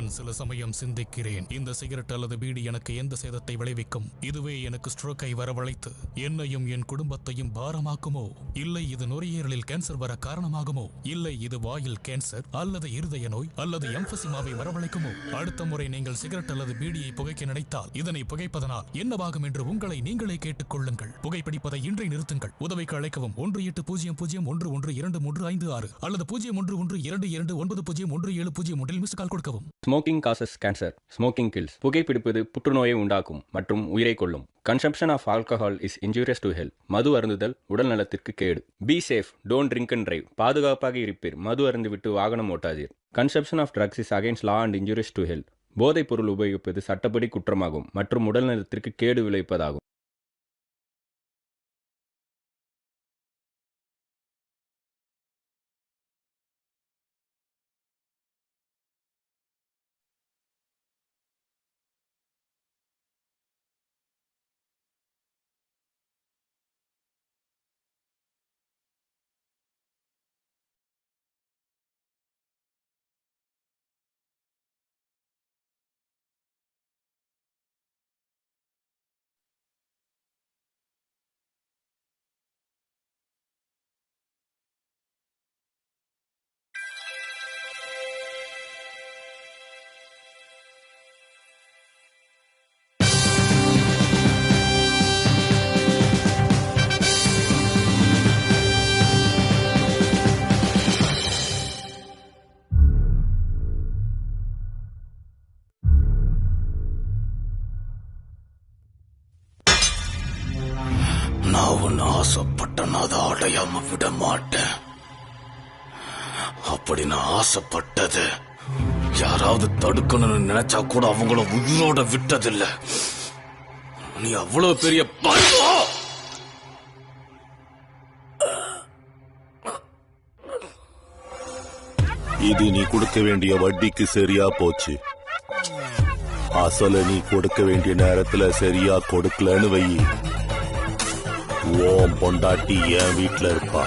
நான் சில சமயம் சிந்திக்கிறேன், இந்த சிகரெட் அல்லது பீடி எனக்கு எந்த சேதத்தை விளைவிக்கும்? இதுவே எனக்கு ஸ்ட்ரோக்கை வரவழைத்து என்னையும் என் குடும்பத்தையும் பாரமாக்குமோ? இல்லை இது நுரையீரலில் கேன்சர் வர காரணமாகுமோ? இல்லை இது வாயில் கேன்சர் அல்லது இருதய நோய் அல்லது எம்பசிமாவை வரவழைக்குமோ? அடுத்த முறை நீங்கள் சிகரெட் அல்லது பீடியை புகைக்க நினைத்தால் இதனை புகைப்பதனால் என்னவாகும் என்று உங்களை நீங்களே கேட்டுக் கொள்ளுங்கள். புகைப்பிடிப்பதை இன்றை நிறுத்துங்கள். உதவிக்கு அழைக்கவும் 1800112356 அல்லது 0112290170 மிஸ் கால் கொடுக்கவும். Smoking causes cancer, smoking kills. புகைப்பிடிப்பது புற்றுநோயை உண்டாக்கும் மற்றும் உயிரை கொல்லும். Consumption of alcohol is injurious to health. மது அருந்துதல் உடல் நலத்திற்கு கேடு. Be safe, don't drink and drive. பாதுகாப்பாக இருப்பீர், மது அருந்துவிட்டு வாகனம் ஓட்டாதீர். Consumption of drugs is against law and injurious to health. போதைப் பொருள் உபயோகிப்பது சட்டப்படி குற்றமாகும் மற்றும் உடல் நலத்திற்கு கேடு விளைவிப்பதாகும். நான் ஒன்னு ஆசைப்பட்டேன், அதை அடையாம விட மாட்டேன். அப்படி நான் ஆசைப்பட்டது யாராவது தடுக்கணும்னு நினைச்சா கூட அவங்கள உயிரோட விட்டதில்ல. நீ அவ்வளவு பெரிய இது நீ கொடுக்க வேண்டிய வட்டிக்கு சரியா போச்சு. அசல நீ கொடுக்க வேண்டிய நேரத்துல சரியா கொடுக்கலன்னு வை, ஓம் பொண்டாட்டி என் வீட்டுல இருப்பா.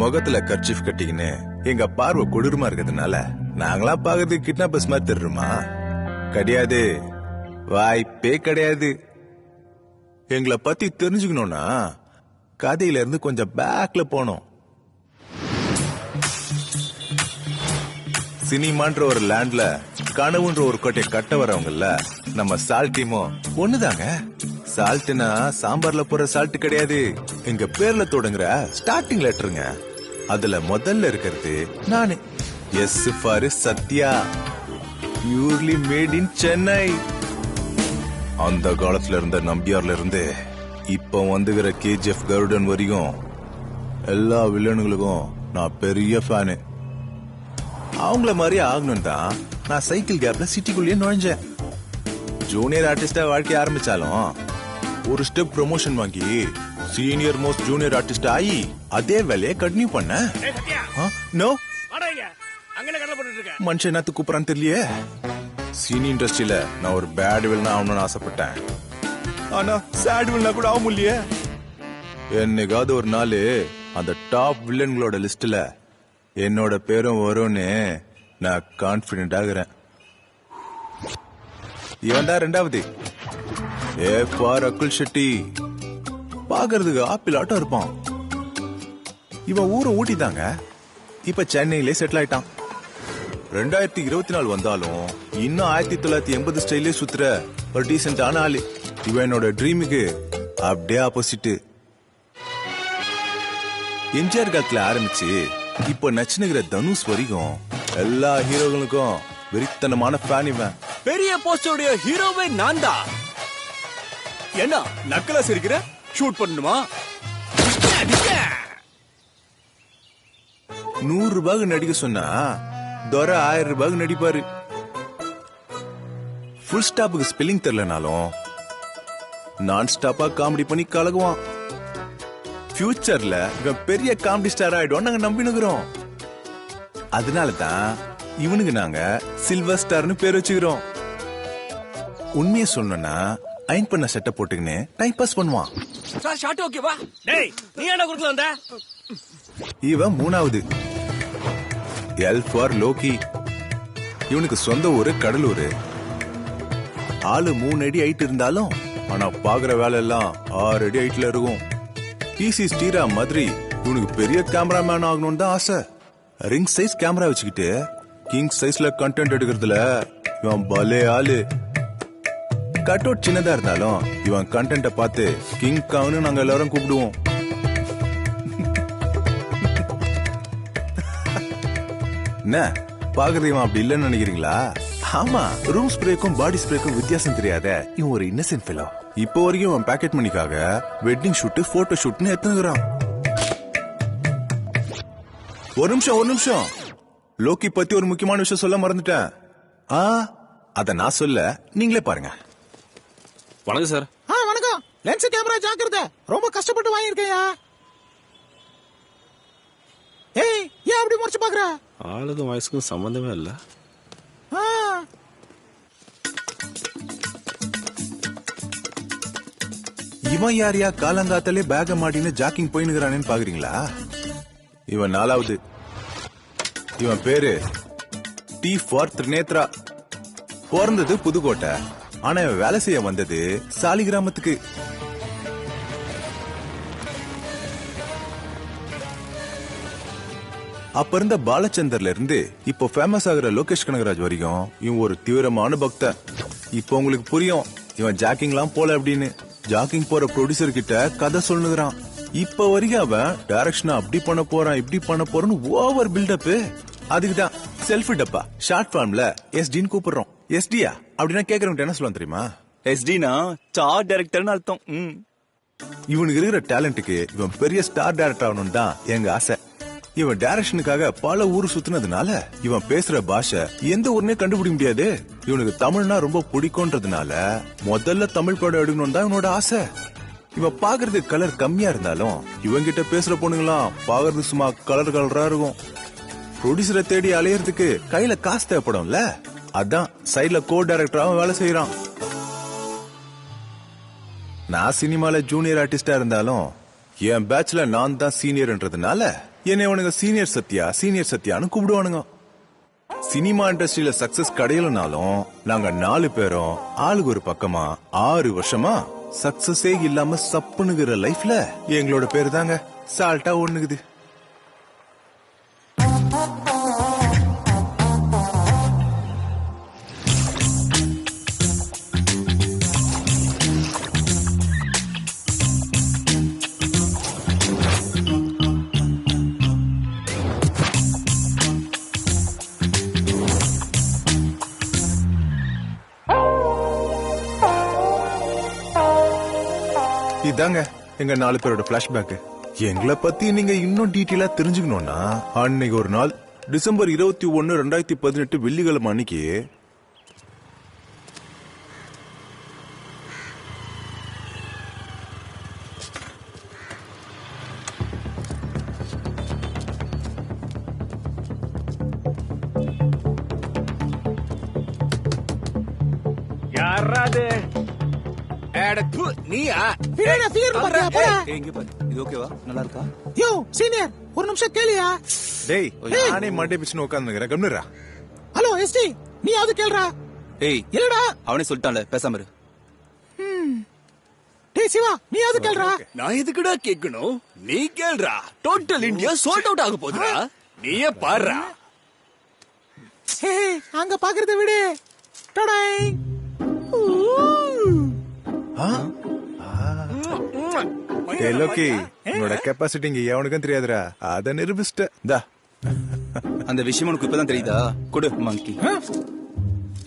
முகத்துல கர்ச்சீஃப் கட்டிக்கின்னு எங்க பார்வை கொடூரமா இருக்கிறதுனால நாங்களா பாக்குறது கிட்னாப்பர்ஸ் மாதிரி தெரியுமா? கிடையாது, வாய்ப்பே கிடையாது. எங்களை பத்தி தெரிஞ்சுக்கணும்னா கதையில இருந்து கொஞ்சம் பேக்ல போனோம். சினிமான்ற ஒரு லேண்ட்ல கனவுன்ற ஒரு கோட்டையை கட்ட வரவங்கல்ல நம்ம சால்ட் டீமும் ஒண்ணுதாங்க. சால்ட்னா சாம்பார்ல போற சால்ட் கிடையாது, எங்க பேர்ல தொடங்குற ஸ்டார்டிங் லெட்டருங்க. அதுல முதல்ல இருக்கிறது நானு. S for Sathya, purely made in Chennai. அந்த காலத்துல இருந்த நம்பியார்ல இருந்து இப்ப வந்துகிற கேஜிஎஃப் கருடன் வரையும் எல்லா வில்லனுங்களுக்கும் நான் பெரிய ஃபேனு. அவங்கள மாதிரி ஆகணும் தான் நான் சைக்கிள் கேப்ல சிட்டிக்குள்ளேயே நுழைஞ்சேன். ஜூனியர் ஆர்டிஸ்டா வாழ்க்கை ஆரம்பிச்சாலும் ஒரு ஸ்டெப் ப்ரமோஷன் வாங்கி சீனியர் மோஸ்ட் ஜூனியர் ஆர்டிஸ்ட் ஆகி அதே வேலையை கண்டினியூ பண்ண. மனுஷன் என்னத்து கூப்பிடறான்னு தெரியலையே. சினி இண்டஸ்ட்ரியில நான் ஒரு பேட் வில்லனா ஆகணும்னு ஆசைப்பட்டேன். ஆனா சேட் வில்லனா கூட ஆக முடியலையே. என்னைக்காவது ஒரு நாள் அந்த டாப் வில்லன்களோட லிஸ்ட்ல என்னோட பேரும் வரும்னு நான் கான்பிடென்ட் ஆகுறேன். இவன் தான் ரெண்டாவது. ரகுல் ஷெட்டி. பாக்குறதுக்கு ஆப்பிள் ஆட்டம் இருப்பான். இவன் ஊரை ஊட்டிதாங்க. இப்ப சென்னையிலே செட்டில் ஆயிட்டான். 2024 வந்தாலும் இன்னும் 1980 ஸ்டைலே சுத்துற ஒரு டீசென்டான ஆளு. இவன் என்னோட ட்ரீமுக்கு அப்படியே ஆப்போசிட். எம்ஜிஆர் காலத்துல ஆரம்பிச்சு இப்ப நச்சுனுகிற தனுஷ் வரைக்கும் எல்லா ஹீரோகளுக்கும் வெறித்தனமான ஃபேன் இவன். பெரிய போஸ்டருடைய ஹீரோவே நான் தான். என்ன நக்கலா சிரிக்கிற? ஷூட் பண்ணணுமா? 100 ரூபாய்க்கு நடிக்க சொன்னா துரை 1000 ரூபாய்க்கு நடிப்பாரு. ஃபுல் ஸ்டாப்புக்கு ஸ்பெல்லிங் தெரியலனாலும் நான் ஸ்டாப்பா காமெடி பண்ணி கலகுவான். ஃபியூச்சர்ல இவன் பெரிய காமெடி ஸ்டார் ஆயிடும் நாங்க நம்பினுக்கிறோம். அதனாலதான் இவனுக்கு நாங்க சில்வர் ஸ்டார்னு பேர் வச்சுக்கிறோம். உண்மையை சொன்னா அயன் பண்ண செட்டப் போட்டுக்கின்னு டைம் பாஸ் பண்ணுவான். சார் ஷாட் ஓகேவா? டேய் நீ என்ன குறுக்கல வந்த? இவன் மூணாவது. L for Loki. இவனுக்கு சொந்த ஊரு கடலூர். ஆளு 3 அடி ஹைட் இருந்தாலும் ஆனா பாக்குற வேலை எல்லாம் 6 அடி ஹைட்ல இருக்கும். டிசி ஸ்டீரா மாதிரி இவனுக்கு பெரிய கேமராமேன் ஆகணும்னு தான் ஆசை. ரிங் சைஸ் கேமரா வச்சுக்கிட்டு கிங் சைஸ்ல கண்டென்ட் எடுக்கிறதுல இவன் பலே ஆளு. கட் அவுட் சின்னதா இருந்தாலும் இவன் கண்டென்ட்ட பார்த்து கிங் காங்னு நாங்க எல்லாரும் கூப்பிடுவோம். என்ன பாக்குறது இவன் அப்படி இல்லன்னு நினைக்கிறீங்களா? ஆமா, ரூம் ஸ்ப்ரேக்கும் பாடி ஸ்ப்ரேக்கும் வித்தியாசம் தெரியாத இவன் ஒரு இன்னசென்ட் ஃபெலோ. இப்போ வரைக்கும் இவன் பாக்கெட் மணிக்காக வெட்டிங் ஷூட், போட்டோ ஷூட்னு எத்தனுக்குறான். ஒரு நிமிஷம் லோக்கி பத்தி ஒரு முக்கியமான விஷயம் சொல்ல மறந்துட்டேன். அத நான் சொல்ல நீங்களே பாருங்க. வணக்கம் சார். வணக்கம். லென்ஸ் கேமரா ஜாக்கிரதை, ரொம்ப கஷ்டப்பட்டு வாங்கியிருக்கையா. ஏய் ஏன் அப்படி முறைச்சு பாக்குற? ஆளுக்கும் வயசுக்கும் சம்பந்தமே இல்ல. இவன் யாரையா காலங்காத்தாலே பேக மாட்டின்னு ஜாக்கிங் போயினுக்கிறானேன்னு பாக்குறீங்களா? இவன் 4வது. இவன் பேரு டி ஃபார் திரிநேத்ரா. பிறந்தது புதுக்கோட்டை, ஆனா இவன் வேலை செய்ய வந்தது சாலி கிராமத்துக்கு. அப்ப இருந்த பாலச்சந்தர்ல இருந்து இப்போ ஃபேமஸ் ஆகுற லோகேஷ் கனகராஜ் வரைக்கும் இவன் ஒரு தீவிரமான பக்தன். இப்போ உங்களுக்கு புரியும் இவன் ஜாக்கிங்லாம் போல அப்படின்னு. ஜாக்கிங் போற ப்ரொடியூசர் கிட்ட கதை சொல்லுகிறான். இப்ப வரைக்கும் அவன் டைரக்ஷன் அப்படி பண்ண போறான், இப்படி பண்ண போறான்னு ஓவர் பில்டப். அதுக்குதான் செல்ஃபி டப்பா ஷார்ட் ஃபார்ம்ல எஸ்டின்னு கூப்பிடுறோம். எஸ்டியா அப்படின்னா கேக்குறவங்க என்ன சொல்லுவாங்க தெரியுமா? எஸ்டினா ஸ்டார் டைரக்டர்னு அர்த்தம். இவனுக்கு இருக்கிற டேலண்ட்டுக்கு இவன் பெரிய ஸ்டார் டைரக்டர் ஆகணும்னு தான் எங்க ஆசை. இவன் டைரக்ஷனுக்காக பல ஊர் சுத்தினதுனால இவன் பேசுற பாஷை எந்த ஊர்னே கண்டுபிடிக்க முடியாது. இவனுக்கு தமிழ்னா ரொம்ப பிடிக்கும்ன்றதுனால முதல்ல தமிழ் படம் எடுக்கணும் தான் இவனோட ஆசை. இவன் பாக்குறதுக்கு கலர் கம்மியா இருந்தாலும் இவங்கிட்ட பேசுற பொண்ணுங்களாம் பாக்குறது சும்மா கலரா இருக்கும். ப்ரொடியூசரை தேடி அலையறதுக்கு கையில காசு தேவைப்படும்ல, அதான் சைட்ல கோ டைரக்டராவும் வேலை செய்யறான். நான் சினிமால ஜூனியர் ஆர்டிஸ்டா இருந்தாலும் என் பேட்ச்ல நான் தான் சீனியர்ன்றதுனால என்னை இவனுங்க சீனியர் சத்யான்னு கூப்பிடுவானுங்க. சினிமா இண்டஸ்ட்ரியில சக்சஸ் கிடையலனாலும் நாங்க 4 பேரும் ஆளுக்கு ஒரு பக்கமா 6 வருஷமா சக்சஸே இல்லாம சப்புனுகிற லைஃப்ல எங்களோட பேரு தாங்க சால்ட்டா ஒண்ணுக்குது. இதாங்க எங்க 4 பேரோட பிளாஷ்பேக். எங்களை பத்தி நீங்க இன்னும் டீட்டெயிலா தெரிஞ்சுக்கணும்னா அன்னைக்கு ஒரு நாள் டிசம்பர் 21, 2018 வெள்ளிக்கிழமை அன்னைக்கு யாராது நீயா என்னடா ஃபிகர் பாத்தியா போடா. எங்க பாரு இது ஓகேவா நல்லா இருக்கா யோ சீனியர் ஒரு நிமிஷம் கேளியா. டேய் நானே மண்டே பிச்சுன்னு உட்காந்துக்கிறேன் கம்னுறா. ஹலோ எஸ்டி நீ யாவது கேளுடா. ஏய் இல்லடா. அவனே சொல்லிட்டான்ல பேசாம இரு. டேய் சிவா நீ யாவது கேளுடா. நான் எதுக்குடா கேட்கணும் நீ கேளுடா. டோட்டல் இந்தியா சோல்ட் அவுட் ஆக போகுதுடா நீயே பாருடா. ஹே அங்க பாக்குறத விடு. டடாய். டேய் லோக்கி உன்னோட கெப்பாசிட்டி இங்க எவனுக்கும் தெரியாதுடா. அத நிரூபிச்சிட்ட. இந்தா அந்த விஷயம் உனக்கு இப்பதான் தெரியுதா? கொடு மங்கி.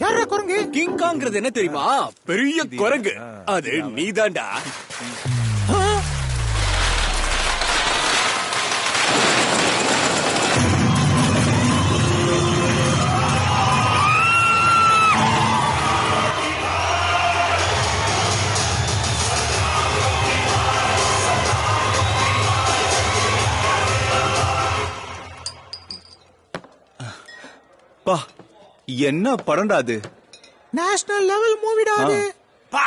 யாரா குரங்கு? கிங் காங்கிறது என்ன தெரியுமா? பெரிய குரங்கு. அது நீதான்டா. பா என்ன படம்டா அது? நேஷனல் லெவல் மூவிடா அது. பா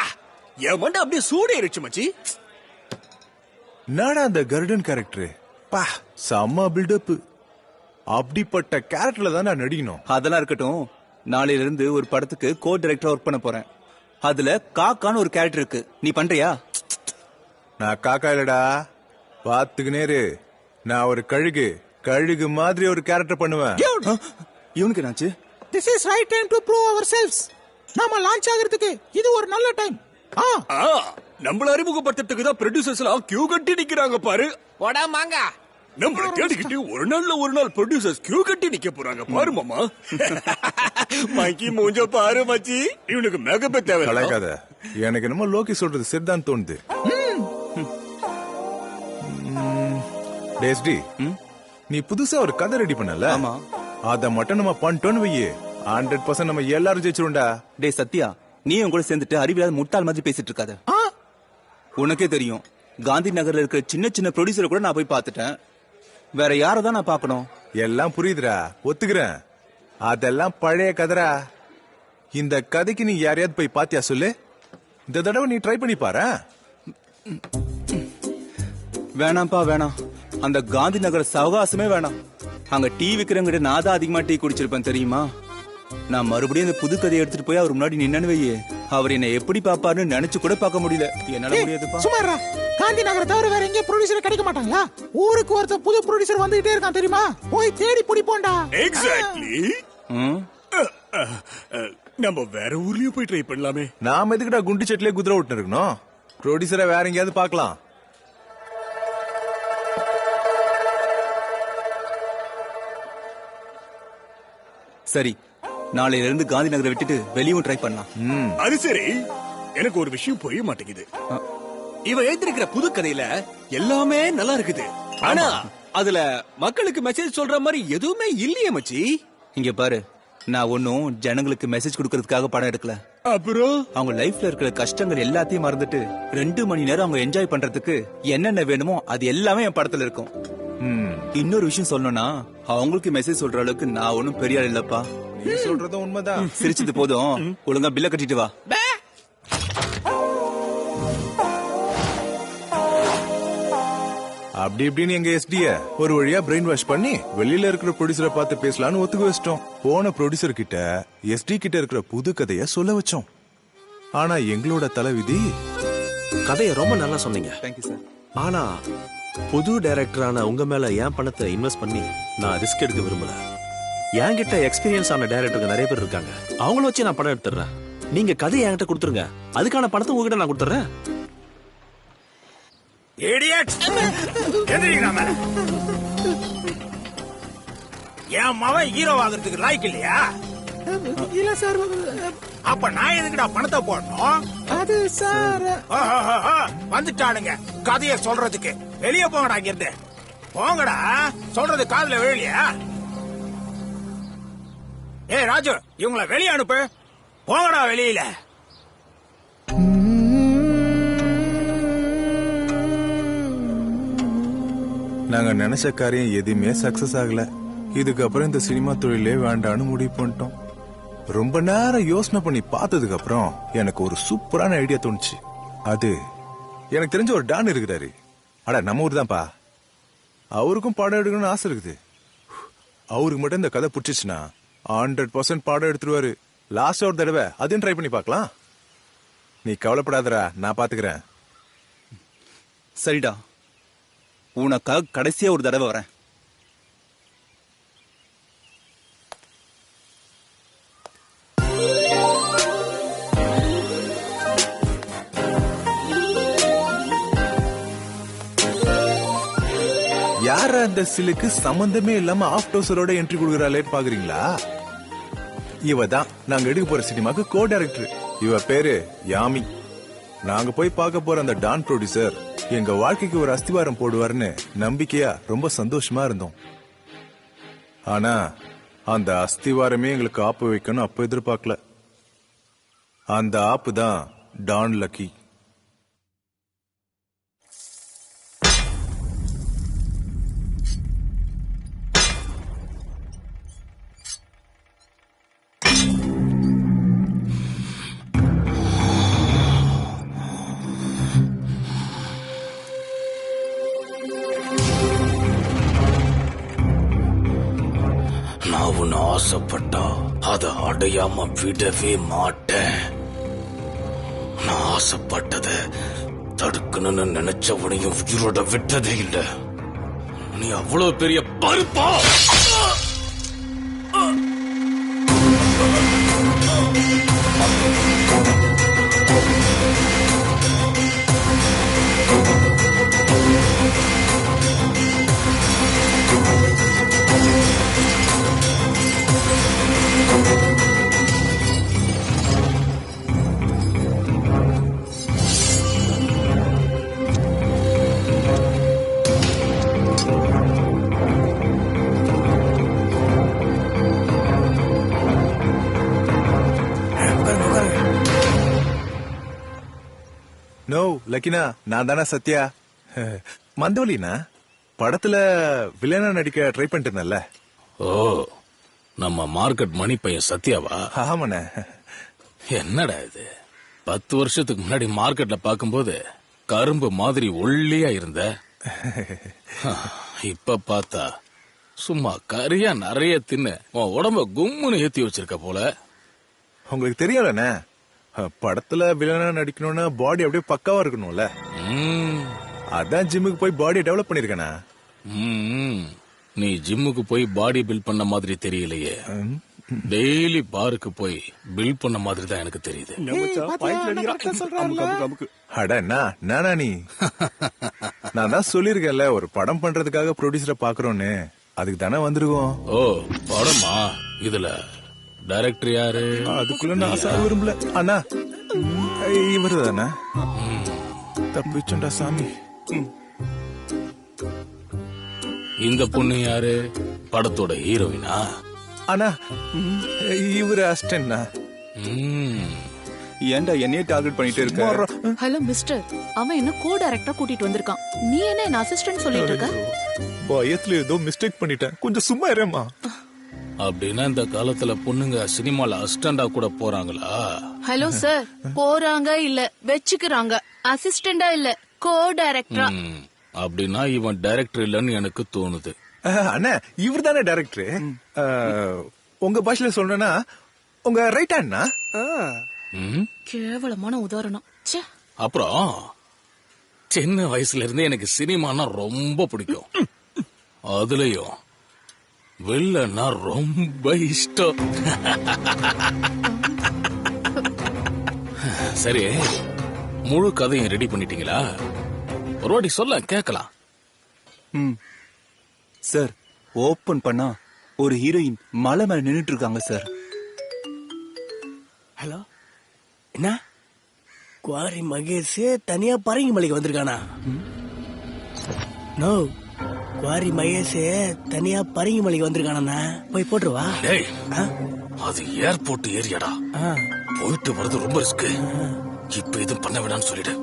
என் மண்டை அப்படியே சூடேறிச்சு மச்சி. நாடா அந்த கருடன் கேரக்டர் பா செம்ம பில்டப். அப்படிப்பட்ட கேரக்டர்ல தான் நான் நடிக்கணும். அதெல்லாம் இருக்கட்டும். நாளையில இருந்து ஒரு படத்துக்கு கோ டைரக்டரா ஒர்க் பண்ண போறேன். அதுல காக்கான்னு ஒரு கேரக்டர் இருக்கு. நீ பண்றியா? நான் காக்கா இல்லடா பாத்துக்கினேரு. நான் ஒரு கழுகு. கழுகு மாதிரி ஒரு கேரக்டர் பண்ணுவேன். இவனுக்கு என்னாச்சு? This is right time to prove ourselves. நாம லான்ச் ஆகிறதுக்கு இது ஒரு நல்ல டைம். நம்மள அறிமுகப்படுத்துறதுக்கு தான் ப்ரொடியூசர்ஸ் எல்லாம் கியூ கட்டி நிக்கிறாங்க பாரு. போடா மாங்க. நம்மள தேடிக்கிட்டு ஒரு நாள் ப்ரொடியூசர்ஸ் கியூ கட்டி நிக்க போறாங்க பாரு மாமா. மங்கி மூஞ்ச பாரு மச்சி. இவனுக்கு மேக்கப் தேவை. கலாய்க்காத. எனக்கு என்னமோ லோகி சொல்றது சரிதான் தோணுது. டேஸ்டி நீ புதுசா ஒரு கதை ரெடி பண்ணல? ஆமா. அத மட்டும் நம்ம பண்ணிட்டோன்னு வையே 100% நம்ம எல்லாரும் ஜெயிச்சிருவோம்டா. டே சத்யா நீ என் கூட சேர்ந்துட்டு அறிவியலாத முட்டாள் மாதிரி பேசிட்டு இருக்காத. உனக்கே தெரியும் காந்தி நகர்ல இருக்கிற சின்ன சின்ன ப்ரொடியூசரை கூட நான் போய் பார்த்துட்டேன். வேற யாரை தான் நான் பார்க்கணும்? எல்லாம் புரியுதுடா ஒத்துக்கிறேன். அதெல்லாம் பழைய கதைடா. இந்த கதைக்கு நீ யாரையாவது போய் பாத்தியா சொல்லு. இந்த தடவை நீ ட்ரை பண்ணி பாரு. வேணாம்ப்பா வேணாம். அந்த காந்தி நகர் சவகாசமே வேணாம். அங்க டீ விக்கிறவங்கிட்ட நான் தான் அதிகமா டீ குடிச்சிருப்பேன் தெரியுமா? நான் மறுபடியும் அந்த புது கதையை எடுத்துட்டு போய் அவர் முன்னாடி நின்னு வையே. அவர் என்ன எப்படி பாப்பாருன்னு நினைச்சு கூட பார்க்க முடியல. என்னால முடியாதுப்பா. சுமாரா காந்தி நகரை தவிர வேற எங்கேயும் ப்ரொடியூசர் கிடைக்க மாட்டாங்களா? ஊருக்கு ஒருத்தர் புது ப்ரொடியூசர் வந்துகிட்டே இருக்கான் தெரியுமா? போய் தேடி பிடிப்போண்டா. எக்ஸாக்ட்லி. நம்ம வேற ஊர்லயும் போய் ட்ரை பண்ணலாமே. நாம எதுக்குடா குண்டு செட்லயே குதிரை ஓட்டு இருக்கணும்? ப்ரொடியூசரை வேற எங்கேயாவது பார்க்கலாம். சரி நாளையில இருந்து காந்தி நகரை விட்டுட்டு வெளியும் ட்ரை பண்ணலாம். அது சரி எனக்கு ஒரு விஷயம் புரிய மாட்டேங்குது. இவ எழுதிருக்கிற புது கதையில எல்லாமே நல்லா இருக்குது. ஆனா அதுல மக்களுக்கு மெசேஜ் சொல்ற மாதிரி எதுவுமே இல்லையே மச்சி. இங்க பாரு நான் ஒன்னும் ஜனங்களுக்கு மெசேஜ் கொடுக்கறதுக்காக படம் எடுக்கல. அப்புறம் அவங்க லைஃப்ல இருக்கிற கஷ்டங்கள் எல்லாத்தையும் மறந்துட்டு 2 மணி நேரம் அவங்க என்ஜாய் பண்றதுக்கு என்னென்ன வேணுமோ அது எல்லாமே என் படத்துல இருக்கும். இன்னொரு விஷயம் சொல்லணும்னா அவங்களுக்கு மெசேஜ் சொல்ற அளவுக்கு நான் ஒன்னும் பெரிய ஆள் இல்லப்பா. நீ சொல்றதும் உண்மைதான். சிரிச்சது போதும். ஒழுங்கா பில்ல கட்டிட்டு வா. அப்படி இப்படின்னு எங்க எஸ்டிய ஒரு வழியா பிரெயின் வாஷ் பண்ணி வெளியில இருக்கிற ப்ரொடியூசரை பார்த்து பேசலாம்னு ஒத்துக்க வச்சிட்டோம். போன ப்ரொடியூசர் கிட்ட எஸ்டி கிட்ட இருக்கிற புது கதைய சொல்ல வச்சோம். ஆனா எங்களோட தலைவிதி. கதையை ரொம்ப நல்லா சொன்னீங்க. Thank you sir. ஆனா புது டைரக்டரான உங்க மேல என் பணத்தை இன்வெஸ்ட் பண்ணி நான் ரிஸ்க் எடுக்க விரும்பல. என்கிட்ட எக்ஸ்பீரியன்ஸ் ஆன டைரக்டருக்கு நிறைய பேர் இருக்காங்க. அவங்கள வச்சு நான் படம் எடுத்துறேன். நீங்க கதையை என்கிட்ட கொடுத்துருங்க. அதுக்கான பணத்தை உங்ககிட்ட நான் கொடுத்துறேன். என் மவன் ஹீரோ ஆகிறதுக்கு லாய்க்கு இல்லையா? இல்ல சார். அப்ப நான் எதுக்குடா பணத்தை போடணும்? அது சார் வந்துட்டானுங்க கதைய சொல்றதுக்கு. வெளியே போங்கடா இங்க இருந்து. போங்கடா. சொல்றது காதுல விழலையா? ஏய் ராஜு இவங்கள வெளியே அனுப்பு. போங்கடா வெளியில. நாங்க நினைச்ச காரியம் எதுவுமே சக்சஸ் ஆகல. இதுக்கப்புறம் இந்த சினிமா தொழிலே வேண்டான்னு முடிவு பண்ணிட்டோம். ரொம்ப நேரம் யோசனை பண்ணி பார்த்ததுக்கு அப்புறம் எனக்கு ஒரு சூப்பரான ஐடியா தோணுச்சு. அது எனக்கு தெரிஞ்ச ஒரு டான் இருக்கிறாரு. அட நம்ம ஊர் தான்ப்பா. அவருக்கும் படம் எடுக்கணும்னு ஆசை இருக்குது. அவருக்கு மட்டும் இந்த கதை பிடிச்சிச்சுன்னா 100% படம் எடுத்துருவாரு. லாஸ்ட் ஒரு தடவை அதையும் ட்ரை பண்ணி பார்க்கலாம். நீ கவலைப்படாதடா, நான் பாத்துக்கிறேன். சரிடா, உனக்காக கடைசியா ஒரு தடவை வரேன். யார அந்த சிலுக்கு சம்பந்தமே இல்லாம ஆஃப் டோசரோட என்ட்ரி கொடுக்கறாளேன்னு பாக்குறீங்களா? இவ தான் நாங்க எடுக்க போற சினிமாக்கு கோ டைரக்டர். இவ பேரு யாமி. நாங்க போய் பார்க்க போற அந்த டான் ப்ரொடியூசர் எங்க வாழ்க்கைக்கு ஒரு அஸ்திவாரம் போடுவார்னு நம்பிக்கையா ரொம்ப சந்தோஷமா இருந்தோம். ஆனா அந்த அஸ்திவாரமே எங்களுக்கு ஆப்பு வைக்கணும் அப்ப எதிர்பார்க்கல. அந்த ஆப்பு தான் டான் லக்கி. நான் உன்னை ஆசைப்பட்டா அதை அடையாம விடவே மாட்டேன். நான் ஆசைப்பட்டத தடுக்கணும்னு நினைச்சவனையும் உயிரோட விட்டதே இல்ல. நீ அவ்வளவு பெரிய பருப்பா? நோ லக்கினா, நான் தானே சத்யா. மந்தவலினா படத்துல வில்லனா நடிக்க ட்ரை பண்ணிட்டு இருந்தேன்ல. ஓ, நம்ம மார்க்கெட் மணி பையன் சத்யாவா? ஆமாண்ணே. என்னடா இது, 10 வருஷத்துக்கு முன்னாடி மார்க்கெட்ல பாக்கும்போது கரும்பு மாதிரி ஒல்லியா இருந்த, இப்ப பார்த்தா சும்மா கறியா நிறைய தின்னு உன் உடம்ப கும்முன்னு ஏத்தி வச்சிருக்க போல. உங்களுக்கு தெரியலண்ணே, படத்துல வில்லனா நடிக்கணும்னா பாடி அப்படியே பக்காவா இருக்கணும்ல. அதான் ஜிம்முக்கு போய் பாடி டெவலப் பண்ணிருக்கேனா. நீ ஜிம்முக்கு போய் பாடி பில்ட் பண்ண மாதிரி தெரியலையே, டெய்லி பாருக்கு போய் பில்ட் பண்ண மாதிரி தான் எனக்கு தெரியுது. அட நானா நீ? நான் தான் சொல்லிருக்கேன்ல, ஒரு படம் பண்றதுக்காக ப்ரொடியூசரை பாக்குறோன்னு. அதுக்கு தானே வந்திருக்கோம். ஓ, படமா? இதுல டைரக்டர் யாரு? அதுக்குள்ள நான் சார் விரும்பல. அண்ணா இவரு தானே. தப்பிச்சுண்டா சாமி. இந்த பொண்ணு யாரு? படத்தோட ஹீரோயினா? அண்ணா இவரு அசிஸ்டன்ட்னா. ஏன்டா என்னையே டார்கெட் பண்ணிட்டே இருக்க? ஹலோ மிஸ்டர், அவன் என்ன கோ டைரக்டரா கூட்டிட்டு வந்திருக்கான். நீ என்ன அசிஸ்டன்ட் சொல்லிட்டு இருக்க? பயத்துல ஏதோ மிஸ்டேக் பண்ணிட்டேன், கொஞ்சம் சும்மா இருமா. அப்படின்னா இந்த காலத்துல பொண்ணுங்க சினிமால அசிஸ்டண்டா கூட போறாங்களா? ஹலோ சார், போறாங்க இல்ல வெச்சுக்கிறாங்க. அசிஸ்டண்டா இல்ல, கோ டைரக்டரா. அப்படின்னா இவன் டைரக்டர் இல்லன்னு எனக்கு தோணுது. அண்ணா இவர் தானே டைரக்டர். உங்க பாஷையில சொல்லணும்னா உங்க ரைட் ஹேண்ட்னா. கேவலமான உதாரணம். அப்புறம் சின்ன வயசுல இருந்து எனக்கு சினிமானா ரொம்ப பிடிக்கும். அதுலயும் வில்லன்னா ரொம்ப இஷ்டம். சரி, முழு கதையும் ரெடி பண்ணிட்டீங்களா? ஒரு வாட்டி சொல்ல கேக்கலாம். சார், ஓபன் பண்ணா ஒரு ஹீரோயின் மலை மேல நின்னுட்டு இருக்காங்க சார். ஹலோ, என்ன குவாரி மகேஷ் தனியா பரங்கி மலைக்கு வந்திருக்கானா? நோ, குவாரி மகேஷ் தனியா பரங்கி மலைக்கு வந்திருக்கானா? போய் போட்டுருவா. அது ஏர்போர்ட் ஏரியாடா, போயிட்டு வர்றது ரொம்ப ரிஸ்க். இப்ப எதுவும் பண்ண வேணாம்னு சொல்லிடு.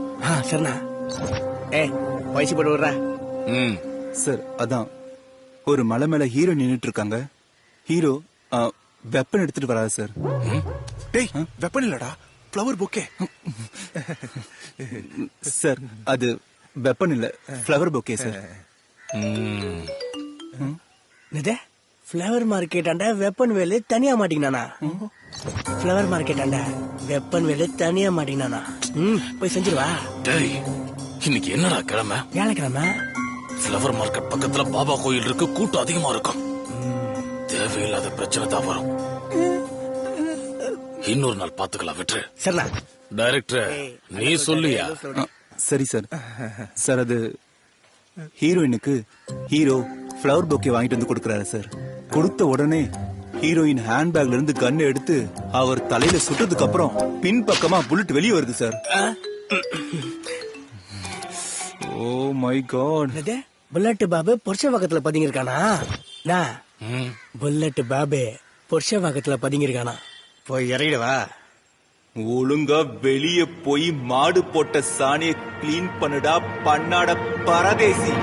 சரிண்ணா. வயசு போட்டு விடுற. சார், அதான் ஒரு மலை மேல ஹீரோ நின்னுட்டு இருக்காங்க. ஹீரோ வெப்பன் எடுத்துட்டு வராது சார். டேய், வெப்பன் இல்லடா, ஃப்ளவர் பொக்கே. சார் அது வெப்பன் இல்ல, flower bouquet sir. Flower market ஆண்ட வெப்பன் வேலு தனியா மாட்டீங்கண்ணா. ஃப்ளவர் மார்க்கெட் ஆண்ட வெப்பன் வேலு தனியா மாட்டீங்கண்ணா. போய் செஞ்சிருவா. டேய், இன்னைக்கு என்னடா கிழமை? வியாழக்கிழமை. ஃப்ளவர் மார்க்கெட் பக்கத்துல பாபா கோயில் இருக்கு, கூட்டம் அதிகமா இருக்கும். தேவையில்லாத பிரச்சனை தான் வரும். இன்னொரு நாள் பாத்துக்கலாம், விட்டுரு. சரிண்ணா. டைரக்டர் நீ சொல்லியா? சரி சார். சார் அது ஹீரோயினுக்கு ஹீரோ ஃப்ளவர் பொக்கே வாங்கிட்டு வந்து கொடுக்கறாரு சார். கொடுத்த உடனே ஹீரோயின் ஹேண்ட்பேக்ல இருந்து கன் எடுத்து அவர் தலையில சுட்டதுக்கு அப்புறம் பின் பக்கமா புல்லட் வெளியே வருது sir. Oh my God. Bullet Babu புருஷ பக்கத்துல பதுங்கி இருக்கானா? புல்லட் பாபு புருஷ பக்கத்துல பதுங்கி இருக்கானா? போய் இறங்கிடுவா. ஒழுங்கா வெளியே போய் மாடு போட்ட சாணிய கிளீன் பண்ணுடா பண்ணாட பரதேசி.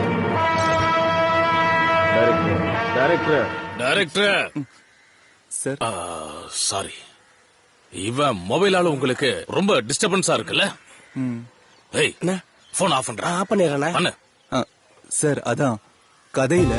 டைரக்டர் சார் சாரி, இவன் மொபைலால உங்களுக்கு ரொம்ப டிஸ்டர்பன்ஸா இருக்குல்ல? ஏய், போன் ஆஃப் பண்றா. ஆஃப் பண்ணிடுறேன். பண்ணு. சார் அதான் கதையில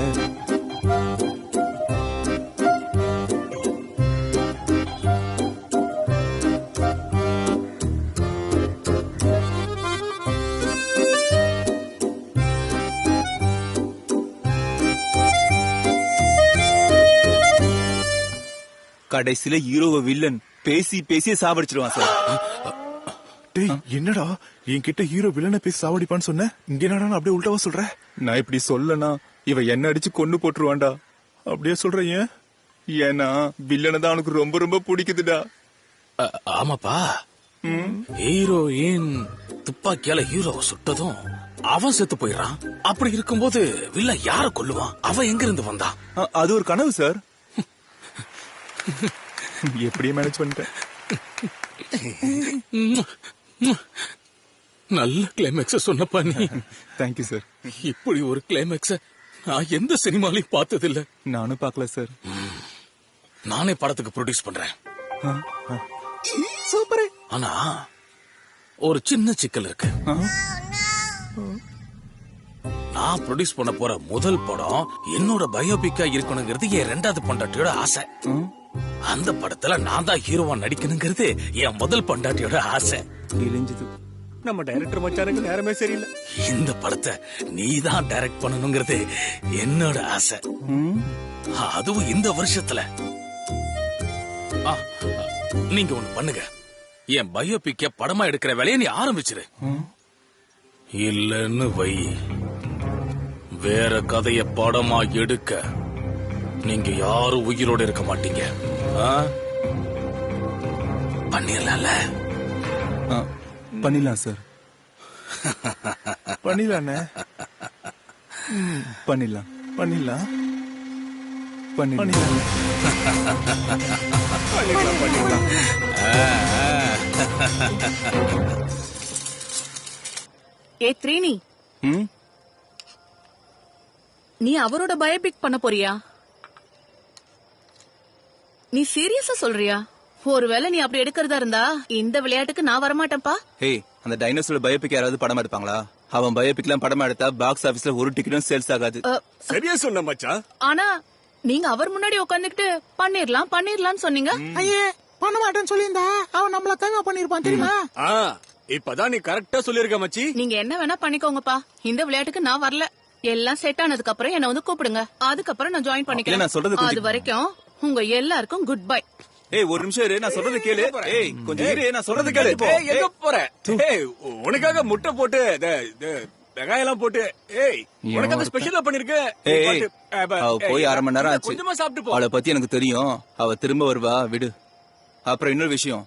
கடைசியில ஹீரோவை வில்லன் பேசி பேசியே சாவடிச்சிருவான் சார். டேய், என்னடா என்கிட்ட ஹீரோ வில்லனை பேசி சாவடிப்பான்னு சொன்ன, இங்க என்னடா அப்படியே உள்டாவா சொல்ற? நான் இப்படி சொல்லனா இவ என்ன அடிச்சு கொண்டு போட்டுருவான்டா. அப்படியே சொல்ற? ஏன்? ஏன்னா வில்லனை தான் அவனுக்கு ரொம்ப ரொம்ப பிடிக்குதுடா. ஆமாப்பா, ஹீரோயின் துப்பாக்கியால ஹீரோவை சுட்டதும் அவன் செத்து போயிடறான். அப்படி இருக்கும்போது வில்ல யார கொல்லுவான்? அவன் எங்க இருந்து வந்தான்? அது ஒரு கனவு சார். எப்படியே மேனேஜ் பண்ணிட்டேன். நல்ல கிளைமேக்ஸ சொன்னப்பா நீ. Thank you sir. இப்படி ஒரு கிளைமேக்ஸ நான் எந்த சினிமாலையும் பார்த்ததில்ல. நானும் பார்க்கல சார். நானே படத்துக்கு ப்ரொடியூஸ் பண்றேன். சூப்பர். ஆனா ஒரு சின்ன சிக்கல் இருக்கு. நான் ப்ரொடியூஸ் பண்ண போற முதல் படம் என்னோட பயோபிக்கா இருக்கணுங்கிறது என் ரெண்டாவது பொண்டாட்டியோட ஆசை. அந்த படத்துல நான் தான் ஹீரோவா நடிக்கணுங்கிறது என் முதல் பொண்டாட்டியோட ஆசை. நம்ம டைரக்டர் மச்சானுக்கு நேரமே சரியில்லை. இந்த படத்தை நீ தான் டைரக்ட் பண்ணணுங்கிறது என்னோட ஆசை. அதுவும் இந்த வருஷத்துல. நீங்க ஒண்ணு பண்ணுங்க, என் பயோபிக்க படமா எடுக்கிற வேலையை நீ ஆரம்பிச்சிரு. இல்லன்னு வை, வேற கதைய படமா எடுக்க நீங்க யாரும் உயிரோட இருக்க மாட்டீங்க. பண்ணிடலாம்ல? பண்ணிடலாம் சார். பண்ணிடலானே? பண்ணிடலாம் பண்ணிடலாம் பண்ணிடலாம். ஏ த்ரீனி, நீ அவரோட பயோபிக் பண்ண போறியா? நீ சீரியஸா சொல்றியா? ஒருவேளை நீ அப்படி எடுக்கிறதா இருந்தா இந்த விளையாட்டுக்கு நான் வரமாட்டேன்ப்பா. ஏய், அந்த டைனோசரோட பயோபிக் யாராவது படம் எடுப்பாங்களா? அவன் பயோபிக்லாம் படம் எடுத்தா பாக்ஸ் ஆபீஸ்ல ஒரு டிக்கெட்டும் சேல்ஸ் ஆகாது. சரியா சொன்ன மச்சான். ஆனா நீங்க அவர் முன்னாடி உட்காந்துக்கிட்டு பண்ணிரலாம் சொன்னீங்க. ஐயே, பண்ண மாட்டேன்னு சொல்லியிருந்தா அவன் நம்மள தங்க பண்ணிருப்பான் தெரியுமா? இப்பதான் நீ கரெக்டா சொல்லிருக்க மச்சி. நீங்க என்ன வேணா பண்ணிக்கோங்கப்பா, இந்த விளையாட்டுக்கு நான் வரல. எல்லாம் செட் ஆனதுக்கு அப்புறம் என்ன வந்து கூப்பிடுங்க, அதுக்கப்புறம் நான் ஜாயின் பண்ணிக்கிறேன். அது வரைக்கும் உங்க எல்லாருக்கும் குட் பை. ஏய், ஒரு நிமிஷம் இரு, நான் சொல்றது கேளு. ஏய், கொஞ்சம் இரு, நான் சொல்றது கேளு. எங்க போற? ஏய், உனக்காக முட்டை போட்டு வெங்காயம் போட்டு உனக்காக ஸ்பெஷலா பண்ணிருக்கேன். அவ போய் 1/2 மணி நேரம் ஆச்சு. கொஞ்சமா சாப்பிட்டு போ. அவளை பத்தி எனக்கு தெரியும், அவ திரும்ப வருவா, விடு. அப்புறம் இன்னொரு விஷயம்,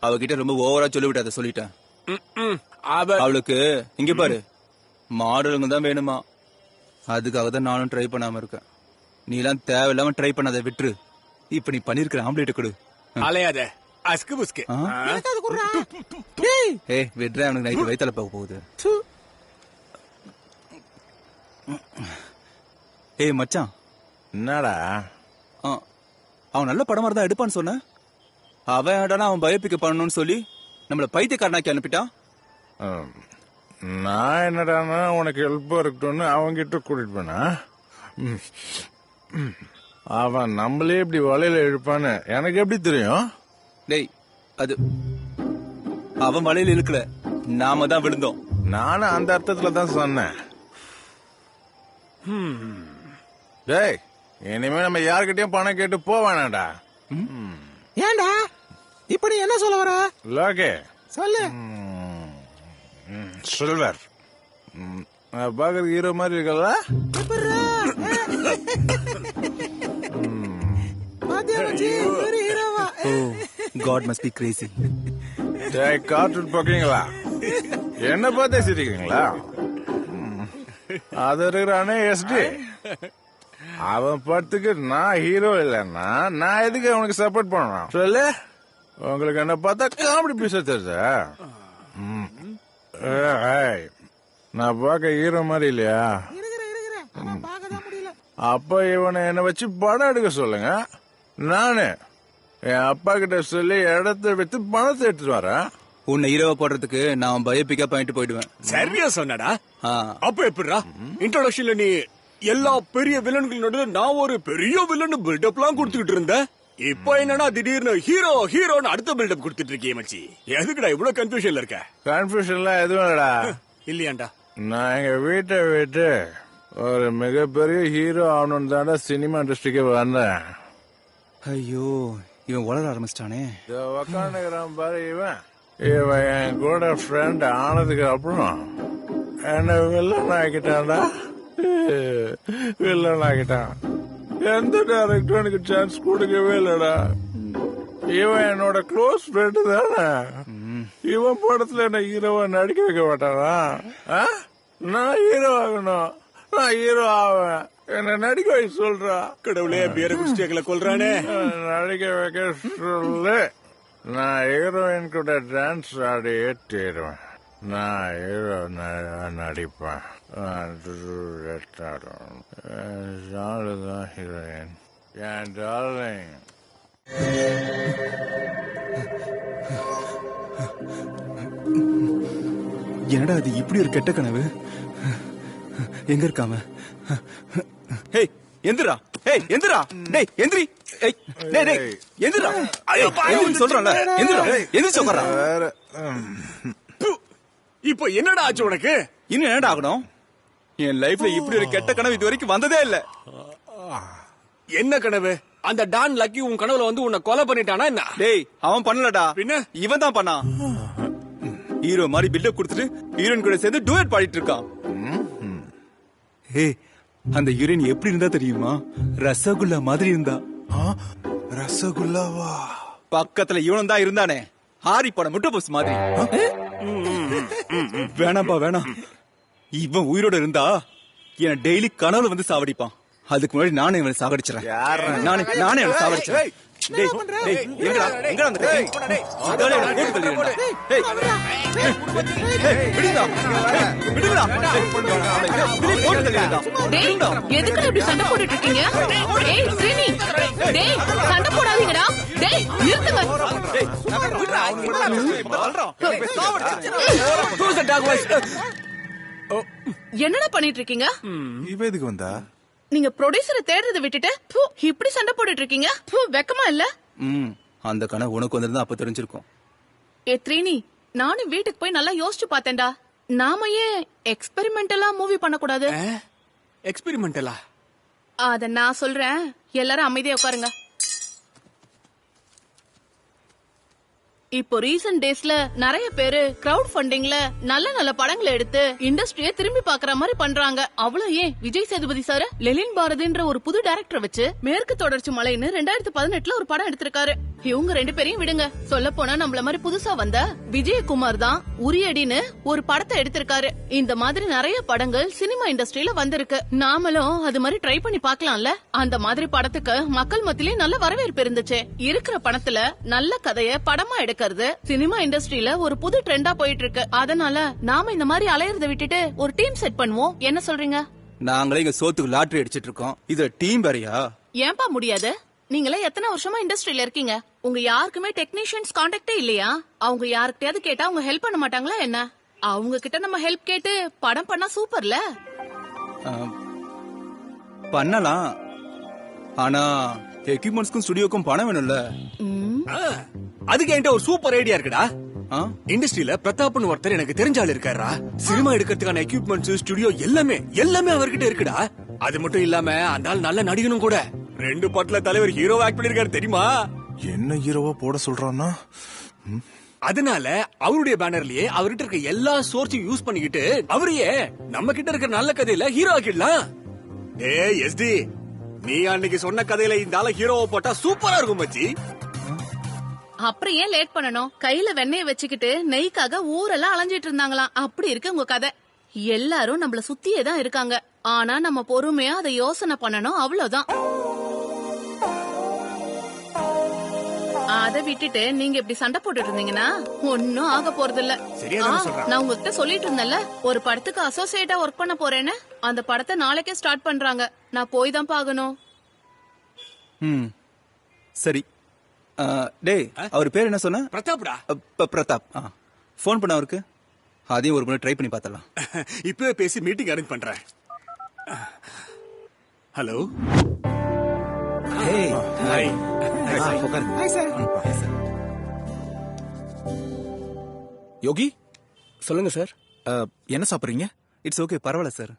அவகிட்ட ரொம்ப ஓவரா சொல்லிவிட்டு சொல்லிட்டேன். அவளுக்கு இங்க பாரு, மாடலுங்க தான் வேணுமா, அதுக்காக தான் நானும் ட்ரை பண்ணாம இருக்கேன். நீ எல்லாம் தேவையில்லாம ட்ரை பண்ணாத, விட்டுரு. இப்ப நீ பண்ணிருக்கிற ஆம்லேட் கொடு. அலையாத அஸ்கு புஸ்கு. ஏய், விட்றேன், அவனுக்கு நைட்டு வயித்துல போக போகுது. ஏய் மச்சான், என்னடா அவன் நல்ல படமா இருந்தா எடுப்பான்னு சொன்ன. அவன் அவன் பயோபிக் பண்ணணும்னு சொல்லி நம்மள பைத்தியக்காரனாக்கி அனுப்பிட்டான். நான் என்னடானா உனக்கு ஹெல்ப்பா இருக்கட்டும்னு அவன்கிட்ட கூட்டிட்டு போனா அவன் நம்மளே இப்படி வலையில இழுப்பான்னு எனக்கு எப்படி தெரியும்? டேய், அது அவன் வலையில இழுக்கல, நாம தான் விழுந்தோம். நானும் அந்த அர்த்தத்துல தான் சொன்னேன். டேய், இனிமே நம்ம யாருக்கிட்டயும் பணம் கேட்டு போவானாடா. ஏண்டா இப்ப நீ என்ன சொல்ல வர? லோகே சொல்லு. சில்வர் பாக்குறது ஹீரோ மாதிரி இருக்கல? God must be crazy. Cartoon பாக்கீங்களா? என்ன பார்த்தே சிரிக்கீங்களா? அது இருக்கிறானே எஸ்டி, அவன் படத்துக்கு நான் ஹீரோ இல்லைன்னா நான் எதுக்கு அவனுக்கு சப்போர்ட் பண்றான் சொல்லு? உங்களுக்கு என்ன பார்த்தா காமெடி பீஸ தெரியுதா? நான் பார்க்க ஹீரோ மாதிரி இல்லையா? அப்ப இவனை என்ன வச்சு படம் எடுக்க சொல்லுங்க. நானு என் அப்பா கிட்ட சொல்லி இடத்த வித்து பணத்தை எடுத்துட்டு வரேன். உன்னை ஹீரோவா போடுறதுக்கு நான் பயோபிக்கா பண்ணிட்டு போயிடுவேன். சரியா சொன்னடா. அப்ப எப்படிடா இன்ட்ரோடக்ஷன்ல நீ எல்லா பெரிய வில்லன்கள் நடுவில் நான் ஒரு பெரிய வில்லன் பில்டப் எல்லாம் கொடுத்துக்கிட்டு இருந்தேன். இப்ப என்னன்னா திடீர்னு ஹீரோ ஹீரோன்னு அடுத்த பில்டப் கொடுத்துட்டு இருக்கே மச்சி. எதுக்குடா இவ்வளவு கன்ஃபியூஷன்ல இருக்க? கன்ஃபியூஷன்லாம் எதுவும் இல்லடா. இல்லையாண்டா, நான் எங்க வீட்டை விட்டு ஒரு மிகப்பெரிய ஹீரோ ஆகணும்னு தாண்டா சினிமா இண்டஸ்ட்ரிக்கு வந்தேன். ஐயோ, இவன் வளர ஆரம்பிச்சிட்டானே. உக்காந்துக்கிறான் பாரு இவன். இவன் என் கூட ஃப்ரெண்ட் ஆனதுக்கு அப்புறம் என்ன வில்லன் ஆக்கிட்டான்டா. வில்லன் ஆக்கிட்டான். எந்த டைரக்டரும் எனக்கு சான்ஸ் கொடுக்கவே இல்லடா. இவன் என்னோட க்ளோஸ் ஃப்ரெண்ட் தானே. இவன் படத்துல என்ன ஹீரோவா நடிக்க வைக்க மாட்டானா? நான் ஹீரோ ஆகணும், நான் ஹீரோ ஆவேன், என்ன நடிக்க வைக்க சொல்றா. கடவுளே, பேர குஸ்டியாக்களை கொல்றானே. நடிக்க வைக்க சொல்லு. நான் ஹீரோயின் கூட டான்ஸ் ஆடி ஏற்றிடுவேன். நான் ஹீரோ நடிப்பேன். ஹீரோயின் என் டார்லிங். என்னடா அது இப்படி ஒரு கெட்ட கனவு? எங்க இருக்காம? ஹே எந்திரா, ஹே எந்திரா, டேய் எந்திரி, டேய் டேய் எந்திரா, சொல்றல எந்திரா, எந்திரிச்சு உட்கார்றா. இப்போ என்னடா ஆச்சு உனக்கு? இன்னும் என்னடா ஆகணும்? என் லைஃப்ல இப்படி ஒரு கெட்ட கனவு இது வரைக்கும் வந்ததே இல்ல. என்ன கனவு? அந்த டான் லக்கி உன் கனவுல வந்து உன்னை கொலை பண்ணிட்டானா என்ன? டேய், அவன் பண்ணலடா, பின்ன இவன் தான் பண்ணான். ஹீரோ மாதிரி பில்டப் கொடுத்துட்டு ஹீரோயின் கூட சேர்ந்து டூயட் பாடிட்டு இருக்கான். அந்த ஹீரோயின் எப்படி இருந்தா தெரியுமா? ரசகுல்லா மாதிரி இருந்தா. ரசகுல்லாவா? பக்கத்துல இவனும் தான் இருந்தானே, ஹாரி போட முட்டை போஸ் மாதிரி. வேணாம்பா வேணாம், இவன் உயிரோட இருந்தா என்ன டெய்லி கனவுல வந்து சாவடிப்பான். அதுக்கு முன்னாடி நானே இவனை சாகடிச்சிடறேன். நானே இவனை சாகடிச்சிடறேன். எதுக்கு இப்படி சண்டை போட்டுட்டு இருக்கீங்க? ஏய் ஸ்ரீனி, டேய் சண்டை போடாதீங்கடா. டேய் நிறுத்துங்க. என்னடா பண்ணிட்டு இருக்கீங்க? இவ எதுக்கு வந்தா? நீங்க ப்ரொடியூசரை தேடுறதை விட்டுட்டு இப்படி சண்டை போட்டுட்டு இருக்கீங்க. வெக்கமா இல்ல? அந்த கனவு உனக்கு வந்திருந்தா அப்ப தெரிஞ்சிருக்கும். ஏ த்ரீனி, நானும் வீட்டுக்கு போய் நல்லா யோசிச்சு பார்த்தேன்டா. நாம ஏன் எக்ஸ்பெரிமெண்டலா மூவி பண்ணக்கூடாது? எக்ஸ்பெரிமெண்டலா? அத நான் சொல்றேன், எல்லாரும் அமைதியா உட்காருங்க. இப்போ ரீசன்ட் டேஸ்ல நிறைய பேரு கிரவுட் ஃபண்டிங்ல நல்ல நல்ல படங்களை எடுத்து இண்டஸ்ட்ரிய திரும்பி பாக்குற மாதிரி பண்றாங்க. அவ்வளவு ஏன் விஜய் சேதுபதி சார் லெலின் பாரதின்ற ஒரு புது டைரக்டர் வச்சு மேற்கு தொடர்ச்சி மலைன்னு 2018 ஒரு படம் எடுத்திருக்காரு. இவங்க ரெண்டு பேரையும் விடுங்க, சொல்ல போனா நம்மள மாதிரி புதுசா வந்த விஜயகுமார் தான் உரியடின்னு ஒரு படத்தை எடுத்திருக்காரு. இந்த மாதிரி நிறைய படங்கள் சினிமா இண்டஸ்ட்ரியில வந்திருக்கு. நாமளும் அது மாதிரி ட்ரை பண்ணி பாக்கலாம்ல. அந்த மாதிரி படத்துக்கு மக்கள் மத்தியிலே நல்ல வரவேற்பு இருந்துச்சு. இருக்கிற பணத்துல நல்ல கதைய படமா எடுக்கிறது சினிமா இண்டஸ்ட்ரியில ஒரு புது ட்ரெண்டா போயிட்டு இருக்கு. அதனால நாம இந்த மாதிரி அலையறத விட்டுட்டு ஒரு டீம் செட் பண்ணுவோம். என்ன சொல்றீங்க? நாங்களே இங்க சோத்துக்கு லாட்டரி அடிச்சிட்டு இருக்கோம், இது டீம் வேறயா? ஏன்பா முடியாது? நீங்களே எத்தனை வருஷமா இண்டஸ்ட்ரியில இருக்கீங்க? உங்க யாருக்குமே டெக்னீஷியன்ஸ் கான்டாக்டே இல்லையா? அவங்க யாருக்கிட்டயாவது கேட்டா அவங்க ஹெல்ப் பண்ண மாட்டாங்களா என்ன? அவங்க கிட்ட நம்ம ஹெல்ப் கேட்டு படம் பண்ணா சூப்பர்ல. பண்ணலாம், ஆனா எக்யூப்மெண்ட்ஸ்க்கும் ஸ்டுடியோக்கும் பணம் வேணும்ல. அதுக்கு என்கிட்ட ஒரு சூப்பர் ஐடியா இருக்குடா. இண்டஸ்ட்ரியில பிரதாப்னு ஒருத்தர் எனக்கு தெரிஞ்ச ஆள் இருக்காரா. சினிமா எடுக்கிறதுக்கான எக்யூப்மெண்ட்ஸ், ஸ்டுடியோ எல்லாமே அவர்கிட்ட இருக்குடா. அது மட்டும் இல்லாம அந்த ஆள் நல்ல நடிகனும் கூட. 2 படத்துல தலைவர் ஹீரோவா ஆக்ட் பண்ணிருக்காரு தெரியுமா? என்ன ஹீரோவா போட சொல்றான்னா? அதனால அவருடைய பேனர்லயே அவர்கிட்ட இருக்க எல்லா சோர்ஸையும் யூஸ் பண்ணிக்கிட்டு அவரையே நம்ம கிட்ட இருக்கிற நல்ல கதையில ஹீரோ ஆக்கிடலாம். ஏய் எஸ்டி, நீ அன்னைக்கு சொன்ன கதையில இந்த ஆள ஹீரோவா போட்டா சூப்பரா இருக்கும் மச்சி. அப்புறம் ஏன் லேட் பண்ணணும்? கையில வெண்ணெய வச்சுக்கிட்டு நெய்க்காக ஊரெல்லாம் அலைஞ்சிட்டு இருந்தாங்களாம். அப்படி இருக்கு உங்க கதை. எல்லாரும் நம்மள சுத்தியே தான் இருக்காங்க. ஆனா நம்ம பொறுமையா அதை யோசனை பண்ணணும், அவ்வளவுதான். அதை விட்டுட்டு நீங்க இப்படி சண்டை போட்டுட்டு இருந்தீங்கன்னா ஒன்னும் ஆக போறது இல்ல. நான் உங்ககிட்ட சொல்லிட்டு இருந்தேன்ல, ஒரு படத்துக்கு அசோசியேட்டா ஒர்க் பண்ண போறேன்னு. அந்த படத்தை நாளைக்கே ஸ்டார்ட் பண்றாங்க. நான் போய் தான் பாக்கணும். சரி. டேய், அவர் பேர் என்ன சொன்ன? பிரதாப்டா. பிரதாப். போன் பண்ண அவருக்கு. அதையும் ஒரு முறை ட்ரை பண்ணி பார்த்தலாம். இப்பவே பேசி மீட்டிங் அரேஞ்ச் பண்றேன். Hello. Hi. Hi sir. Yogi, சொல்லுங்க சார். என்ன சாப்பிடுறீங்க? இட்ஸ் ஓகே, பரவாயில்ல சார்.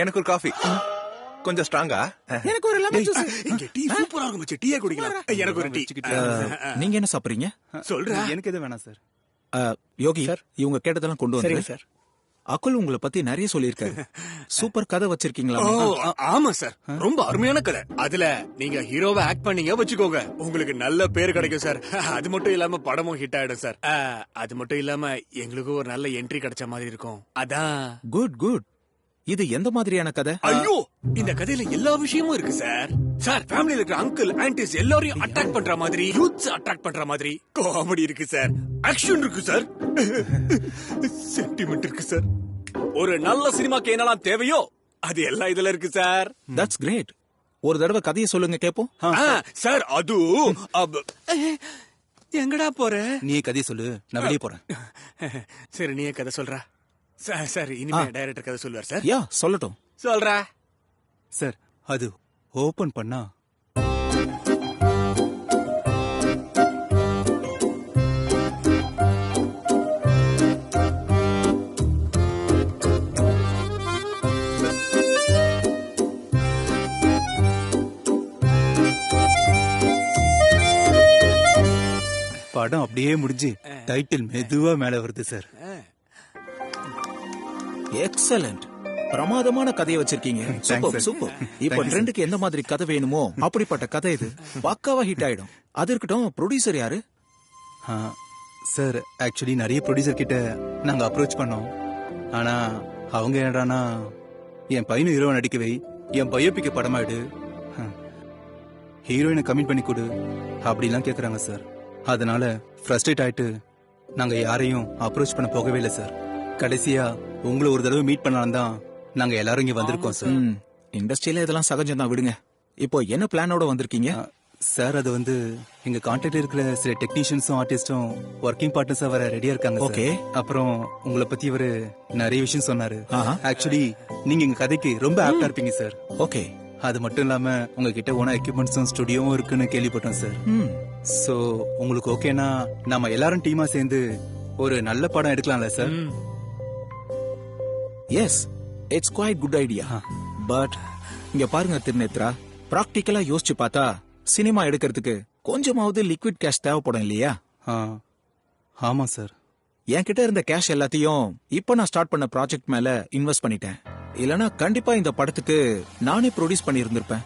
எனக்கு ஒரு காஃபி. கொஞ்சம் ஸ்ட்ராங்கா. எனக்கு ஒரு லெமன் ஜூஸ். இங்க டீ சூப்பரா இருக்கும் மச்சி. டீயே குடிக்கலாம். எனக்கு ஒரு டீ. நீங்க என்ன சாப்பிடுறீங்க? சொல்றேன். எனக்கு எது வேணாம் சார். யோகி சார், இவங்க கேட்டதெல்லாம் கொண்டு வந்து சார். அகுல் உங்களை பத்தி நிறைய சொல்லியிருக்காரு. சூப்பர் கதை வச்சிருக்கீங்களா? ஆமா சார், ரொம்ப அருமையான கதை. அதுல நீங்க ஹீரோவை ஆக்ட் பண்ணீங்க வச்சுக்கோங்க, உங்களுக்கு நல்ல பேர் கிடைக்கும் சார். அது மட்டும் இல்லாம படமும் ஹிட் ஆயிடும் சார். அது மட்டும் இல்லாம எங்களுக்கு ஒரு நல்ல என்ட்ரி கிடைச்ச மாதிரி இருக்கும். அதான். Good good. இது எந்த மாதிரியான கதை? ஐயோ, இந்த கதையில எல்லா விஷயமும் இருக்கு சார். சார், ஃபேமிலில இருக்கிற அங்கிள் ஆன்டிஸ் எல்லாரையும் அட்டாக் பண்ற மாதிரி, யூத்ஸ் அட்டாக் பண்ற மாதிரி காமெடி இருக்கு சார். ஆக்ஷன் இருக்கு சார். சென்டிமெண்ட் இருக்கு சார். ஒரு நல்ல சினிமாக்கு என்னெல்லாம் தேவையோ அது எல்லாம் இதுல இருக்கு சார். That's great. ஒரு தடவை கதையை சொல்லுங்க கேப்போம். சார், அது எங்கடா போற? நீ கதையை சொல்லு, நான் வெளியே போறேன். சரி, நீயே கதை சொல்ற. சார், இனிமே டைரக்டர் கதை சொல்லுவார் சார். யா, சொல்லட்டும். சொல்றா சார். அது ஓபன் பண்ணா படம் அப்படியே முடிஞ்சு டைட்டில் மெதுவா மேல வருது சார். எக்ஸலண்ட். பிரமாதமான கதையை வச்சிருக்கீங்க. Super super. இப்போ ட்ரெண்டுக்கு எந்த மாதிரி கதை வேணுமோ அப்படிப்பட்ட கதை இது. பக்காவா ஹிட் ஆயிடும். அது இருக்கட்டும், ப்ரொடியூசர் யாரு? சார், ஆக்சுவலி நிறைய ப்ரொடியூசர் கிட்ட நாங்க அப்ரோச் பண்ணோம். ஆனா அவங்க என்னடானா, என் பையனை ஹீரோ நடிக்க வை, என் பயோபிக்க படமாயிடு, ஹீரோயினை கமிட் பண்ணி கொடு அப்படிலாம் கேக்குறாங்க சார். அதனால ஃப்ரஸ்ட்ரேட் ஆயிட்டு நாங்க யாரையும் அப்ரோச் பண்ண போகவே இல்லை சார். கடைசியா உங்களை ஒரு தடவை மீட் பண்ணலாம் தான் நாங்க எல்லாரும் இங்க வந்திருக்கோம் சார். இண்டஸ்ட்ரியில இதெல்லாம் சகஜம் தான், விடுங்க. இப்போ என்ன பிளானோட வந்திருக்கீங்க சார்? அது வந்து எங்க கான்டாக்ட் இருக்கிற சில டெக்னீஷியன்ஸும் ஆர்டிஸ்டும் ஒர்க்கிங் பார்ட்னர்ஸா வர ரெடியா இருக்காங்க. ஓகே. அப்புறம் உங்களை பத்தி இவரு நிறைய விஷயம் சொன்னாரு. ஆக்சுவலி நீங்க எங்க கதைக்கு ரொம்ப ஆப்டா இருப்பீங்க சார். ஓகே. அது மட்டும் இல்லாம உங்ககிட்ட ஓனா எக்யூப்மெண்ட்ஸும் ஸ்டுடியோவும் இருக்குன்னு கேள்விப்பட்டோம் சார். சோ உங்களுக்கு ஓகேனா நாம எல்லாரும் டீமா சேர்ந்து ஒரு நல்ல படம் எடுக்கலாம்ல sir? Yes, it's quite good idea. But இங்க பாருங்க திருநேத்ரா, பிராக்டிக்கலா யோசிச்சு பார்த்தா சினிமா எடுக்கிறதுக்கு கொஞ்சமாவது லிக்விட் கேஷ் தேவைப்படும் இல்லையா? ஆமா சார். என்கிட்ட இருந்த கேஷ் எல்லாத்தையும் இப்ப நான் ஸ்டார்ட் பண்ண ப்ராஜெக்ட் மேல இன்வெஸ்ட் பண்ணிட்டேன். இல்லனா கண்டிப்பா இந்த படத்துக்கு நானே ப்ரொடியூஸ் பண்ணி இருந்திருப்பேன்.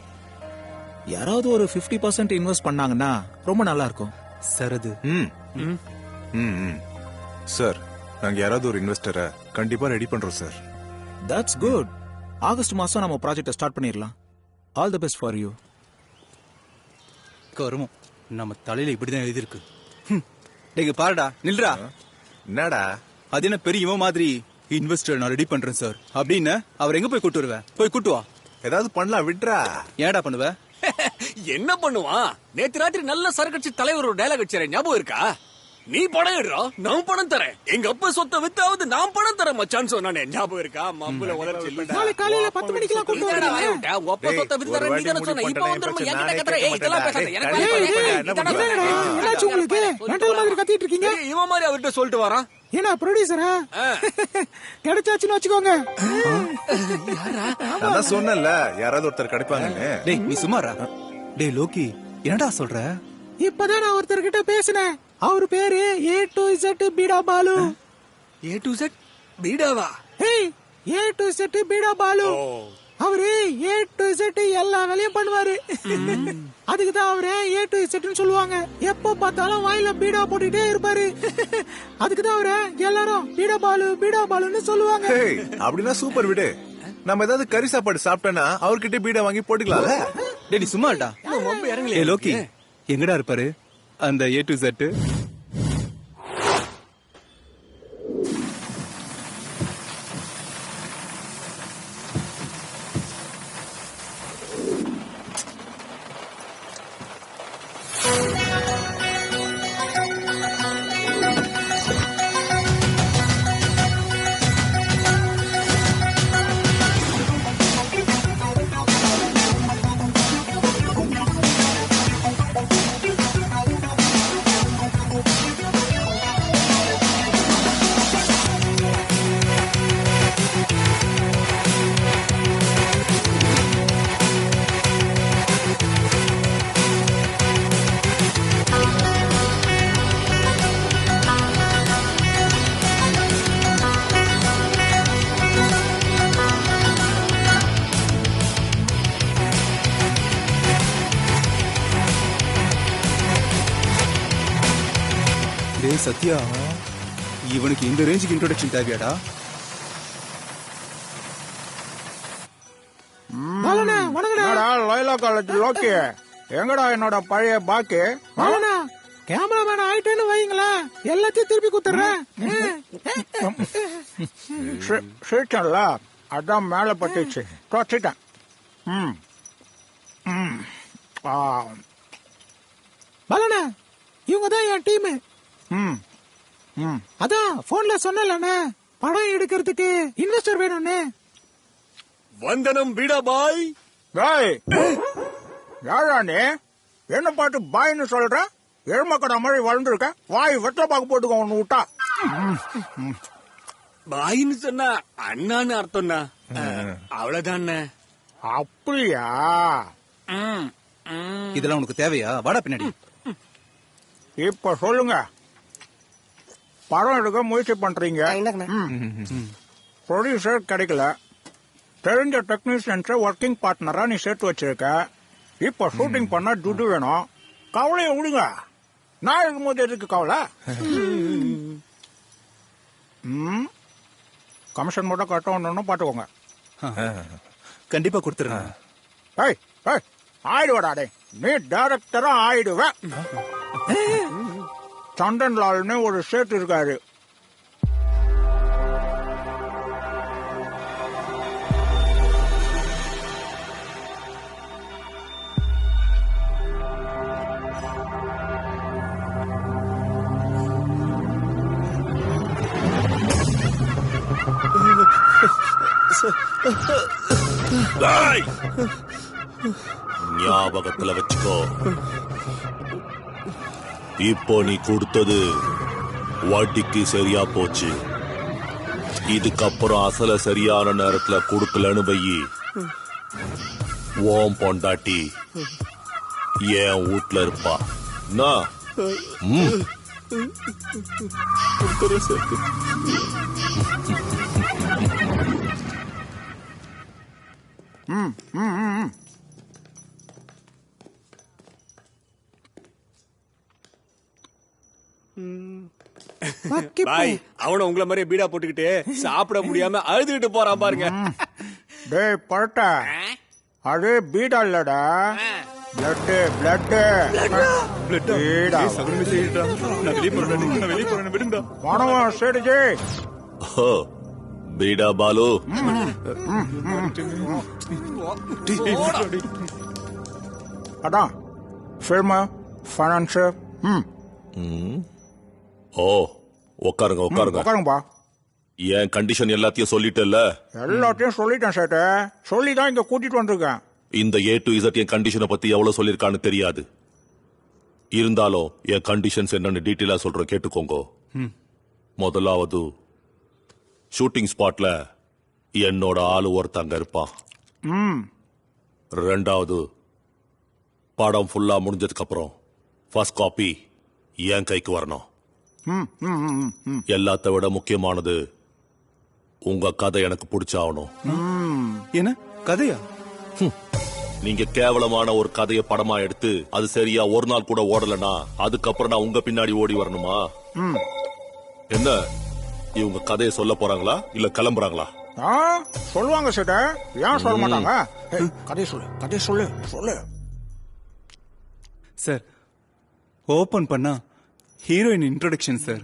யாராவது ஒரு 50% இன்வெஸ்ட் பண்ணாங்கன்னா ரொம்ப நல்லா இருக்கும் சார். அது சார், நாங்க யாராவது ஒரு இன்வெஸ்டரை கண்டிப்பா ரெடி பண்றோம் சார். That's good. ஆகஸ்ட் மாசம் நம்ம ப்ராஜெக்ட ஸ்டார்ட் பண்ணிரலாம். All the best for you. கருமம், நம்ம தலையில இப்படிதான் எழுதி இருக்கு. டேய் பாருடா, நில்றா. என்னடா அது என்ன பெரிய மாதிரி இன்வெஸ்டர் நான் ரெடி பண்றேன் சார் அப்படின்னு அவர் எங்க போய் கூட்டு வருவேன்? போய் கூட்டு வா. ஏதாவது பண்ணலாம், விட்றா. ஏடா பண்ணுவ? என்ன பண்ணுவான்? நேத்து ராத்திரி நல்ல சரக்கட்சி தலைவர் ஒரு டயலாக் வச்சாரு, ஞாபகம் இருக்கா? நீ பணம் எடுறா, நான் பணம் தரேன். எங்க அப்பா சொத்தை வித்தாவது நான் பணம் தரேன் மச்சான் சொன்னானே, ஞாபகம் இருக்கா? மம்புல உலர்ச்சி நாளை காலையில 10 மணிக்கெல்லாம் கொண்டு வரீங்க. உங்க அப்பா சொத்தை வித்தறேன் நீ தான சொன்ன. இப்ப வந்துரும் என்கிட்ட கத்துற. ஏய் இதெல்லாம் பேசாத. எனக்கு என்னாச்சு உங்களுக்கு? மெண்டல் மாதிரி கத்திட்டு இருக்கீங்க. இவன் மாதிரி அவர்கிட்ட சொல்லிட்டு வரான். ஏன்னா ப்ரொடியூசரா கிடைச்சாச்சுன்னு வச்சுக்கோங்க. நான் சொன்னேன்ல யாராவது ஒருத்தர் கிடைப்பாங்கன்னு. டேய் நீ சும்மாரா. டேய் லோக்கி என்னடா சொல்ற? இப்பதான் நான் ஒருத்தர்கிட்ட பேசினேன். அவரு பேரு A to Z beeda Balu. A to Z பீடாவா? ஏய் A to Z பீடா பாலு. அவரு A to Z எல்லா வேலையும் பண்ணுவாரு. அதுக்கு தான் அவரு A to Z ன்னு சொல்லுவாங்க. எப்ப பார்த்தாலும் வாயில பீடா போட்டுட்டே இருப்பாரு. அதுக்கு தான் அவரு எல்லாரும் பீடா பாலுன்னு சொல்லுவாங்க. அப்படின்னா சூப்பர் விடு. நம்ம ஏதாவது கறி சாப்பாடு சாப்பிட்டோன்னா அவர்கிட்ட பீடா வாங்கி போட்டுக்கலாம்ல. டேய் நீ சும்மாடா. ஏய் லோக்கி எங்கடா இருப்பாரு அந்த A to Z? டேய் சத்யா, இவனுக்கு இந்த ரேஞ்சுக்கு இன்ட்ரோடக்ஷன் தேவையாடா? லைலா காலேஜ் லோக்கி, எங்கடா என்னோட பழைய பாக்கி? கேமராமேன் ஆயிட்டேன்னு வைங்களேன், எல்லாத்தையும் திருப்பி குத்துறேன். சீட்டன்ல அதான் மேல பட்டுச்சு, தொச்சிட்டேன். பலனா இவங்க தான் என் டீம். அதான் போன்ல சொன்னலண்ணே, படம் எடுக்கிறதுக்கு இன்வெஸ்டர் வேணும்னு. வந்தனம் பீடா பாய். யாரா நீ? என்ன பாட்டு பாய்னு சொல்ற? எருமக்கடா மாதிரி வளர்ந்துருக்க, வாய் வெத்தலை பாக்கு போட்டுக்க ஒண்ணு விட்டா. பாயின்னு சொன்னா அண்ணான்னு அர்த்தம்னா அவ்வளவுதான். அப்படியா? இதெல்லாம் உனக்கு தேவையா? வாடா பின்னாடி. இப்ப சொல்லுங்க, படம் எடுக்க முயற்சி பண்றீங்க, ப்ரொடியூசர் கிடைக்கல, தெரிஞ்ச டெக்னீஷியன்ஸ் ஒர்க்கிங் பார்ட்னரா நீ சேர்த்து வச்சிருக்க, இப்ப ஷூட்டிங் பண்ண துட்டு வேணும். கவலையை விடுங்க, நான் இருக்கும்போது எதுக்கு கவலை? கமிஷன் மட்டும் கட்டணும் பாத்துக்கோங்க. கண்டிப்பா கொடுத்துருங்க. ஆயிடுவாடா டே, நீ டைரக்டரா ஆயிடுவ. சந்தன்லால்னு ஒரு ஷேட் இருக்காரு, ஞாபகத்துல வச்சுக்கோ, இப்போ நீ கொடுத்தது வட்டிக்கு சரியா போச்சு. இதுக்கப்புறம் அசல சரியான நேரத்துல கொடுக்கலன்னு வையி, ஓம் பொண்டாட்டி என் வீட்டுல இருப்பா. பாய், அவன உங்கள மாதிரி பீடா போட்டுக்கிட்டு சாப்பிட முடியாம அழுதுகிட்டு போறான் பாருங்க. டேய் பரட்ட, அது பீடா இல்லடா, பிளட் பீடா. வணவா சேடுஜி. பீடா பாலு, அதான் ஃபில்மு ஃபைனான்ஸு ஓ உட்காருங்க உட்காருங்க உட்காருங்கப்பா. என் கண்டிஷன் எல்லாத்தையும் சொல்லிட்டல்ல. எல்லாத்தையும் சொல்லிட்டேன் சேட்டு. சொல்லி தான் இங்க கூட்டிட்டு வந்திருக்கேன். இந்த A to Z என் கண்டிஷனை பத்தி எவ்வளவு சொல்லிருக்கான்னு தெரியாது. இருந்தாலும் என் கண்டிஷன்ஸ் என்னன்னு டீட்டெயிலா சொல்றேன், கேட்டுக்கோங்க. முதலாவது, ஷூட்டிங் ஸ்பாட்ல என்னோட ஆளு ஒருத்தங்க இருப்பான். ரெண்டாவது, படம் ஃபுல்லா முடிஞ்சதுக்கு அப்புறம் ஃபர்ஸ்ட் காப்பி என் கைக்கு வரணும். எல்லாத்த விட முக்கியமானது, உங்க கதை எனக்கு பிடிச்சாகணும். என்ன கதையா? நீங்க கேவலமான ஒரு கதையை படமா எடுத்து அது சரியா ஒரு நாள் கூட ஓடலனா அதுக்கப்புறம் நான் உங்க பின்னாடி ஓடி வரணுமா? என்ன இவங்க கதையை சொல்ல போறாங்களா இல்ல கிளம்புறாங்களா? சொல்லுவாங்க சேட்ட, ஏன் சொல்ல மாட்டாங்க? கதையை சொல்லு, கதையை சொல்லு சொல்லு. சார், ஓபன் பண்ணா ஹீரோயின் இன்ட்ரோடக்ஷன் சார்.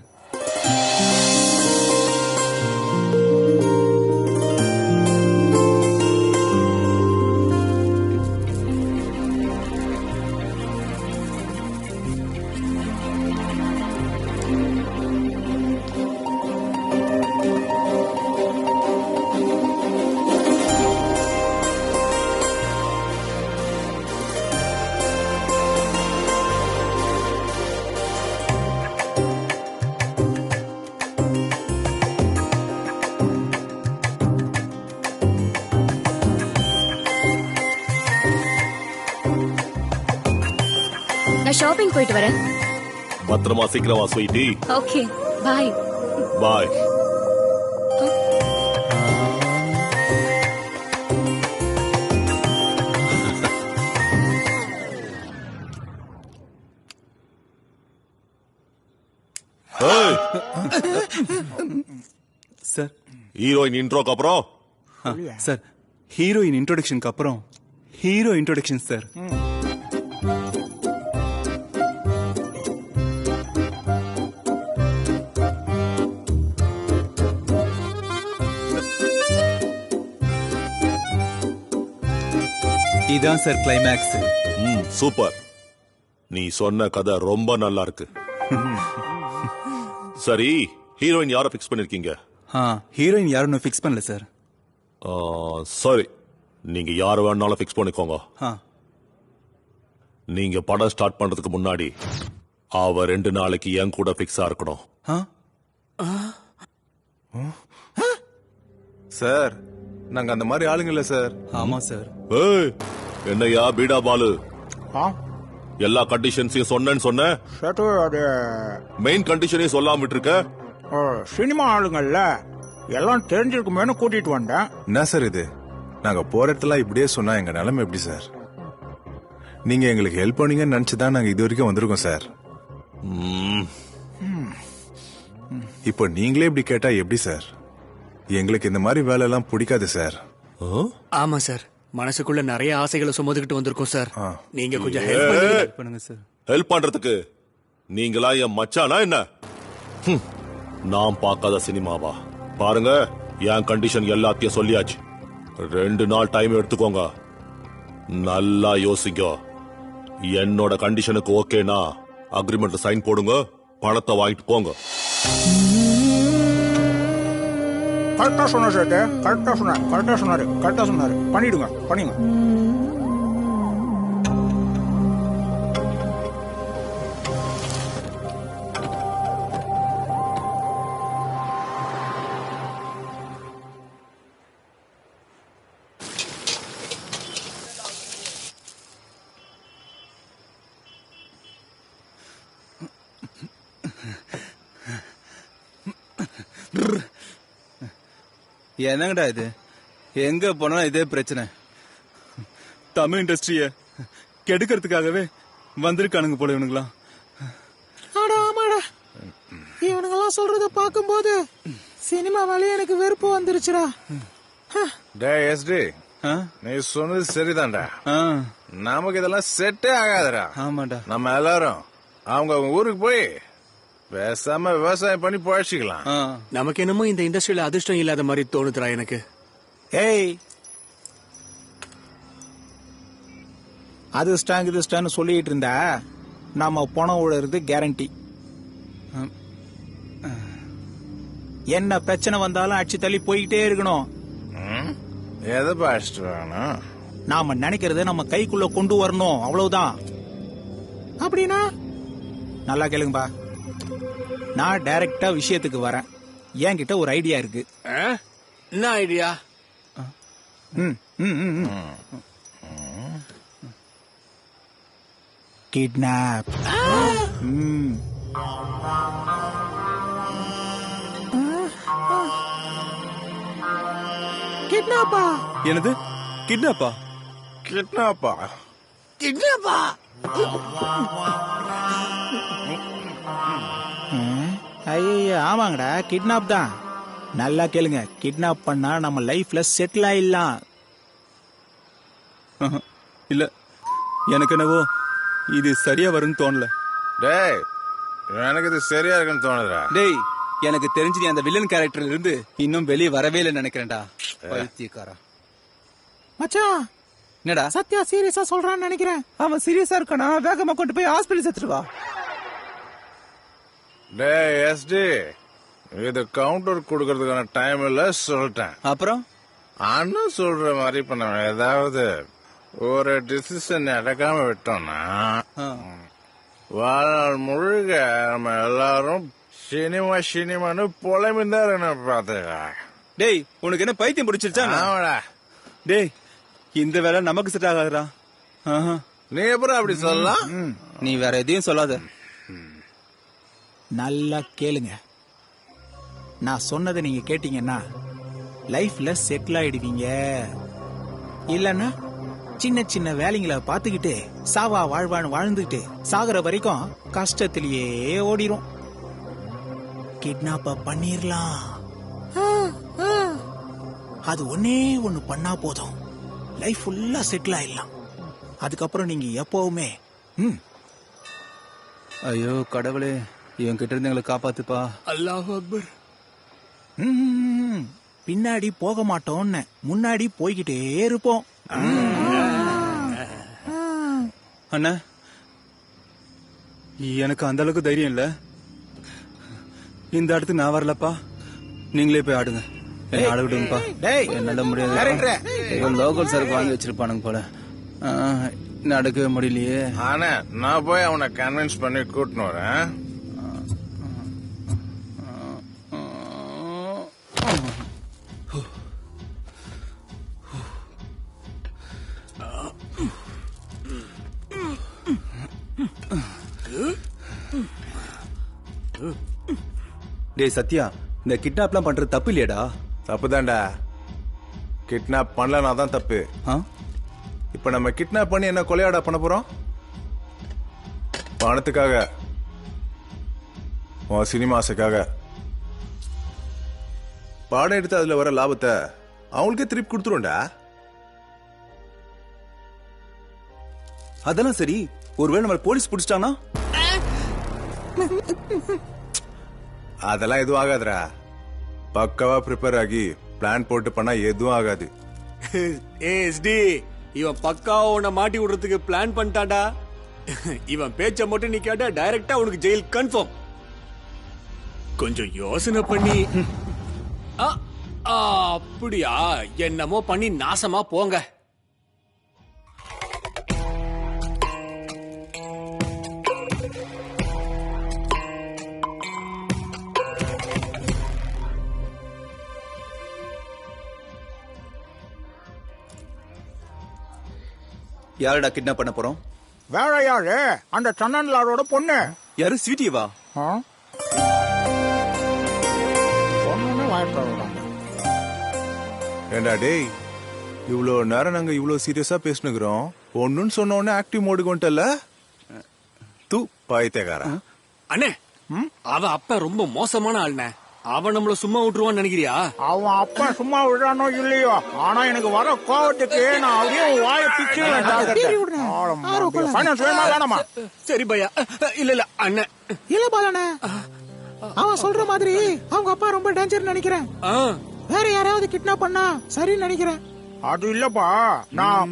நான் ஷாப்பிங் போயிட்டு வரேன். பத்திரமா சீக்கிரமா ஸ்வீட்டி. ஓகே, பாய். பாய். சார், ஹீரோயின் இன்ட்ரோக்கு அப்புறம் சார், ஹீரோயின் இன்ட்ரோடக்ஷனுக்கு அப்புறம் ஹீரோ இன்ட்ரோடக்ஷன் சார். இதான் சார் கிளைமேக்ஸ். சூப்பர். நீ சொன்ன கதை ரொம்ப நல்லா இருக்கு. சரி, ஹீரோயின் யாரை பிக்ஸ் பண்ணிருக்கீங்க? ஹீரோயின் யாரும் ஃபிக்ஸ் பண்ணல சார். சரி, நீங்க யார வேணாலும் பிக்ஸ் பண்ணிக்கோங்க. நீங்க படம் ஸ்டார்ட் பண்றதுக்கு முன்னாடி அவ 2 நாளைக்கு என் கூட பிக்ஸா இருக்கணும். சார், நாங்க அந்த மாதிரி ஆளுங்க இல்ல சார். ஆமா சார். ஏய், என்னையா பீடா பாலு, எல்லா கண்டிஷன்ஸையும் சொன்னேன்னு சொன்ன, மெயின் கண்டிஷனையும் சொல்லாம விட்டுருக்க. சினிமா ஆளுங்கள்ல எல்லாம் தெரிஞ்சிருக்குமேனு கூட்டிட்டு வந்தேன். என்ன சார் இது? நாங்க போற இடத்துல இப்படியே சொன்னா எங்க நிலைமை எப்படி சார்? நீங்க எங்களுக்கு ஹெல்ப் பண்ணீங்கன்னு நினைச்சுதான் நாங்க இது வரைக்கும் வந்திருக்கோம் சார். இப்போ நீங்களே இப்படி கேட்டா எப்படி சார்? எங்களுக்கு இந்த மாதிரி வேலை எல்லாம் பிடிக்காது சார். ஆமா சார், மனசுக்குள்ள நிறைய ஆசைகளை சுமந்துக்கிட்டு வந்திருக்கோம் சார். நீங்க கொஞ்சம் ஹெல்ப் பண்ணுங்க சார். ஹெல்ப் பண்றதுக்கு நீங்களா என் மச்சானா என்ன? நான் பார்க்காத சினிமாவா? பாருங்க, என் கண்டிஷன் எல்லாத்தையும் சொல்லியாச்சு. 2 நாள் டைம் எடுத்துக்கோங்க, நல்லா யோசிங்க. என்னோட கண்டிஷனுக்கு ஓகேனா அக்ரிமெண்ட் சைன் போடுங்க, பணத்தை வாங்கிட்டு போங்க. கரெக்டா சொன்ன சேட்டு, கரெக்டா சொன்னாரு. பண்ணிடுங்க, பண்ணிடுங்க. என்னங்கடா இது? எங்க போனா இதே பிரச்சனை. தமிழ் இண்டஸ்ட்ரிய கெடுக்கிறதுக்காகவே வந்திருக்கானுங்க போல இவனுங்களாம். இவனுங்கெல்லாம் சொல்றத பாக்கும்போது சினிமா வேலையை எனக்கு வெறுப்பு வந்துருச்சுடா. எஸ்டி, நீ சொன்னது சரிதான்டா. நமக்கு இதெல்லாம் செட்டே ஆகாதுடா. ஆமாடா. நம்ம எல்லாரும் அவங்க ஊருக்கு போய் பேசாம விவசாயம் பண்ணி பழச்சிக்கலாம். நமக்கு என்னமோ இந்த இண்டஸ்ட்ரியில அதிர்ஷ்டம் இல்லாத மாதிரி தோணுதுரா எனக்கு. ஏய், அது ஸ்டாங் இது ஸ்டான்னு சொல்லிட்டு இருந்தா நாம பணம் விழுறது கேரண்டி. என்ன பிரச்சனை வந்தாலும் அடிச்சு தள்ளி போய்கிட்டே இருக்கணும். எதை பாடிச்சிட்டு வேணும்? நாம நினைக்கிறத நம்ம கைக்குள்ள கொண்டு வரணும், அவ்வளவுதான். அப்படின்னா நல்லா கேளுங்கப்பா, நான் டைரக்டா விஷயத்துக்கு வரேன். என்கிட்ட ஒரு ஐடியா இருக்கு. என்ன ஐடியா? கிட்னாப். கிட்னாப்பா? என்னது கிட்னாப்பா? கிட்னாப்பா? கிட்னாப்பா? ஐயா ஆமாங்கடா, கிட்னாப் தான். நல்லா கேளுங்க, கிட்னாப் பண்ணா நம்ம லைஃப்ல செட்டில் ஆயிடலாம். இல்ல, எனக்கு என்னவோ இது சரியா வரும்னு தோணல. டேய், எனக்கு இது சரியா இருக்குன்னு தோணுதுடா. டேய், எனக்கு தெரிஞ்சு நீ அந்த வில்லன் கேரக்டர்ல இருந்து இன்னும் வெளியே வரவே இல்லைன்னு நினைக்கிறேன்டா. பைத்தியக்காரா. மச்சான், என்னடா சத்யா சீரியஸா சொல்றான்னு நினைக்கிறேன். அவன் சீரியஸா இருக்கானா? வேகமா கொண்டு போய் ஹாஸ்பிடல் சேர்த்துட்டு வா. டேய் எஸ்டி, இது கவுண்டர் கொடுக்கறதுக்கான டைம் இல்ல சொல்லிட்டேன். அப்புறம் அண்ணன் சொல்ற மாதிரி இப்ப நம்ம ஏதாவது ஒரு டிசிஷன் எடுக்காம விட்டோம்னா வாழ்நாள் முழுக்க நம்ம எல்லாரும் சினிமான்னு புலமிந்தா இருக்கணும். பாத்துக்கா. டேய், உனக்கு என்ன பைத்தியம் பிடிச்சிருச்சா? டேய், இந்த வேலை நமக்கு செட் ஆகாதுடா. நீ எப்பறம் அப்படி சொல்லலாம்? நீ வேற எதையும் சொல்லாத. நல்லா கேளுங்க, நான் சொன்னதை நீங்க கேட்டீங்கன்னா லைஃப்ல செட்டில் ஆயிடுவீங்க. இல்லன்னா சின்ன சின்ன வேலைங்களை பாத்துக்கிட்டு சாவா வாழ்வான்னு வாழ்ந்துகிட்டு சாகுற வரைக்கும் கஷ்டத்திலேயே ஓடிரும். கிட்னாப்ப பண்ணிரலாம். அது ஒன்னே ஒண்ணு பண்ணா போதும், லைஃப் ஃபுல்லா செட்டில் ஆயிடலாம். அதுக்கப்புறம் நீங்க எப்பவுமே ஐயோ கடவுளே, இவன் கிட்ட இருந்து எங்களை காப்பாத்துப்பா. அல்லாஹ் அக்பர். பின்னாடி போக மாட்டோம்னு முன்னாடி போய்கிட்டே இருப்போம். அண்ணா, எனக்கு அந்த அளவுக்கு தைரியம் இல்ல. இந்த இடத்துக்கு நான் வரலப்பா, நீங்களே போய் ஆடுங்க. என்ன ஆட விடுங்கப்பா. என்னால முடியாது. லோக்கல் சரக்கு வாங்கி வச்சிருப்பானுங்க போல, நடக்கவே முடியலையே. ஆனா நான் போய் அவனை கன்வின்ஸ் பண்ணி கூட்டின்னு வரேன். டேய் சத்யா, இந்த கிட்னாப்லாம் பண்றது தப்பு இல்லையடா? தப்புதான்டா. கிட்னாப் பண்ணலனா தான் தப்பு. இப்ப நம்ம கிட்னாப் பண்ணி என்ன கொலையாடா பண்ண போறோம்? பணத்துக்காக, சினிமா ஆசைக்காக. பாடம் எடுத்து அதுல வர லாபத்தை அவங்களுக்கே திருப்பி கொடுத்துருவோம்டா. அதெல்லாம் சரி, ஒருவேளை நம்ம போலீஸ் பிடிச்சிட்டானா? அதெல்லாம் எதுவும் ஆகாதுடா. பக்காவா ப்ரிப்பேர் ஆகி பிளான் போட்டு பண்ணா எதுவும் ஆகாது. ஏஎஸ்டி, இவன் பக்காவா உன்னை மாட்டி விடுறதுக்கு பிளான் பண்ணிட்டாடா. இவன் பேச்ச மட்டும் நீ கேட்டா டைரக்டா உனக்கு ஜெயில் கன்ஃபார்ம். கொஞ்சம் யோசனை பண்ணி. அப்படியா? என்னமோ பண்ணி நாசமா போங்க. யாரடா கிட்னாப் பண்ண போறோம்? வேற யாரு? அந்த சன்னன்லாரோட பொண்ணு. யாரு? ஸ்வீட்டிவா? ஏண்டா டேய், இவ்வளோ நேரம் நாங்க இவ்வளோ சீரியஸா பேசினுக்கிறோம், ஒன்னுன்னு சொன்ன உடனே ஆக்டிவ் மோடுக்கு வந்துட்டல. தூ பாய்த்தேகாரா. அண்ணே, அவன் அப்ப ரொம்ப மோசமான ஆள்னே. அவன் நம்மள சும்மா விட்டுருவான்னு நினைக்கிறியா? அவன் அப்பா சும்மா விடுறானோ இல்லையோ, ஆனா எனக்கு வர கோவத்துக்கு நான் அப்படியே வாய பிச்சு. சரி பையா. இல்ல அண்ணன் இல்ல பாலண்ண, அவன் சொல்ற மாதிரி அவங்க அப்பா ரொம்ப டேஞ்சர் நினைக்கிறேன். வேற யாராவது கிட்னாப் பண்ணா சரின்னு நினைக்கிறேன். அது இல்லப்பா, நான்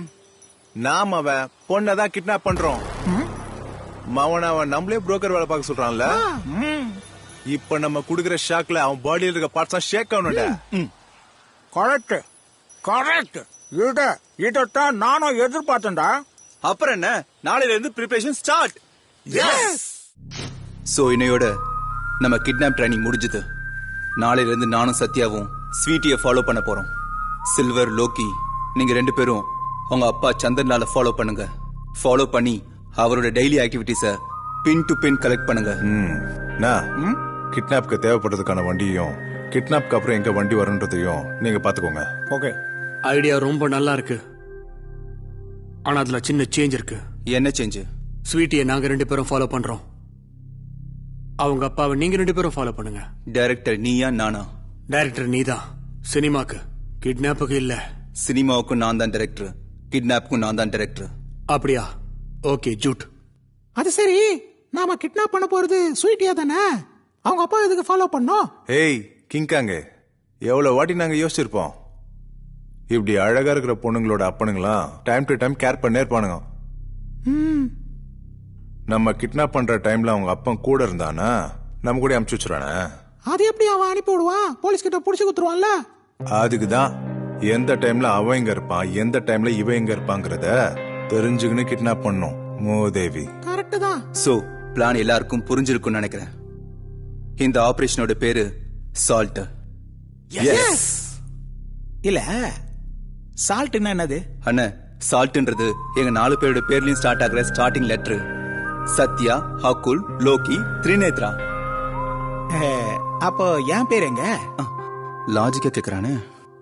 நாம அவன் பொண்ணதான் கிட்னாப் பண்றோம். அவன் நம்மளே புரோக்கர் வேலை பார்க்க சொல்றான்ல. இப்ப நம்ம குடுக்கிற ஷாக்ல அவன் பாடியில இருக்க பார்ட்ஸ் ஷேக் ஆகணும்டா. Correct correct. இதத்தான் நானும் எதிர்பார்த்தேன்டா. அப்புறம் என்ன, நாளையில இருந்து ப்ரிப்பரேஷன் ஸ்டார்ட். எஸ். சோ இன்னையோட நம்ம கிட்னாப் ட்ரைனிங் முடிஞ்சது. நாளையில இருந்து நானும் சத்யாவும் ஸ்வீட்டியை ஃபாலோ பண்ண போறோம். சில்வர், லோக்கி, நீங்க 2 பேரும் உங்க அப்பா சந்தன்லால ஃபாலோ பண்ணுங்க. ஃபாலோ பண்ணி அவரோட daily activities pin to pin collect பண்ணுங்க. கிட்னாப்க்கு தேவைப்படுறதுக்கான வண்டியும் கிட்னாப்க்கு அப்புறம் எங்க வண்டி வரும்ன்றதையும் நீங்க பாத்துக்கோங்க. ஓகே. ஐடியா ரொம்ப நல்லா இருக்கு. ஆனா அதுல சின்ன சேஞ்ச் இருக்கு. என்ன சேஞ்ச்? ஸ்வீட்டியை நாங்க 2 பேரும் ஃபாலோ பண்றோம். அவங்க அப்பாவை நீங்க 2 பேரும் ஃபாலோ பண்ணுங்க. டைரக்டர் நீயா நானா? டைரக்டர் நீதான். சினிமாக்கு, கிட்னாப்புக்கு இல்ல. சினிமாவுக்கும் நான் தான் டைரக்டர், கிட்னாப்புக்கும் நான் தான் டைரக்டர். அப்படியா? ஓகே ஜூட். அது சரி, நாம கிட்னாப் பண்ண போறது ஸ்வீட்டியா தானே? அவங்க அப்பா எதுக்கு ஃபாலோ பண்ணோம்? ஏய் கிங்காங்க, எவ்வளவு வாட்டி நாங்க யோசிச்சிருப்போம். இப்படி அழகா இருக்கிற பொண்ணுங்களோட அப்பனுங்களாம் டைம் டு டைம் கேர் பண்ணே இருப்பானுங்க. நம்ம கிட்னாப் பண்ற டைம்ல அவங்க அப்பன் கூட இருந்தானா நம்ம கூட அமுச்சு வச்சுறானே. அது எப்படி அவன் அனுப்பி விடுவான்? போலீஸ் கிட்ட புடிச்சு குத்துருவான்ல. அதுக்குதான் எந்த டைம்ல அவன் எங்க இருப்பான், எந்த டைம்ல இவன் எங்க இருப்பாங்கிறத தெரிஞ்சுக்கின்னு கிட்னாப் பண்ணும். மூதேவி. கரெக்ட் தான். சோ பிளான் எல்லாருக்கும் புரிஞ்சிருக்கும்னு நினைக்கிறேன். இந்த ஆபரேஷனோட பேரு சால்ட். எஸ். இல்ல சால்ட்னா என்னது? அண்ணா, சால்ட்ன்றது எங்க 4 பேரோட பேர்லயும் ஸ்டார்ட் ஆகுற starting letter. Sathya, ஹகுல், Loki, Trinetra. அப்போ என் பேர் எங்க? லாஜிக்கா கேக்குறானே.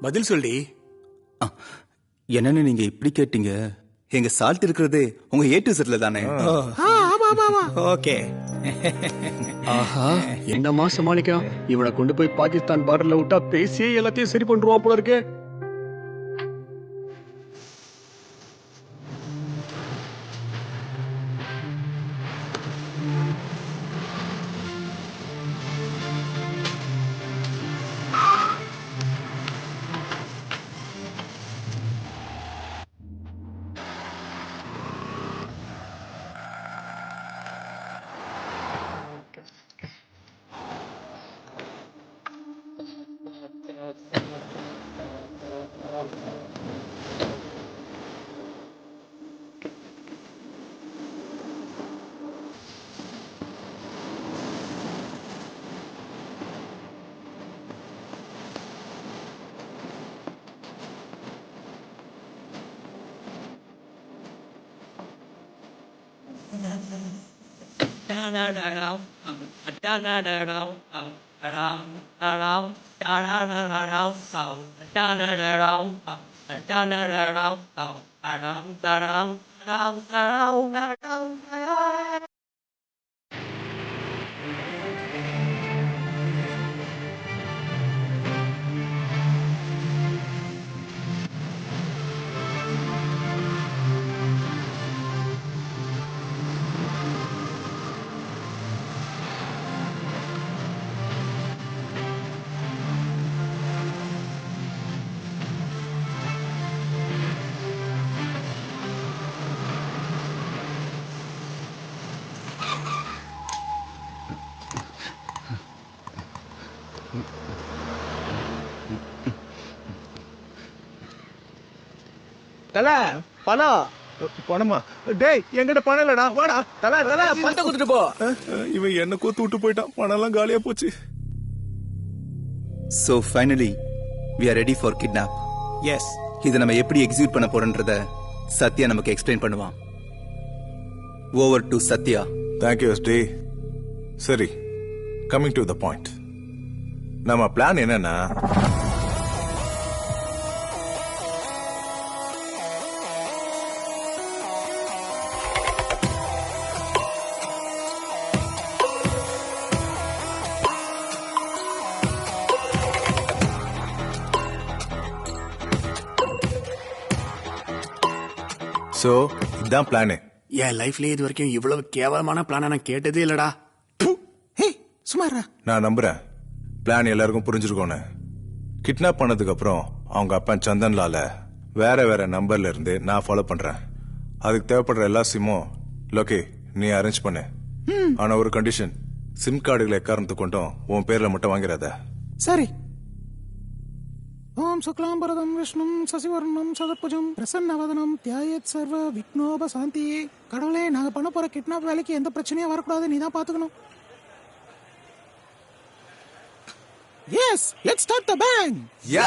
பதில் சொல்லி. என்னன்னு நீங்க இப்படி கேட்டீங்க? எங்க சால்ட் இருக்கிறது உங்க A to Zல தானே. ஓகே. ஆஹா, என்னமா சமாளிக்கான். இவனை கொண்டு போய் பாகிஸ்தான் பார்டர்ல விட்டா பேசியே எல்லாத்தையும் சரி பண்றான் போல இருக்கு. தல பணம். பணமா? டேய் என்கிட்ட பணம் இல்லடா. வாடா. தல பணத்தை கொடுத்துட்டு போ. இவன் என்ன கோத்து விட்டு போயிட்டான். பணம் எல்லாம் காலியா போச்சு. So finally we are ready for kidnap. Yes. இத நம்ம எப்படி எக்ஸிக்யூட் பண்ண போறோம்ன்றத சத்யா நமக்கு எக்ஸ்பிளைன் பண்ணுவான். Over to Sathya. Thank you ST. சரி, coming to the point. நம்ம பிளான் என்னன்னா, சோ இதான் பிளானு. என் லைஃப்லயே இது வரைக்கும் இவ்வளவு கேவலமான பிளான நான் கேட்டதே இல்லடா. சுமாரா. நான் நம்புறேன் பிளான் எல்லாருக்கும் புரிஞ்சிருக்கோன்னு. கிட்னாப் பண்ணதுக்கு அப்புறம் அவங்க அப்பா சந்தன்லால வேற வேற நம்பர்ல இருந்து நான் ஃபாலோ பண்றேன். அதுக்கு தேவைப்படுற எல்லா சிம்மும் லோகே நீ அரேஞ்ச் பண்ணு. ஆனா ஒரு கண்டிஷன், சிம் கார்டுகளை எக்காரணத்து கொண்டும் உன் பேர்ல மட்டும் வாங்கிறாத. சரி. ஓம் சுக்லாம்பரதம் விஷ்ணும் சசிவர்ணம் சதுர்புஜம் பிரசன்னவதனம் தியாயத் சர்வ விக்னோப சாந்தி. கடவுளே, நாங்க பண்ண போற கிட்னாப் வேலைக்கு எந்த பிரச்சனையும் வரக்கூடாது, நீ தான் பாத்துக்கணும். Yes, let's start the bang. Yeah.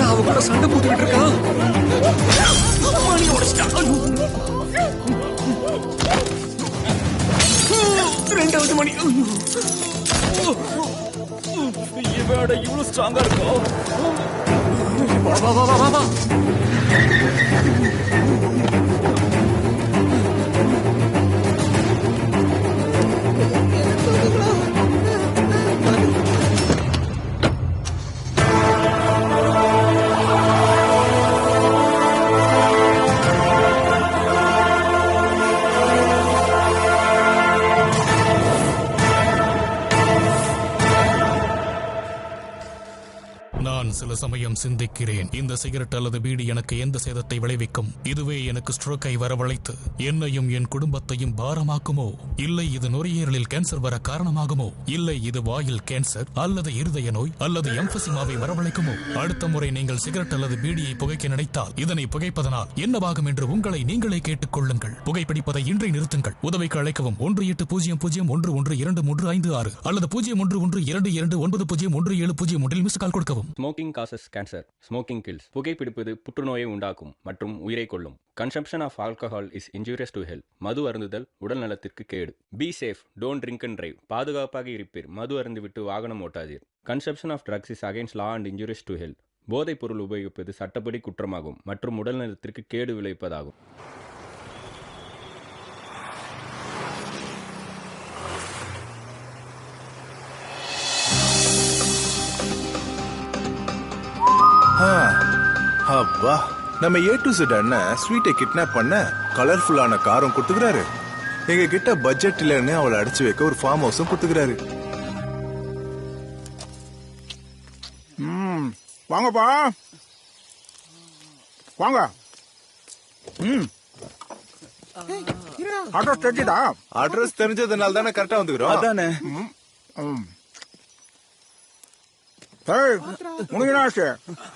அவங்கள சண்டை போட்டுக்கிட்டு இருக்கான். மணி உடைச்சிட்டான். ரெண்டாவது மணி. இவட இவ்வளவு ஸ்ட்ராங்கா இருக்கும். வா வா வா வா வா. நான் சில சமயம் சிந்திக்கிறேன், இந்த சிகரெட் அல்லது பீடி எனக்கு எந்த சேதத்தை விளைவிக்கும்? இதுவே எனக்கு ஸ்ட்ரோக்கை வரவழைத்து என்னையும் என் குடும்பத்தையும் பாரமாக்குமோ? இல்லை இது நுரையீரலில் கேன்சர் வர காரணமாகுமோ? இல்லை இது வாயில் கேன்சர் அல்லது இருதய நோய் அல்லது எம்பசிமாவை வரவழைக்குமோ? அடுத்த முறை நீங்கள் சிகரெட் அல்லது பீடியை புகைக்க நினைத்தால் இதனை புகைப்பதனால் என்னவாகும் என்று உங்களை நீங்களே கேட்டுக் கொள்ளுங்கள். புகைப்பிடிப்பதை இன்றை நிறுத்துங்கள். உதவிக்கு அழைக்கவும் 1800112356 அல்லது 0112299017 மிஸ் கால் கொடுக்கவும். Smoking causes cancer. Smoking kills. புகைப்பிடிப்பது புற்றுநோயை உண்டாக்கும் மற்றும் உயிரை கொல்லும். Consumption of alcohol is injurious to health. மது அருந்துதல் உடல் நலத்திற்கு கேடு. Be safe, don't drink and drive. பாதுகாப்பாக இருப்பீர், மது அருந்துவிட்டு வாகனம் ஓட்டாதீர். Consumption of drugs is against law and injurious to health. போதைப் பொருள் உபயோகிப்பது சட்டப்படி குற்றமாகும் மற்றும் உடல் நலத்திற்கு கேடு விளைவிப்பதாகும். அப்பா, நம்ம A to Z அண்ணன் ஸ்வீட்டை கிட்னாப் பண்ண கலர்ஃபுல்லான காரும் கொடுத்துக்கிறாரு. எங்க கிட்ட பட்ஜெட் இல்லைன்னு அவளை அடிச்சு வைக்க ஒரு ஃபார்ம் ஹவுஸும் கொடுத்துக்கிறாரு. வாங்கப்பா வாங்க. அட்ரஸ் தெரிஞ்சுதா? அட்ரஸ் தெரிஞ்சதுனால தானே கரெக்டா வந்துக்கிறோம். அதானே.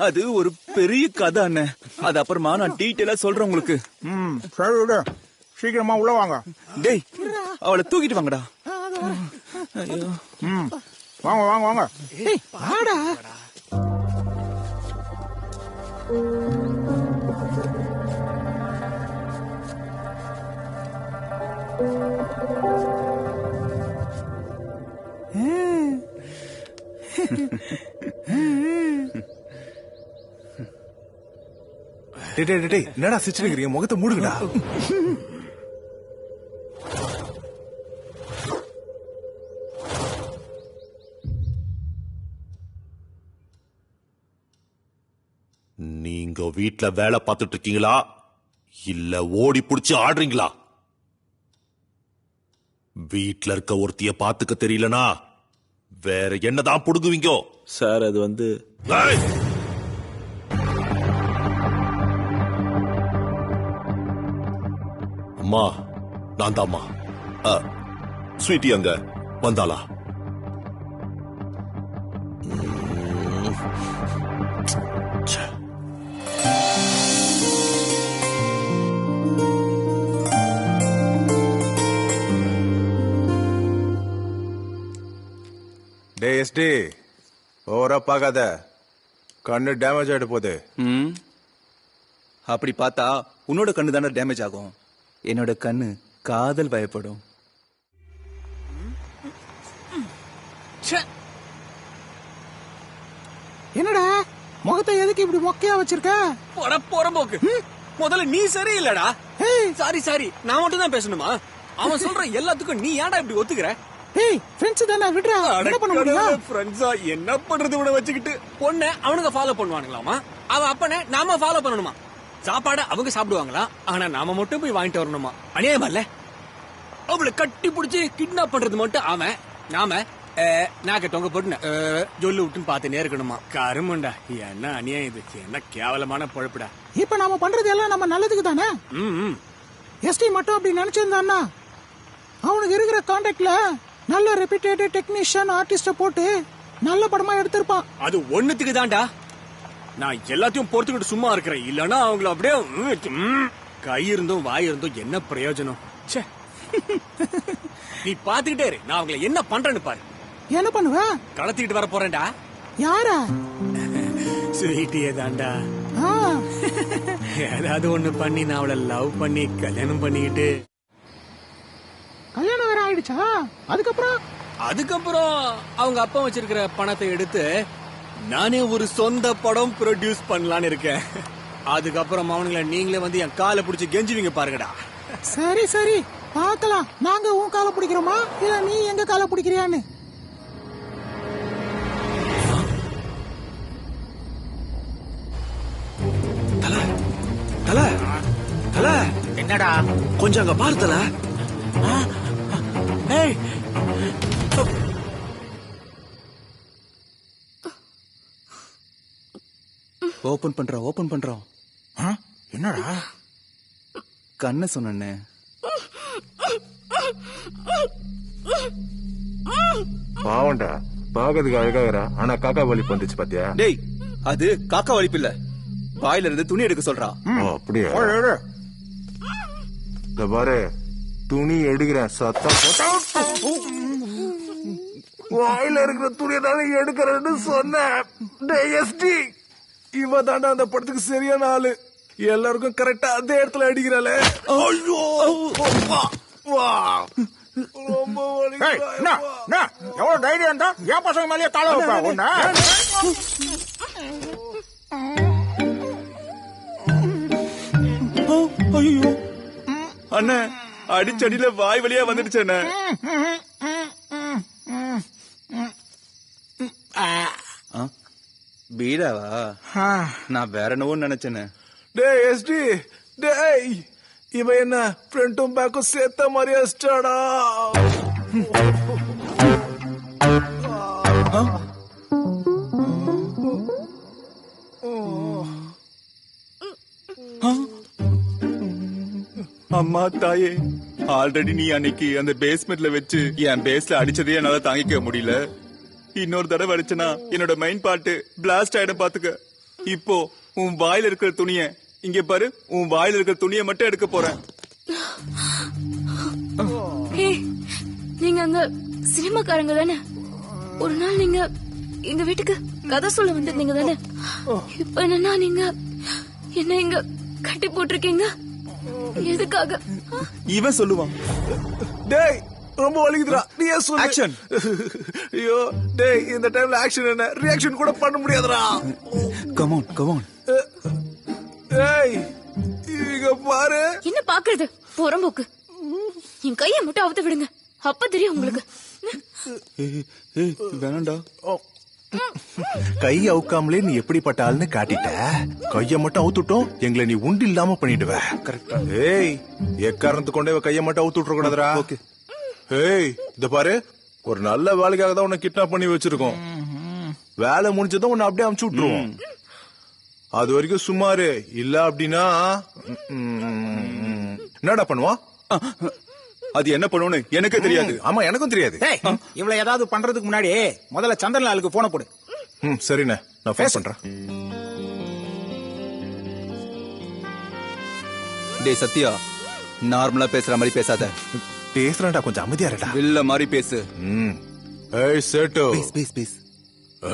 அது ஒரு பெரிய கதை அண்ணே. அது அப்புறமா நான் டீட்டெயிலா சொல்றேன் உங்களுக்கு. சரி விடு, சீக்கிரமா உள்ள வாங்க. டேய் அவளை தூக்கிட்டு வாங்கடா. வாங்க வாங்க வாங்க. வாடா. என்னடா சிரிச்சுக்கிறீங்க? முகத்தை மூடுங்கடா. நீங்க வீட்ல வேலை பார்த்துட்டு இருக்கீங்களா இல்ல ஓடி புடிச்சு ஆடுறீங்களா? வீட்ல இருக்க ஒருத்திய பாத்துக்க தெரியலனா வேற என்னதான் புடுங்குவீங்க? சார் அது வந்து அம்மா, நான் தாம்மா. ஸ்வீட்டி அங்க வந்தாளா? டே எஸ்டி, ஓவரா பார்க்காத, கண்ணு டேமேஜ் ஆயிட்டு போகுது. அப்படி பார்த்தா உன்னோட கண்ணு தானே டேமேஜ் ஆகும். என்னோட கண்ணு காதல் பயப்படும். என்னடா முகத்தை எதுக்கு இப்படி மொக்கையா வச்சிருக்க? போறம்போக்கு. முதல்ல நீ சரியில்லடா. சாரி நான் மட்டும் தான் பேசணுமா? அவன் சொல்ற எல்லாத்துக்கும் நீ ஏன்டா இப்படி ஒத்துக்கிற? ஏய் ஃப்ரெண்ட்ஸ் தான, விடுடா. என்ன பண்ண முடியும்? ஃப்ரெண்ட்ஸா என்ன பண்றது? இவனை வச்சுக்கிட்டு பொண்ணை அவனுங்க ஃபாலோ பண்ணுவானுங்களாமா, அவ அப்பனை நாம ஃபாலோ பண்ணணுமா? சாப்பாடு அவங்க சாப்பிடுவாங்களா, ஆனா நாம மட்டும் போய் வாங்கிட்டு வரணுமா? அநியாயமா இல்ல? அவளை கட்டி பிடிச்சி கிட்னாப் பண்றது மட்டும் அவன், நாம நாக்க தொங்க போட்டு ஜொல்லு விட்டுன்னு பார்த்துனே இருக்கணுமா? கருமண்டா, என்ன அநியாயம் இது, என்ன கேவலமான பொழப்புடா. இப்ப நாம பண்றது எல்லாம் நம்ம நல்லதுக்கு தானே. எஸ்டி மட்டும் அப்படி நினைச்சிருந்தான்னா அவனுக்கு இருக்கிற கான்டாக்ட்ல நல்ல ரெப்யூட்டட் டெக்னீஷியன் ஆர்டிஸ்ட போட்டு நல்ல படமா எடுத்திருப்பான். அது ஒண்ணுத்துக்கு தான்டா நான் எல்லாத்தையும் பொறுத்துக்கிட்டு சும்மா இருக்கிறேன். இல்லன்னா அவங்கள அப்படியே கை இருந்தும் வாய் இருந்தும் என்ன பிரயோஜனம்? நீ பாத்துக்கிட்டே இரு, நான் அவங்கள என்ன பண்றேன்னு பாரு. என்ன பண்ணுவ? கடத்திட்டு வர போறேன்டா. யாரா? ஸ்வீட்டியே தான்டா. ஏதாவது ஒண்ணு பண்ணி நான் அவளை லவ் பண்ணி கல்யாணம் பண்ணிக்கிட்டு. கல்யாணம் வேற ஆயிடுச்சா? அதுக்கப்புறம் அவங்க அப்பா வச்சிருக்கிற பணத்தை எடுத்து நானே ஒரு சொந்த படம் ப்ரொடியூஸ் பண்ணலான்னு இருக்கேன். அதுக்கப்புறம் அவனுங்களை நீங்களே வந்து என் காலை பிடிச்சி கெஞ்சுவீங்க பாருங்கடா. சரி சரி பார்க்கலாம், நாங்க உன் காலை பிடிக்கிறோமா இல்ல நீ எங்க காலை பிடிக்கிறியான்னு. என்னடா கொஞ்சம் அங்க பார்த்தல. ஓபன் பண்றோம். என்னடா கண்ண சொன்னே. பாவண்டா, பாக்கிறதுக்கு அழகாகிறா, ஆனா காக்கா வலிப்பு வந்துச்சு பாத்தியா? டேய் அது காக்கா வலிப்பு இல்ல, வாயில இருந்து துணி எடுக்க சொல்றா. அப்படியா? பாரு துணி எடுக்கிறேன், சத்தம் போட்டா வாயில இருக்கிற துணியை தானே எடுக்கிறேன்னு சொன்ன. இவ தாண்டா அந்த படத்துக்கு சரியான ஆளு. எல்லாருக்கும் கரெக்டா அதே இடத்துல அடிக்கிறாளே. ஐயோ ரொம்ப எவ்வளவு தைரியம் இருந்தா என் பசங்க மேலேயே கால வைப்பா ஒண்ணு. ஐயோ அண்ணா, அடிச்சடியில வாய் வழியா வந்துடுச்சு அண்ணா. பீடாவா? நான் வேற என்னவோ நினைச்சேன்னு. டேய் எஸ்டி, டேய் இவ என்ன ஃப்ரண்ட்டும் பேக்கும் சேர்த்த மாதிரி அடிச்சாடா. அம்மா தாயே, ஆல்ரெடி நீ அன்னைக்கு அந்த பேஸ்மெண்ட்ல வச்சு என் பேஸ்ல அடிச்சதே என்னால தாங்கிக்க முடியல. இன்னொரு தடவை அடிச்சனா என்னோட மெயின் பார்ட் பிளாஸ்ட் ஆயிடும் பாத்துக்க. இப்போ உன் வாயில இருக்கிற துணிய இங்க பாரு, உன் வாயில இருக்கிற துணியை மட்டும் எடுக்க போறேன். நீங்க அந்த சினிமாக்காரங்க தானே? ஒரு நாள் நீங்க எங்க வீட்டுக்கு கதை சொல்ல வந்திருந்தீங்க தானே? இப்ப என்னன்னா நீங்க என்ன இங்க கட்டி போட்டிருக்கீங்க, எதுக்காக? இவன் சொல்லுவான். டேய் ரொம்ப வலிக்குதுடா, நீ ஏன் சொல்லு. ஆக்ஷன். ஐயோ டேய், இந்த டைம்ல ஆக்ஷன் என்ன, ரியாக்ஷன் கூட பண்ண முடியாதுடா. Come on come on. ஏய் இங்க பாரு. என்ன பாக்குறது புறம்போக்கு? என் கையை மட்டும் அவுத்து விடுங்க, அப்ப தெரியும் உங்களுக்கு. வேணாண்டா. கை அவுக்காமலே நீ எப்படிப்பட்ட ஆள்னு காட்டிட்ட. கைய மட்டும் அவுத்துட்டோம் எங்களை நீ உண்டு இல்லாம பண்ணிடுவ. கரெக்டா? ஏய் எக்காரணத்து கொண்டே கைய மட்டும் அவுத்து விட்டுற கூடாதுடா. ஓகே. ஏய் இத பாரு, ஒரு நல்ல வேலைக்காக தான் உன்னை கிட்னாப் பண்ணி வச்சிருக்கோம். வேலை முடிஞ்சதும் உன்னை அப்படியே அமுச்சு விட்டுருவோம். அது வரைக்கும் சுமாரு இல்ல அப்படின்னா என்னடா பண்ணுவான்? அது என்ன பண்ணுவோன்னு எனக்கே தெரியாது. ஆமா எனக்கும் தெரியாது. இவ்வளவு ஏதாவது பண்றதுக்கு முன்னாடி முதல்ல சந்திரலாலுக்கு போன போடு. சரிண்ணே, நான் ஃபேஸ் பண்றேன். டேய் சத்யா, நார்மலா பேசுற மாதிரி பேசாத. பேசுறேன்டா, கொஞ்சம் அமைதியா இருடா. வில்ல மாதிரி பேசு. ஏய் சேட்டு, பேஸ்.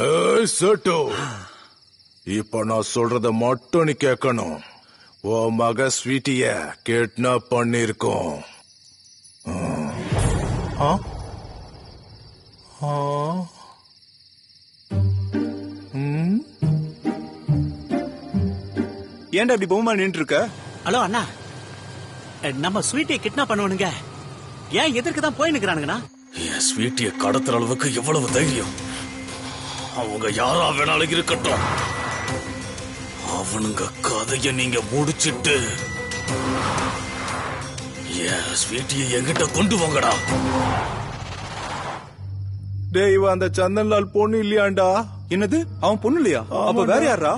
ஏய் சேட்டு, இப்ப நான் சொல்றத மட்டும் நீ கேட்கணும். உன் மக ஸ்வீட்டிய கிட்னாப் பண்ணிருக்கோம். ஏன்டா அப்படி பொம்மா நின்று இருக்க? ஹலோ அண்ணா, நம்ம ஸ்வீட்டியை கிட்னாப் பண்ணுவனுங்க ஏன் எதற்கு தான் போய் நிக்கிறானுங்கண்ணா? என் ஸ்வீட்டியை கடத்துற அளவுக்கு எவ்வளவு தைரியம்? அவங்க யாரா வேணாலும் இருக்கட்டும், அவனுங்க கதைய நீங்க முடிச்சிட்டு என் ஸ்வீட்டியை என்கிட்ட கொண்டு வாங்கடா. டேய் இவன் அந்த சந்தன்லால் பொண்ணு இல்லையாண்டா? என்னது, அவன் பொண்ணு இல்லையா? அப்ப வேற யாரா?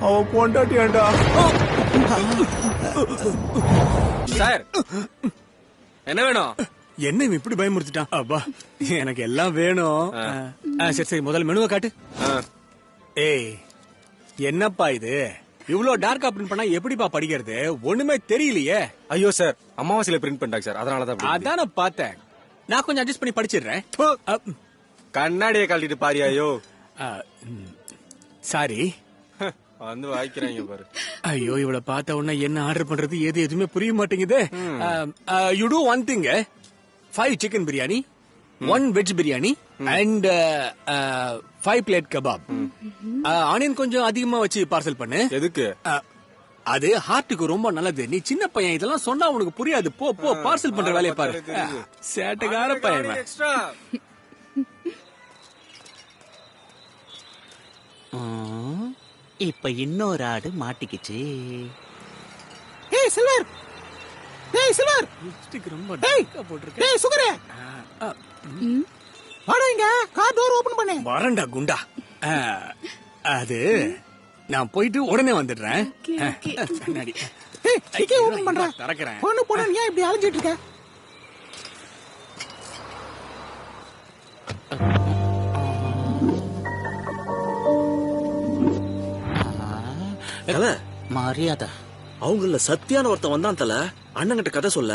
அவன் பொண்டாட்டியாண்டா. சார் என்ன வேணும்? என்ன இவன் இப்படி பயமுறுத்திட்டான்? அப்பா எனக்கு எல்லாம் வேணும். சரி முதல்ல மெனுவை காட்டு. ஏய் என்னப்பா இது இவ்வளவு டார்க்கா பிரிண்ட் பண்ணா எப்படிப்பா படிக்கிறது? ஒண்ணுமே தெரியலையே. ஐயோ சார், அமாவாசையில பிரிண்ட் பண்ணிட்டாங்க சார், அதனாலதான். அதான பார்த்தேன், நான் கொஞ்சம் அட்ஜஸ்ட் பண்ணி படிச்சிடுறேன். கண்ணாடியை கழட்டிட்டு பாரியாயோ. சாரி வந்து வாய்க்கிறாங்க பாரு. ஐயோ இவளை பார்த்த உடனே என்ன ஆர்டர் பண்றது எது எதுவுமே புரிய மாட்டேங்குது. You do one thing, 5 chicken biryani, 1 veg biryani and 5 plate kebab. Onion கொஞ்சம் அதிகமா வச்சு பார்சல் பண்ணு. எதுக்கு? அது ஹார்ட்டுக்கு ரொம்ப நல்லது. நீ சின்ன பையன், இதெல்லாம் சொன்னா உனக்கு புரியாது. போ போ பார்சல் பண்ற வேலையை பாரு. சேட்டக்கார பையன். இப்ப இன்னொரு ஆடு மாட்டிக்கிச்சு. ஏய் சில்வர், ஏய் சில்வர், ரொம்ப போட்டிருக்க. ஏய் சுகரே, வாடா இங்க, கார் டோர் ஓபன் பண்ணு. வரண்டா குண்டா. அது நான் போயிட்டு உடனே வந்துடுறேன். கண்ணாடி டிக்கி ஓபன் பண்றேன். திறக்கிறேன். பொண்ணு பொண்ணு நீ ஏன் இப்படி அலைஞ்சிட்டு இருக்க? மரியாதை. அவங்கள சத்தியான ஒருத்தன் வந்தான் தல, அண்ணன் கிட்ட கதை சொல்ல.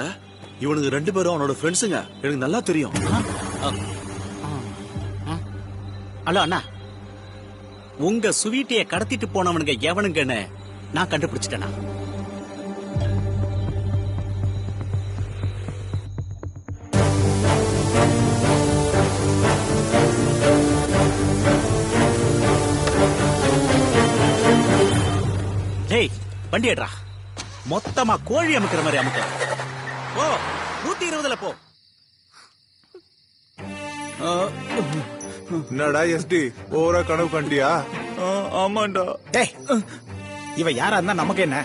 இவனுக்கு 2 பேரும் அவனோட ஃப்ரெண்ட்ஸுங்க, எனக்கு நல்லா தெரியும். ஹலோ அண்ணா, உங்க ஸ்வீட்டிய கடத்திட்டு போனவனுங்க எவனுங்கன்னு நான் கண்டுபிடிச்சிட்டேனா? டேய் வண்டி ஏட்ரா, மொத்தமா கோழி அமுக்கிற மாதிரி அமுக்க. ஓ 120ல போ. என்னடா எஸ்டி ஓவரா கனவு கண்டியா? ஆமாண்டா. டேய் இவ யாரா இருந்தா நமக்கு என்ன?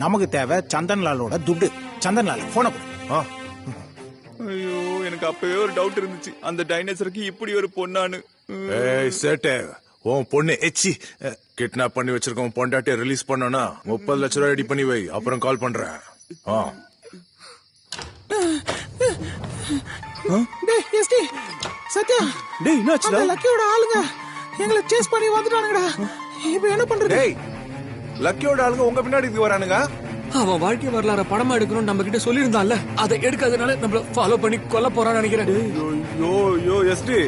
நமக்கு தேவை சந்தன்லாலோட துட்டு. சந்தன்லால் போன கொடு. ஐயோ எனக்கு அப்பவே ஒரு டவுட் இருந்துச்சு, அந்த டைனோசருக்கு இப்படி ஒரு பொண்ணானு. ஏய் சேட்டே, உன் பொண்ணு எச்சி கிட்னாப் பண்ணி வச்சிருக்கோம். பொண்டாட்டிய ரிலீஸ் பண்ணனா 30 லட்சம் ரூபாய் ரெடி பண்ணி வை, அப்புறம் கால் பண்றேன். டேய் எஸ்டி சத்யா, டேய் என்னாச்சுடா? அந்த லக்கியோட ஆளுங்க எங்களை சேஸ் பண்ணி வந்துட்டானுங்கடா. இப்போ என்ன பண்றது? டேய் லக்கியோட ஆளுங்க உங்க பின்னாடி இது வரானுங்க. அவன் வாழ்க்கை வரலாற படமா எடுக்கணும் நம்ம கிட்ட சொல்லியிருந்தான்ல, அதை எடுக்காதனால நம்மள ஃபாலோ பண்ணி கொல்ல போறான்னு நினைக்கிறேன். ஐயோ எஸ்டி,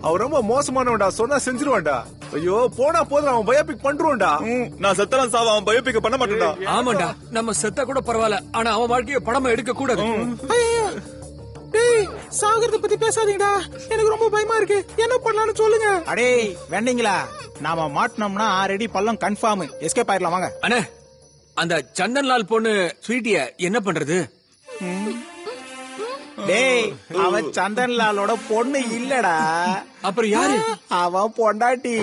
அவன் ரொம்ப மோசமானவன்டா, சொன்னா செஞ்சிருவான்டா. ஐயோ போனா போதும், அவன் பயோபிக் பண்றான்டா. நான் செத்தலாம் சாவ, அவன் பயோபிக் பண்ண மாட்டான்டா. ஆமாண்டா, நம்ம செத்தா கூட பரவாயில்ல, ஆனா அவன் வாழ்க்கைய படமா எடுக்க கூடாது. ஐயோ டேய், சாகறத பத்தி பேசாதீங்கடா, எனக்கு ரொம்ப பயமா இருக்கு. என்ன பண்ணலாம்னு சொல்லுங்க. அடே வேண்டீங்களா, நாம மாட்டினோம்னா ஆல்ரெடி பள்ளம் கன்ஃபார்ம், எஸ்கேப் ஆயிடலாம் வாங்க. அண்ணே, அந்த சந்தன்லால் பொண்ணு ஸ்வீட்டிய என்ன பண்றது? டேய் அவன் சந்தன்லாலோட பொண்ணு இல்லடா. அப்புறம் யாரு? அவன் பொண்டாட்டி.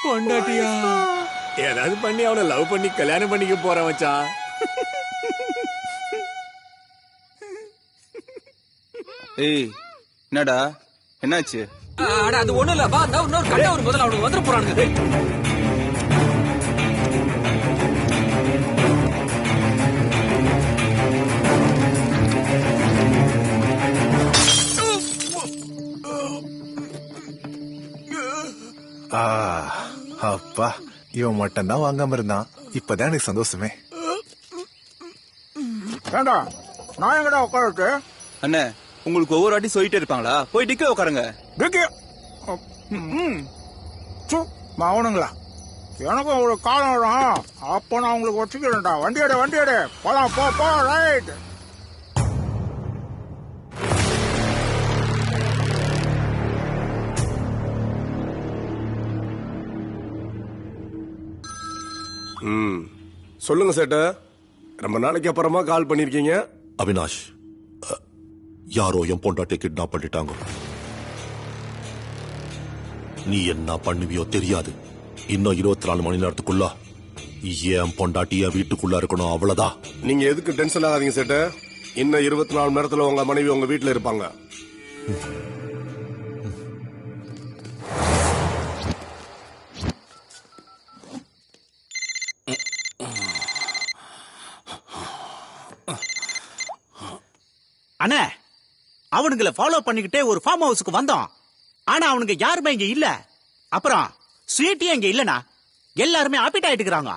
பொண்டாட்டியா? ஏதாவது பண்ணி அவனை லவ் பண்ணி கல்யாணம் பண்ணிக்க போறான் மச்சான். ஏய் என்னடா என்னாச்சு? அட அது ஒண்ணும் இல்ல, வா இன்னொரு கல்யாணம் ஒரு முதல்ல அவனுக்கு வந்துட போறானுங்க. அப்பா, இவன் மட்டும் தான் வாங்காம இருந்தான், இப்பதான் எனக்கு சந்தோஷமே. ஏண்டா நான் எங்கடா உட்காரட்டு? அண்ணே, உங்களுக்கு ஒவ்வொரு வாட்டி சொல்லிட்டே இருப்பாங்களா? போய் டிக்கே உட்காருங்க. அவனுங்களா, எனக்கும் ஒரு காலம் வரும், அப்ப நான் உங்களுக்கு வச்சுக்கிறேன்டா. வண்டி எடு போலாம், போ ரைட். சொல்லுங்க சேட்ட, ரொம்ப நாளைக்கு அப்புறமா கால் பண்ணிருக்கீங்க. அவினாஷ், யாரோ என் பொண்டாட்டியை கிட்னாப் பண்ணிட்டாங்க. நீ என்ன பண்ணுவியோ தெரியாது. இன்னும் 24 மணி நேரத்துக்குள்ள என் பொண்டாட்டிய வீட்டுக்குள்ள இருக்கணும், அவ்வளவுதான். நீங்க எதுக்கு டென்ஷன் ஆகாதீங்க சேட்ட, இன்னும் 24 மணி நேரத்துல உங்க மனைவி உங்க வீட்டுல இருப்பாங்க. அண்ணே, அவனுங்களை ஃபாலோ பண்ணிக்கிட்டே ஒரு ஃபார்ம் ஹவுஸ்க்கு வந்தோம். ஆனா அவனுங்க யாருமே இங்க இல்ல. அப்புறம் ஸ்வீட்டி இங்க இல்லனா, எல்லாருமே ஆப்பிட் ஆயிட்டு இருக்காங்க.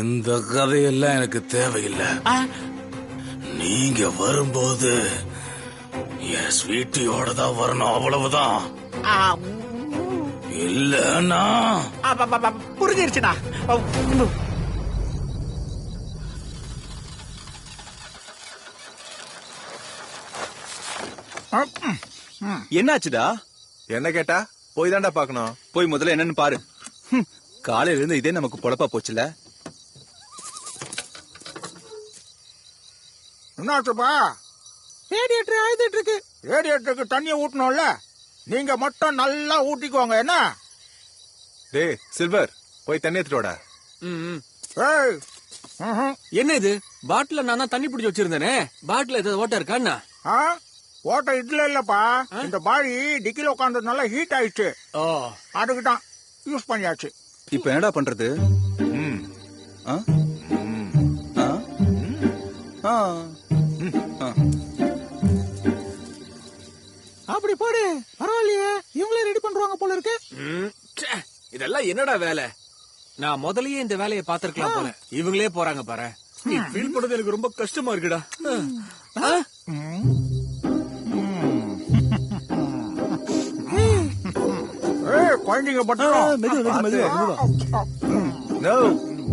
இந்த கதையெல்லாம் எனக்கு தேவையில்லை. நீங்க வரும்போது என் ஸ்வீட்டியோட தான் வரணும், அவ்வளவுதான். இல்லனா புரிஞ்சிருச்சுண்ணா. என்னாச்சுடா? என்ன கேட்டா போய் தாண்டா பாக்கணும். போய் முதல்ல என்னன்னு பாரு. காலையில இருந்து இதே நமக்கு பொழப்பா போச்சுல. என்னாச்சுப்பா? ரேடியேட்டர் ஆயிட்டு இருக்கு. ரேடியேட்டருக்கு தண்ணியை ஊட்டணும்ல, நீங்க மட்டும் நல்லா ஊட்டிக்குவாங்க. என்ன டேய் சில்வர், போய் தண்ணி எடுத்துட்டு என்ன இது? பாட்டில நான் தண்ணி பிடிச்சி வச்சிருந்தேனே, பாட்டில ஏதாவது ஓட்ட இருக்கா? ஓட்ட இதுல இல்லப்பா, இந்த பாடி டிக்கில உட்கார்ந்ததுனால ஹீட் ஆயிடுச்சு, அதுக்குதான் யூஸ் பண்ணியாச்சு. இப்ப என்னடா பண்றது? அப்படி போடு, பரவாயில்லையே, இவங்களே ரெடி பண்றாங்க போல இருக்கு. இதெல்லாம் என்னடா வேலை? நான் முதல்லயே இந்த வேலையை பாத்திருக்கலாம் போல. இவங்களே போறாங்க பாரு. நீ ஃபீல் பண்றது எனக்கு ரொம்ப கஷ்டமா இருக்குடா. குழந்தைங்க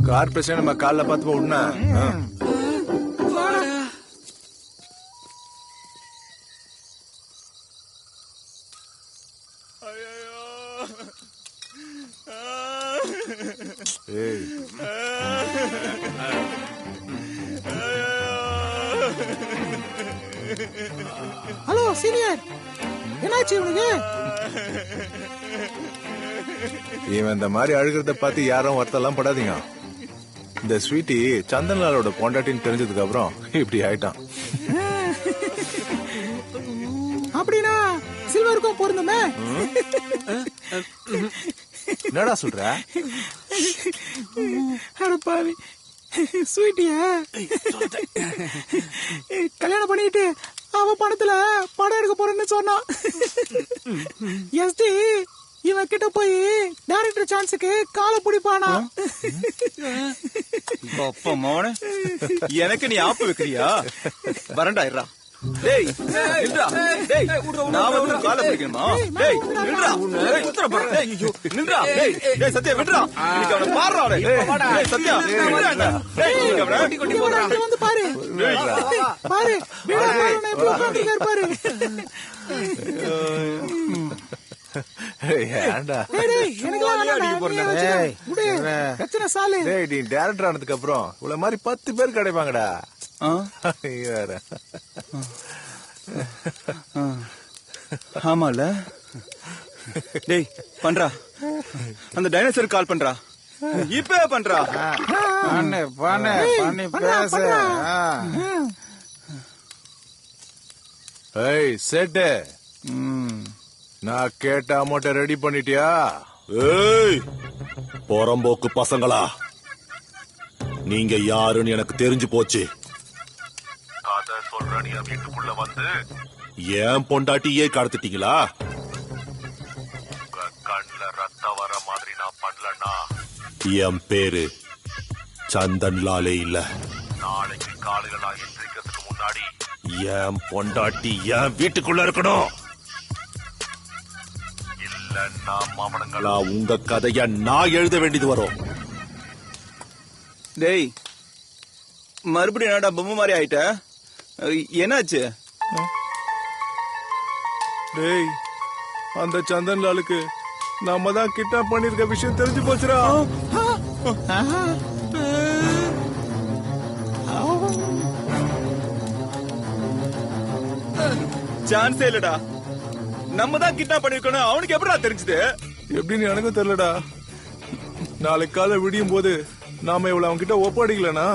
கார்பரேஷன் நம்ம காலில் பார்த்து விடனா. ஹலோ சீனியர், என்னாச்சு இவனுக்கு? இவன் இந்த மாதிரி அழுகிறத பார்த்து யாரும் வருத்தெல்லாம் படாதீங்க. இந்த ஸ்வீட்டி சந்தன்லாலோட பொண்டாட்டின்னு தெரிஞ்சதுக்கு அப்புறம் இப்படி ஆயிட்டான். அப்படின்னா சில்வருக்கும் பொருந்துமே. என்னடா சொல்ற? அடப்பாவி ஸ்வீட்டியா கல்யாணம் பண்ணிட்டு அவ படத்துல படம் எடுக்க போறேன்னு சொன்னான். எஸ்டி இவன் கிட்ட போய் டைரக்டர் சான்ஸுக்கு காலை பிடிப்பானா? அப்பா மோன எனக்கு நீ ஆப்பு வைக்கிறியா? வரண்டா இருடா. டேய் நில்றா. டேய் நான் வந்து காலை பிடிக்கணுமா? டேய் நில்றா. டேய் குத்துற பாரு. டேய் ஐயோ நில்றா. டேய் சத்யா விட்றா. இன்னைக்கு அவன பாறா. டேய் சத்யா விட்றா. டேய் நீங்க அவன கொட்டி போடுறா. வந்து பாரு பாரு வீடியோ பாருனே ப்ரோகிராம் பாரு. நீ டைரக்டர் ஆனதுக்கு அப்புறம் இவ்வளவு மாதிரி 10 பேர் கிடைப்பாங்கடா. ஆமால. டேய் பண்றா. அந்த டைனோசர் கால் பண்றா. இப்ப பண்றா. பண்ணி பேசு. ஏய் செட் நான் கேட்ட அமௌண்ட ரெடி பண்ணிட்டியா? ஏய் போறம்போக்கு பசங்களா, நீங்க யாருன்னு எனக்கு தெரிஞ்சு போச்சு. கதை சொல்ற நீ வீட்டுக்குள்ள வந்து ஏன் பொண்டாட்டியே கடத்திட்டீங்களா? உங்க கண்ணுல ரத்தம் வர மாதிரி நான் பண்ணலன்னா என் பேரு சந்தன் லாலே இல்ல. நாளைக்கு காலையில நான் எந்திரிக்கிறதுக்கு முன்னாடி என் பொண்டாட்டி என் வீட்டுக்குள்ள இருக்கணும். இல்லன்னா மாமனங்களா உங்க கதைய நான் எழுத வேண்டியது வரும். டேய் மறுபடியும் என்னடா பொம்மை மாதிரி ஆயிட்ட? என்னாச்சு? டேய் அந்த சந்தன் லாலுக்கு நாம தான் கிட்னாப் பண்ணிருக்க விஷயம் தெரிஞ்சு போச்சுடா. சான்ஸே இல்லடா. நம்ம தான் கிட்னாப் பண்ணிருக்கோம். அவனுக்கு எப்படா தெரிஞ்சது? எப்படின்னு எனக்கும் தெரியலடா. நாளைக்கு காலை விடியும் போது நாம இவ்வளவு அவன் கிட்ட ஒப்படைக்கலனா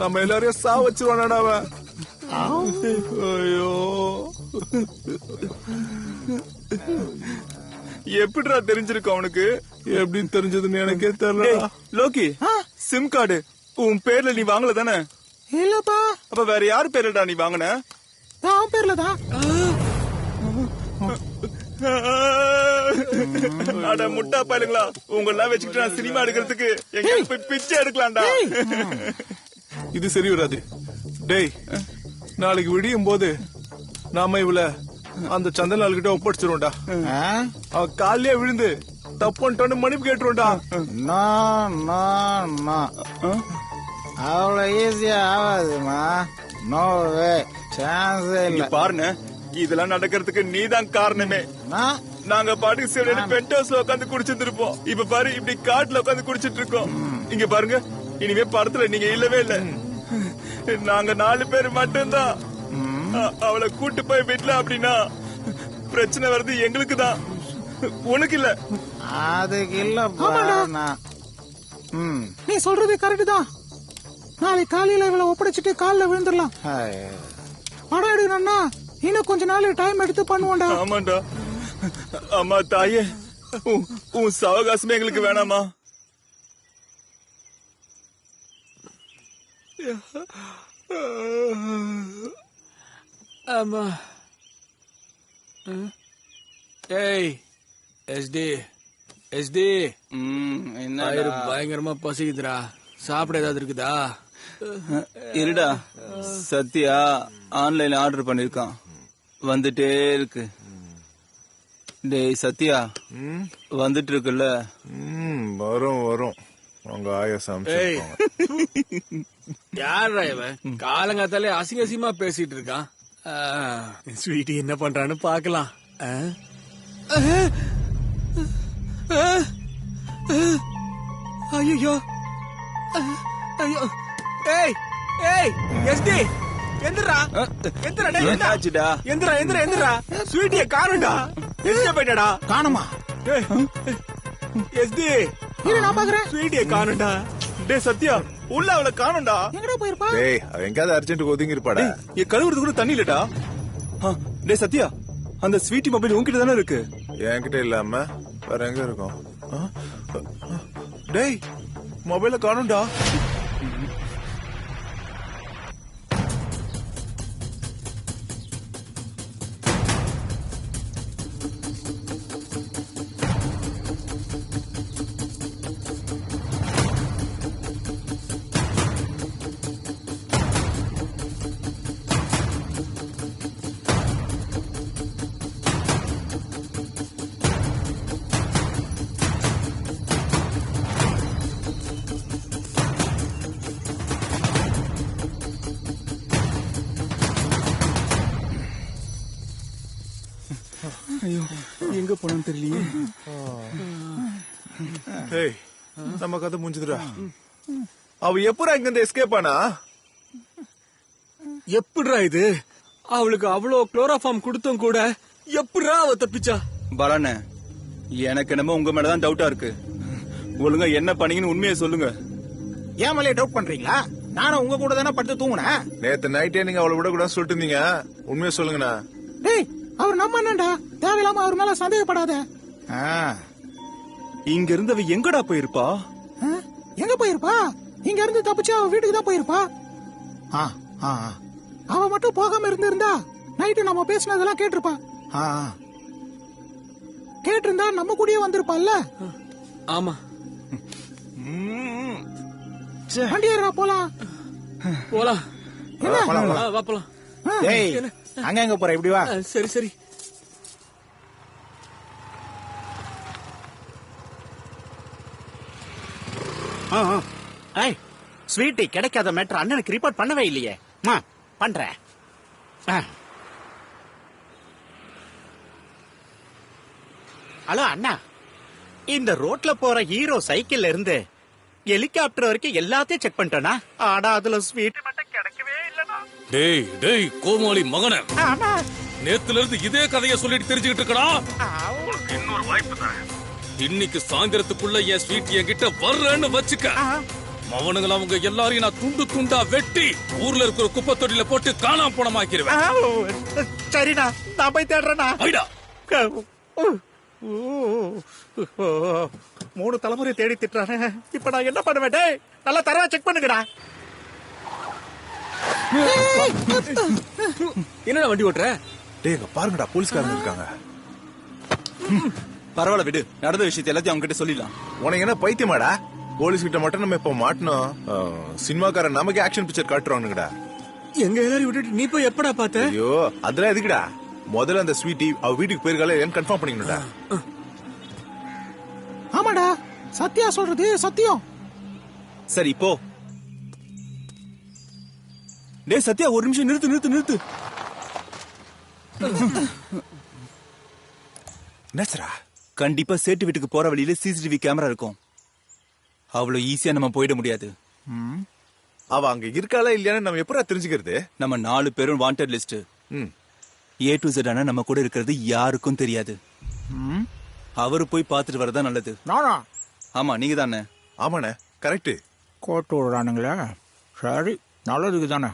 நம்ம எல்லாரையும் சா வச்சிருவானடா அவன். ஐயோ எப்படிடா தெரிஞ்சிருக்கு அவனுக்கு? எப்படின்னு தெரிஞ்சதுன்னு எனக்கே தெரியல. லோக்கி சிம் கார்டு உன் பேர்ல நீ வாங்கல தானே? இல்லப்பா. அப்ப வேற யார் பேர்லடா நீ வாங்கின? அவன் பேர்ல தான். அட முட்டா பாருங்களா, உங்க எல்லாம் வச்சுக்கிட்டு நான் சினிமா எடுக்கிறதுக்கு எங்க போய் பிச்சை எடுக்கலாம்டா. இது சரி வராது. டேய் நாளைக்கு விடியும் போது நாம இவள அந்த சந்தன் கிட்ட ஒப்படைச்சிருவோம்டா. அவன் காலையே விழுந்து தப்புன்னு மன்னிப்பு கேட்டுருவோம்டா. அவ்வளவு ஈஸியா ஆகாதுமா. நோ வே, சான்ஸே இல்ல. பாருங்க இதெல்லாம் நடக்கிறதுக்கு நீதான் காரணமே. நாங்க பாட்டுக்கு சில பென்ட் ஹவுஸ்ல உட்காந்து குடிச்சிட்டு இருப்போம். இப்ப பாரு இப்படி காட்டுல உட்காந்து குடிச்சிட்டு இருக்கோம். இங்க பாருங்க இனிமே படத்துல நீங்க இல்லவே இல்ல. நாங்க 4 பேர் மட்டும்தான். அவளை கூட்டு போய் வீட்டுல அப்படின்னா பிரச்சனை வருது எங்களுக்கு தான், உனக்கு இல்ல. அதுக்கு இல்ல. நீ சொல்றது கரெக்ட் தான். நாளைக்கு காலையில இவளை ஒப்படைச்சிட்டு காலில் விழுந்துடலாம். படம் எடுக்கணும்னா இன்னும் கொஞ்ச நாள் டைம் எடுத்து பண்ணுவோம்டா. ஆமாண்டா. அம்மா தாயே, உன் சாவகாசமே எங்களுக்கு வேணாமா? ஆமா. ஏய் எஸ்டி எஸ்டி, பயங்கரமா பசிக்குதுடா. சாப்பிட ஏதாவது இருக்குதா? இருடா, சத்யா ஆன்லைன்ல ஆர்டர் பண்ணிருக்கான், வந்துட்டே இருக்கு. டேய் சத்யா வந்துட்டு இருக்குல்ல? வரும் வரும். உங்க ஆயசம் யாரா இவன் காலங்காத்தாலே அசிங்க அசிங்கமா பேசிட்டு இருக்கான். ஸ்வீட்டி என்ன பண்றான்னு பாக்கலாம். ஐயோ ஐயோ. ஏய் ஏய் எஸ்டி எந்திரா எந்திரா. டேய் என்னாச்சுடா? எந்திரா எந்திரா எந்திரா. ஸ்வீட்டிய காணும்டா. எஸ்டி போய்டா. காணுமா? எஸ்டி நான் பாக்குறேன். ஸ்வீட்டிய காணும்டா. டேய் சத்யா உள்ள அவளை காணும்டா. எங்கடா போயிருப்பா? டேய் அவ எங்கயாவது அர்ஜென்ட் ஒதுங்கி இருப்பாடா. என் கழுவுறது கூட தண்ணி இல்லடா. டேய் சத்யா, அந்த ஸ்வீட்டி மொபைல் உன்கிட்ட தானே இருக்கு? என்கிட்ட இல்லாம வேற எங்க இருக்கும்? டேய் மொபைல காணும்டா. ஐயோ எங்க போனான்னு தெரியலையே. ஏய் நம்ம கதை முடிஞ்சுதுடா. அவ எப்படா இங்க இருந்து எஸ்கேப் ஆனா? எப்படிரா இது? அவளுக்கு அவ்வளோ குளோரோஃபார்ம் கொடுத்தும் கூட எப்படிரா அவ தப்பிச்சா? பாலாண்ணே, எனக்கு என்னமோ உங்க மேலதான் டவுட்டா இருக்கு. ஒழுங்கா என்ன பண்ணீங்கன்னு உண்மையை சொல்லுங்க. ஏன் மேலே டவுட் பண்றீங்களா? நானும் உங்க கூட தானே படுத்து தூங்குனேன். நேத்து நைட்டே நீங்க அவளை விட கூட சொல்லிட்டு இருந்தீங்க. உண்மையை சொல்லுங்கண்ணா. டேய் அவர் நம்ம என்னடா, தேவையில்லாம அவர் மேல சந்தேகப்படாத. இங்க இருந்தவ எங்கடா போயிருப்பா? எங்க போயிருப்பா? இங்க இருந்து தப்பிச்சு அவ வீட்டுக்கு தான் போயிருப்பா. அவ மட்டும் போகாம இருந்திருந்தா நைட்டு நம்ம பேசினதெல்லாம் கேட்டிருப்பா. கேட்டிருந்தா நம்ம கூடயே வந்திருப்பாள்ல. ஆமா. வண்டி ஏறா போலாம். போலாம். வா போலாம். டேய் அங்க எங்க போற? இப்படி வா. சரி சரி. ஸ்வீட்டி கிடைக்காத மேட்டர் அண்ணனுக்கு ரிப்போர்ட் பண்ணவே இல்லையே. பண்றேன். ஹலோ அண்ணா, இந்த ரோட்ல போற ஹீரோ சைக்கிள்ல இருந்து ஹெலிகாப்டர் வரைக்கும் எல்லாத்தையும் செக் பண்ணிட்டேனா? ஆனா அதுல ஸ்வீட் மட்டும் கிடைக்கவே இல்லனா. டேய் டேய் கோமாளி மகனே, நேத்துல இருந்து இதே கதையை சொல்லிட்டு தெரிஞ்சுக்கிட்டு இருக்கடா. உனக்கு இன்னொரு வாய்ப்பு தரேன். இன்னைக்கு சாயந்தரத்துக்குள்ள என் ஸ்வீட் என்கிட்ட வர்றேன்னு வச்சுக்க. அவனுங்களை அவங்க எல்லாரையும் நான் துண்டு துண்டா வெட்டி ஊர்ல இருக்கிற குப்பை தொட்டில போட்டு காணாம போனமாக்கிடுவேன். சரிண்ணா, நான் போய் தேடுறேண்ணா. 3 தலைமுறை தேடி திட்டுறானே, இப்ப நான் என்ன பண்ணுவேன்? டேய் நல்லா தரவா செக் பண்ணுங்கடா. என்னடா வண்டி ஓட்டுற? டேய் பாருங்கடா, போலீஸ்காரங்க இருக்காங்க. பரவாயில்ல விடு, நடந்த விஷயத்தை எல்லாத்தையும் அவங்க கிட்ட சொல்லிடலாம். உனக்கு என்ன பைத்தியமாடா? போலீஸ் கிட்ட மட்டும் நம்ம இப்ப மாட்டணும். சினிமாக்காரன் நமக்கு ஆக்ஷன் பிக்சர் காட்டுறானுங்கடா. எங்க எல்லாரும் விட்டுட்டு நீ போய் எப்படா பார்த்த? ஐயோ அதெல்லாம் எதுக்குடா? முதல்ல அந்த ஸ்வீட்டி அவ வீட்டுக்கு போயிருக்காளே ஏன் கன்ஃபார்ம் பண்ணிக்கணும்டா. ஆமாடா, சத்யா சொல்றது சத்தியம். சரி போ. டேய் சத்யா, ஒரு நிமிஷம் நிறுத்து நிறுத்து நிறுத்து. என்னடா? கண்டிப்பா சேட்டு வீட்டுக்கு போற வழியில சிசிடிவி கேமரா இருக்கும். அவ்வளவு ஈஸியா நம்ம போயிட முடியாது. அவ அங்க இருக்காளா இல்லையான்னு நம்ம எப்படா தெரிஞ்சுக்கிறது? நம்ம 4 பேரும் wanted list. A to Z ஆனா நம்ம கூட இருக்கிறது யாருக்கும் தெரியாது. அவரு போய் பாத்துட்டு வரதான் நல்லது. நானா? ஆமா நீங்க தானே? ஆமாண்ணே, கரெக்ட். கோட்டு விடுறானுங்களா? சரி, நல்லதுக்கு தானே.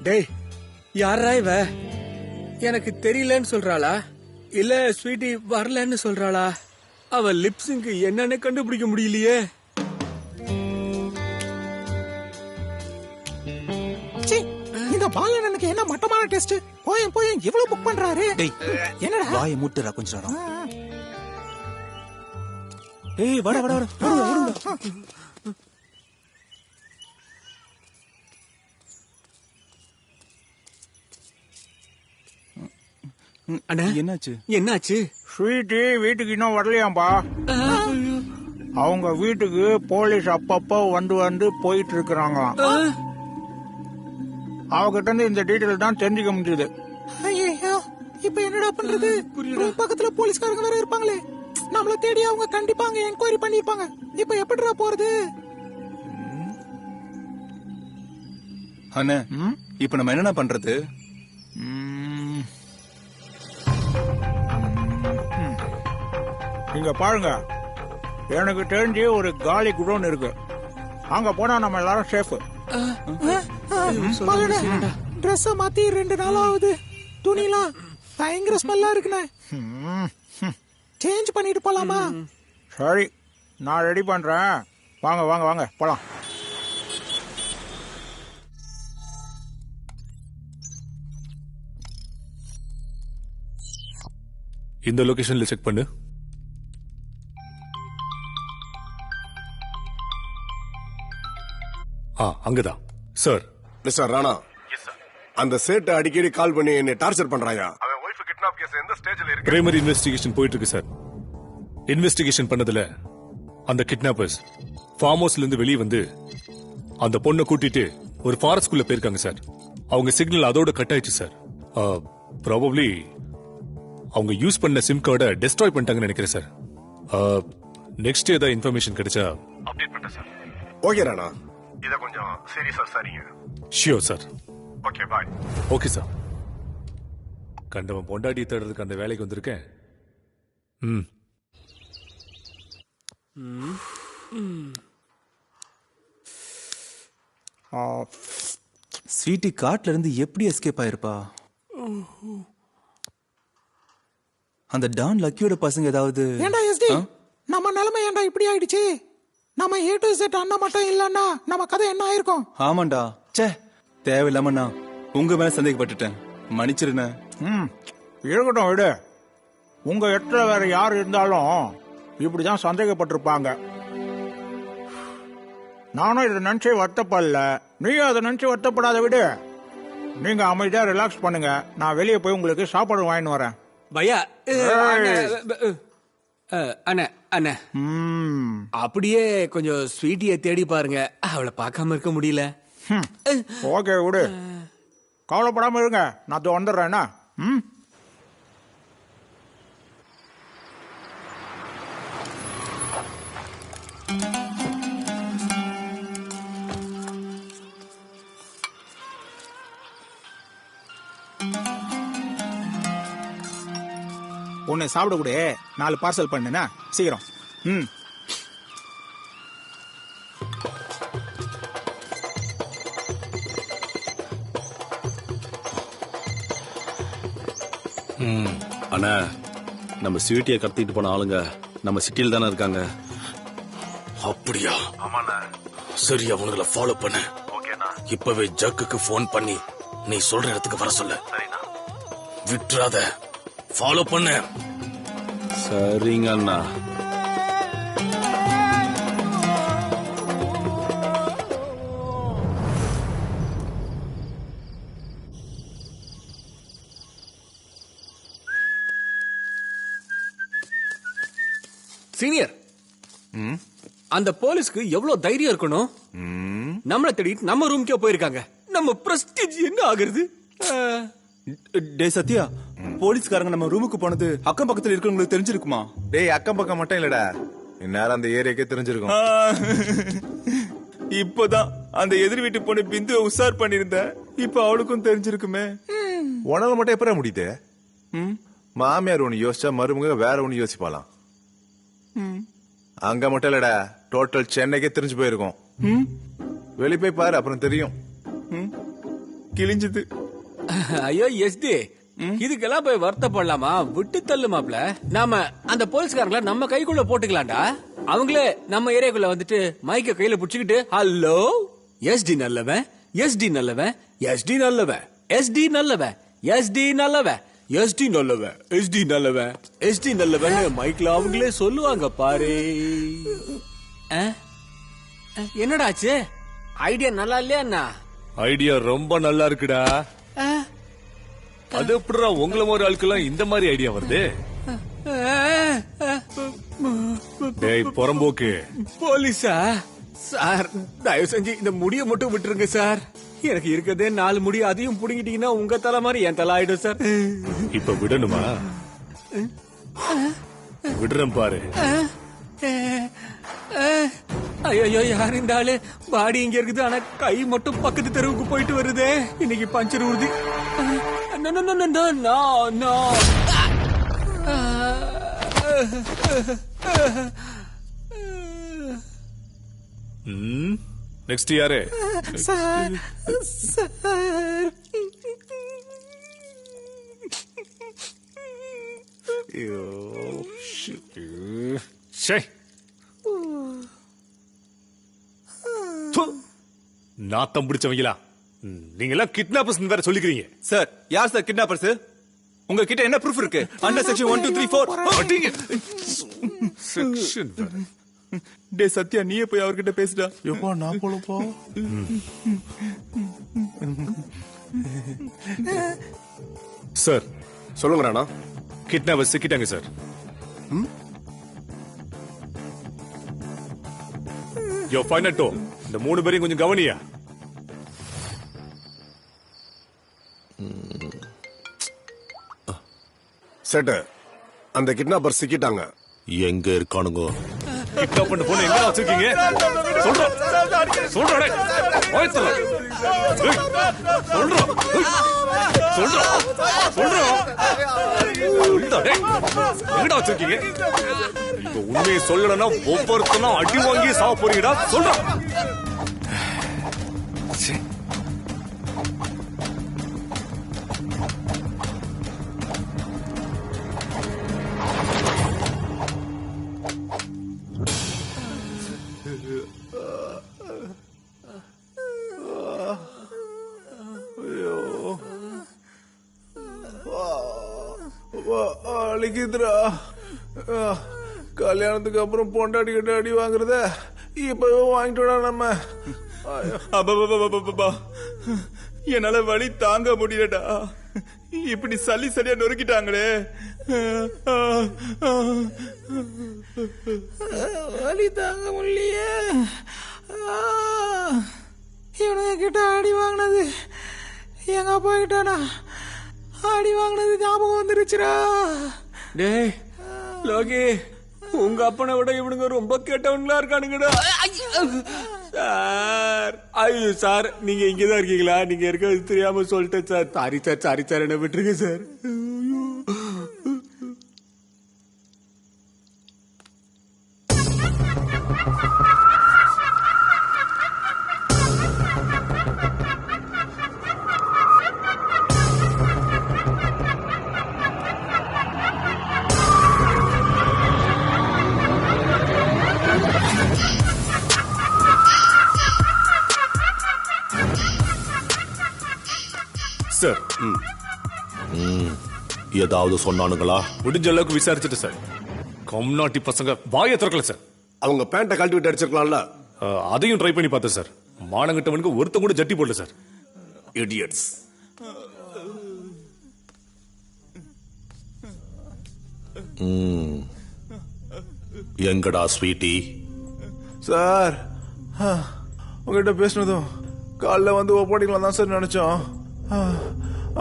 டேய் யாரா இவ? எனக்கு தெரியலன்னு சொல்றாளா இல்ல ஸ்வீட்டி வரலன்னு சொல்றாளா? அவ லிப்ஸிங்க்கு என்னன்னு கண்டுபிடிக்க முடியலையே. இந்த பாலனனுக்கு என்ன மட்டமான டெஸ்ட்? போய் போய் இவ்வளவு புக் பண்றாரு. என்னடா வாயை மூட்டுறா கொஞ்ச நேரம். ஏய் வாடா வாடா வாடா. அண்ணா என்னாச்சு? என்னாச்சு? ஸ்வீட்டி வீட்டுக்கு இன்னும் வரலையாம்பா. அவங்க வீட்டுக்கு போலீஸ் அப்பப்ப வந்து வந்து போயிட்டு இருக்கிறாங்க. அவகிட்ட இருந்து இந்த டீடைல் தான் தெரிஞ்சுக்க முடியுது. ஐயோ, இப்ப என்னடா பண்றது? பக்கத்துல போலீஸ்காரங்க வேற இருப்பாங்களே, நம்மள தேடி அவங்க கண்டிப்பா அங்க என்கொயரி பண்ணிருப்பாங்க. இப்ப எப்படிடா போறது? அண்ணா இப்ப நம்ம என்ன பண்றது? இங்க பாருங்க, எனக்கு தெரிஞ்சு ஒரு காலி குடோன் இருக்கு, அங்க போனா நம்ம எல்லாரும் சேஃப். ட்ரெஸ் மாத்தி 2 நாள் ஆகுது, துணிலாம் பயங்கர ஸ்மெல்லா இருக்குண்ணே. சேஞ்ச் பண்ணிட்டு போலாமா? சரி, நான் ரெடி பண்றேன். வாங்க வாங்க வாங்க போலாம். இந்த லொகேஷன்ல செக் பண்ணு. அங்கதான் சார். மிஸ்டர் ராணா, அந்த சேட்டு அடிக்கடி கால் பண்ணி என்னை டார்ச்சர் பண்றாயா? அவன் வைஃப் கிட்னாப் கேஸ் எந்த ஸ்டேஜ்ல இருக்கு? பிரைமரி இன்வெஸ்டிகேஷன் போயிட்டு இருக்கு சார். இன்வெஸ்டிகேஷன் பண்ணதுல அந்த கிட்னாப்பர்ஸ் ஃபார்ம் ஹவுஸ்ல இருந்து வெளியே வந்து அந்த பொண்ணை கூட்டிட்டு ஒரு ஃபாரஸ்ட்குள்ள போயிருக்காங்க சார். அவங்க சிக்னல் அதோட கட் ஆயிடுச்சு சார். ப்ராபப்ளி அவங்க யூஸ் பண்ண சிம் கார்டை டெஸ்ட்ராய் பண்ணிட்டாங்கன்னு நினைக்கிறேன் சார். நெக்ஸ்ட் ஏதாவது இன்ஃபர்மேஷன் கிடைச்சா அப்டேட் பண்ண சார். ஓகே ராணா, இத கொஞ்சம் சீரியஸா சரிங்க. Sure sir. Okay bye. Okay sir. கண்டவன் பொண்டாட்டி தேடுறதுக்கு அந்த வேலைக்கு வந்திருக்கேன். ஸ்வீட்டி காட்டுல இருந்து எப்படி எஸ்கேப் ஆயிருப்பா? அந்த டான் லக்கியோட பசங்க ஏதாவது? ஏண்டா எஸ்டி, நம்ம நிலைமை ஏண்டா இப்படி ஆயிடுச்சு? நம்ம A to Z அண்ணா மட்டும் இல்லன்னா நம்ம கதை என்ன ஆயிருக்கும்? ஆமாண்டா, சே தேவையில்லாம நான் உங்க மேல சந்தேகப்பட்டுட்டேன், மன்னிச்சிருண்ணே. இருக்கட்டும் விடு. உங்க இடத்துல வேற யார் இருந்தாலும் இப்படிதான் சந்தேகப்பட்டிருப்பாங்க. நானும் இதை நினைச்சு வருத்தப்படல, நீயும் அதை நினைச்சு வருத்தப்படாத விடு. நீங்க அமைதியா ரிலாக்ஸ் பண்ணுங்க, நான் வெளியே போய் உங்களுக்கு சாப்பாடு வாங்கிட்டு வரேன். பையா அண்ணா அண்ணா, அப்படியே கொஞ்சம் ஸ்வீட்டியை தேடி பாருங்க, அவளை பார்க்காம இருக்க முடியல. ஓகே விடு, கவலைப்படாம இருங்க, நான் வந்துடுறேன். ஒன்னு சாப்பிட கூட 4 பார்சல் பண்ணுனா சீக்கிரம். அண்ணா, நம்ம ஸ்வீட்டியை கடத்திட்டு போன ஆளுங்க நம்ம சிட்டியில் தானே இருக்காங்க. அப்படியா? சரி, அவனுங்களை ஃபாலோ பண்ணு. இப்பவே ஜக்குக்கு போன் பண்ணி நீ சொல்ற இடத்துக்கு வர சொல்லு. விட்டுறாத, ஃபாலோ பண்ணு. சரிங்க அண்ணா. சீனியர், அந்த போலீஸ்க்கு எவ்வளவு தைரியம் இருக்கணும்? நம்மள தேடிட்டு நம்ம ரூம்க்கே போயிருக்காங்க. நம்ம பிரஸ்டீஜ் என்ன ஆகுறது? டே சத்யா, போலீஸ்காரங்க நம்ம ரூமுக்கு போனது அக்கம் பக்கத்துல இருக்கவங்களுக்கு தெரிஞ்சிருக்குமா? டேய், அக்கம் பக்கம் மட்டும் இல்லடா, இந்நேரம் அந்த ஏரியாக்கே தெரிஞ்சிருக்கும். இப்பதான் அந்த எதிர் வீட்டு பொண்ணு பிந்து உஷார் பண்ணிருந்த, இப்ப அவளுக்கும் தெரிஞ்சிருக்குமே. உணவு மட்டும் எப்படா முடியுது? மாமியார் ஒண்ணு யோசிச்சா மருமக வேற ஒண்ணு யோசிப்பாலாம். அங்க மட்டும் இல்லடா, டோட்டல் சென்னைக்கே தெரிஞ்சு போயிருக்கும். வெளியே போய் பாரு, அப்புறம் தெரியும். கிழிஞ்சது. ஐயோ எஸ்டி, இதுக்கெல்லாம் போய் வருத்தப்படலாமா? விட்டு தள்ளு மாப்ள. நாம அந்த போலீஸ்காரங்கள நம்ம கைக்குள்ள போட்டுக்கலாம்டா. அவங்களே நம்ம ஏரியாக்குள்ள வந்துட்டு மைக்க கையில புடிச்சுக்கிட்டு, ஹலோ எஸ்டி நல்லவன், எஸ்டி நல்லவன், எஸ்டி நல்லவன், எஸ்டி நல்லவன், எஸ்டி நல்லவன், எஸ்டி நல்லவன், எஸ்டி நல்லவன், எஸ்டி நல்லவன் மைக்ல அவங்களே சொல்லுவாங்க பாரு. என்னடாச்சு? ஐடியா நல்லா இல்லையா அண்ணா? ஐடியா ரொம்ப நல்லா இருக்குடா. அது எப்படிடா உங்கள மாதிரி ஆட்கெல்லாம் இந்த மாதிரி ஐடியா வருது? டேய் புறம்போக்கு போலீஸா? சார், தயவு செஞ்சு இந்த முடிய மட்டும் விட்டுருங்க சார். எனக்கு இருக்கதே 4 முடி, அதையும் புடுங்கிட்டீங்கன்னா உங்க தலை மாதிரி என் தலை ஆயிடும் சார். இப்ப விடணுமா? விடுறேன் பாரு. ஐயோ, யார் இந்த ஆளு? பாடி இங்க இருக்குது, ஆனா கை மட்டும் பக்கத்து தெருவுக்கு போயிட்டு வருதே. இன்னைக்கு பஞ்சர் ஊறுது. நெக்ஸ்ட் யாரு? சார் சார் நாத்தம் பிடிச்சவங்களா நீங்க எல்லாம் கிட்னாப்பர்ஸ் வேற சொல்லிக்கிறீங்க. சார் யார் சார் கிட்னாப்பர்ஸ்? உங்ககிட்ட என்ன ப்ரூஃப் இருக்கு? Under section 1 2 3 4 section. டே சத்யா, நீயே போய் அவர்கிட்ட பேசுடா. எப்பா நான் போலப்பா. சார் சொல்லுங்க ராணா. கிட்னாப்பர்ஸ் சிக்கிட்டாங்க சார். யோ ஃபைனட்டோ, இந்த 3 பேரையும் கொஞ்சம் கவனியா. சேட்டு, அந்த கிட்னாப்பர் சிக்கிட்டாங்க. எங்க இருக்கானுங்க? கிட்னாப் பண்ண போன எங்க வச்சிருக்கீங்க? சொல்றோம் சொல்றோம் சொல்றோம் எங்கடா வச்சிருக்கீங்க? இப்ப உண்மையை சொல்லணும்னா ஒவ்வொருத்தனும் அடி வாங்கி சாவ போறீங்கடா. சொல்றோம். அழிக்குதுரா. கல்யாணத்துக்கு அப்புறம் பொண்டாடி கிட்ட அடி வாங்குறத இப்பவே வாங்கிட்டோடா நம்ம. என்னால வலி தாங்க முடியலடா. இப்படி சளி சரியா நொறுக்கிட்டாங்களே. வலி தாங்க முடியலையே. இவனுங்க கிட்ட அடி வாங்கினது எங்க அப்பா கிட்டனா அடி வாங்கினது ஞாபகம் வந்துருச்சுடா. டேய் லோகி, உங்க அப்பனை விட இவனுங்க ரொம்ப கெட்டவங்களா இருக்கானுங்கடா. சார், ஐயோ சார், நீங்க இங்கதான் இருக்கீங்களா? நீங்க இருக்கிறது தெரியாம சொல்லிட்டேன் sir. Sorry sir, sorry sir, என்ன விட்டுருங்க சார். சார், ஏதாவது சொன்னானுங்களா? முடிஞ்ச அளவுக்கு விசாரிச்சுட்டு சார். கம்நாட்டி பசங்க வாயை திறக்கல சார். அவங்க பேண்ட கழட்டி விட்டு அடிச்சிருக்கலாம்ல. அதையும் ட்ரை பண்ணி பார்த்தேன் சார். மானங்கிட்டவனுக்கு ஒருத்தன் கூட ஜட்டி போடல சார். இடியட்ஸ். எங்கடா ஸ்வீட்டி? சார், உங்ககிட்ட பேசினதும் காலைல வந்து ஒப்பாடிக்கலாம் தான் சார் நினைச்சோம்.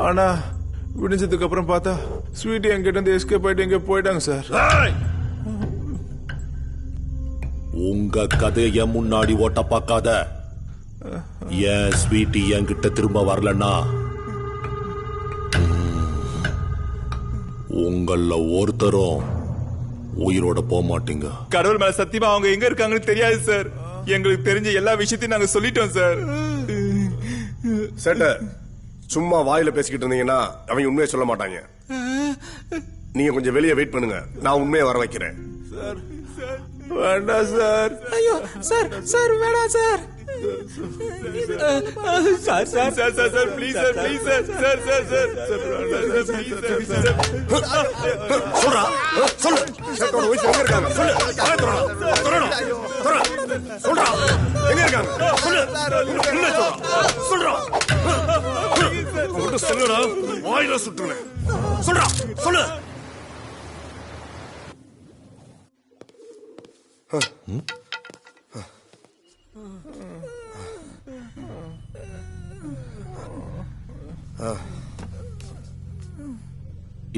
ஆனா விடிஞ்சதுக்கு அப்புறம் பார்த்தா ஸ்வீட்டி என்கிட்ட இருந்து எஸ்கேப் ஆயிட்டு எங்க போயிட்டாங்க சார். உங்க கதைய முன்னாடி ஓட்ட பார்க்காத. ஏன் ஸ்வீட்டி என்கிட்ட திரும்ப வரலன்னா உங்கள ஒருத்தரும் உயிரோட போக மாட்டீங்க. கடவுள் மேல சத்தியமா அவங்க எங்க இருக்காங்கன்னு தெரியாது சார். எங்களுக்கு தெரிஞ்ச எல்லா விஷயத்தையும் நாங்க சொல்லிட்டோம் சார். சேட்டு, சும்மா வாயில பேசிக்கிட்டு இருந்தீங்கன்னா அவங்க உண்மையை சொல்ல மாட்டாங்க. நீங்க கொஞ்சம் வெளியே வெயிட் பண்ணுங்க, நான் உண்மையை வர வைக்கிறேன். வேண்டாம் சார். ஐயோ சார், சார் வேண்டாம் sir. Sir sir sir sir sir please sir, please sir sir sir sir sir please sir. சொல்றா, சொல்லு. சேட்டோட ஒய்ஃப் எங்க இருக்காங்க? சொல்லு. சொல்றா, எங்க இருக்காங்க? சொல்லு. உண்மை சொல்றா. சொல்றா. சொல்லுடா, வாயில சுட்டுறேன். சொல்றா, சொல்லு.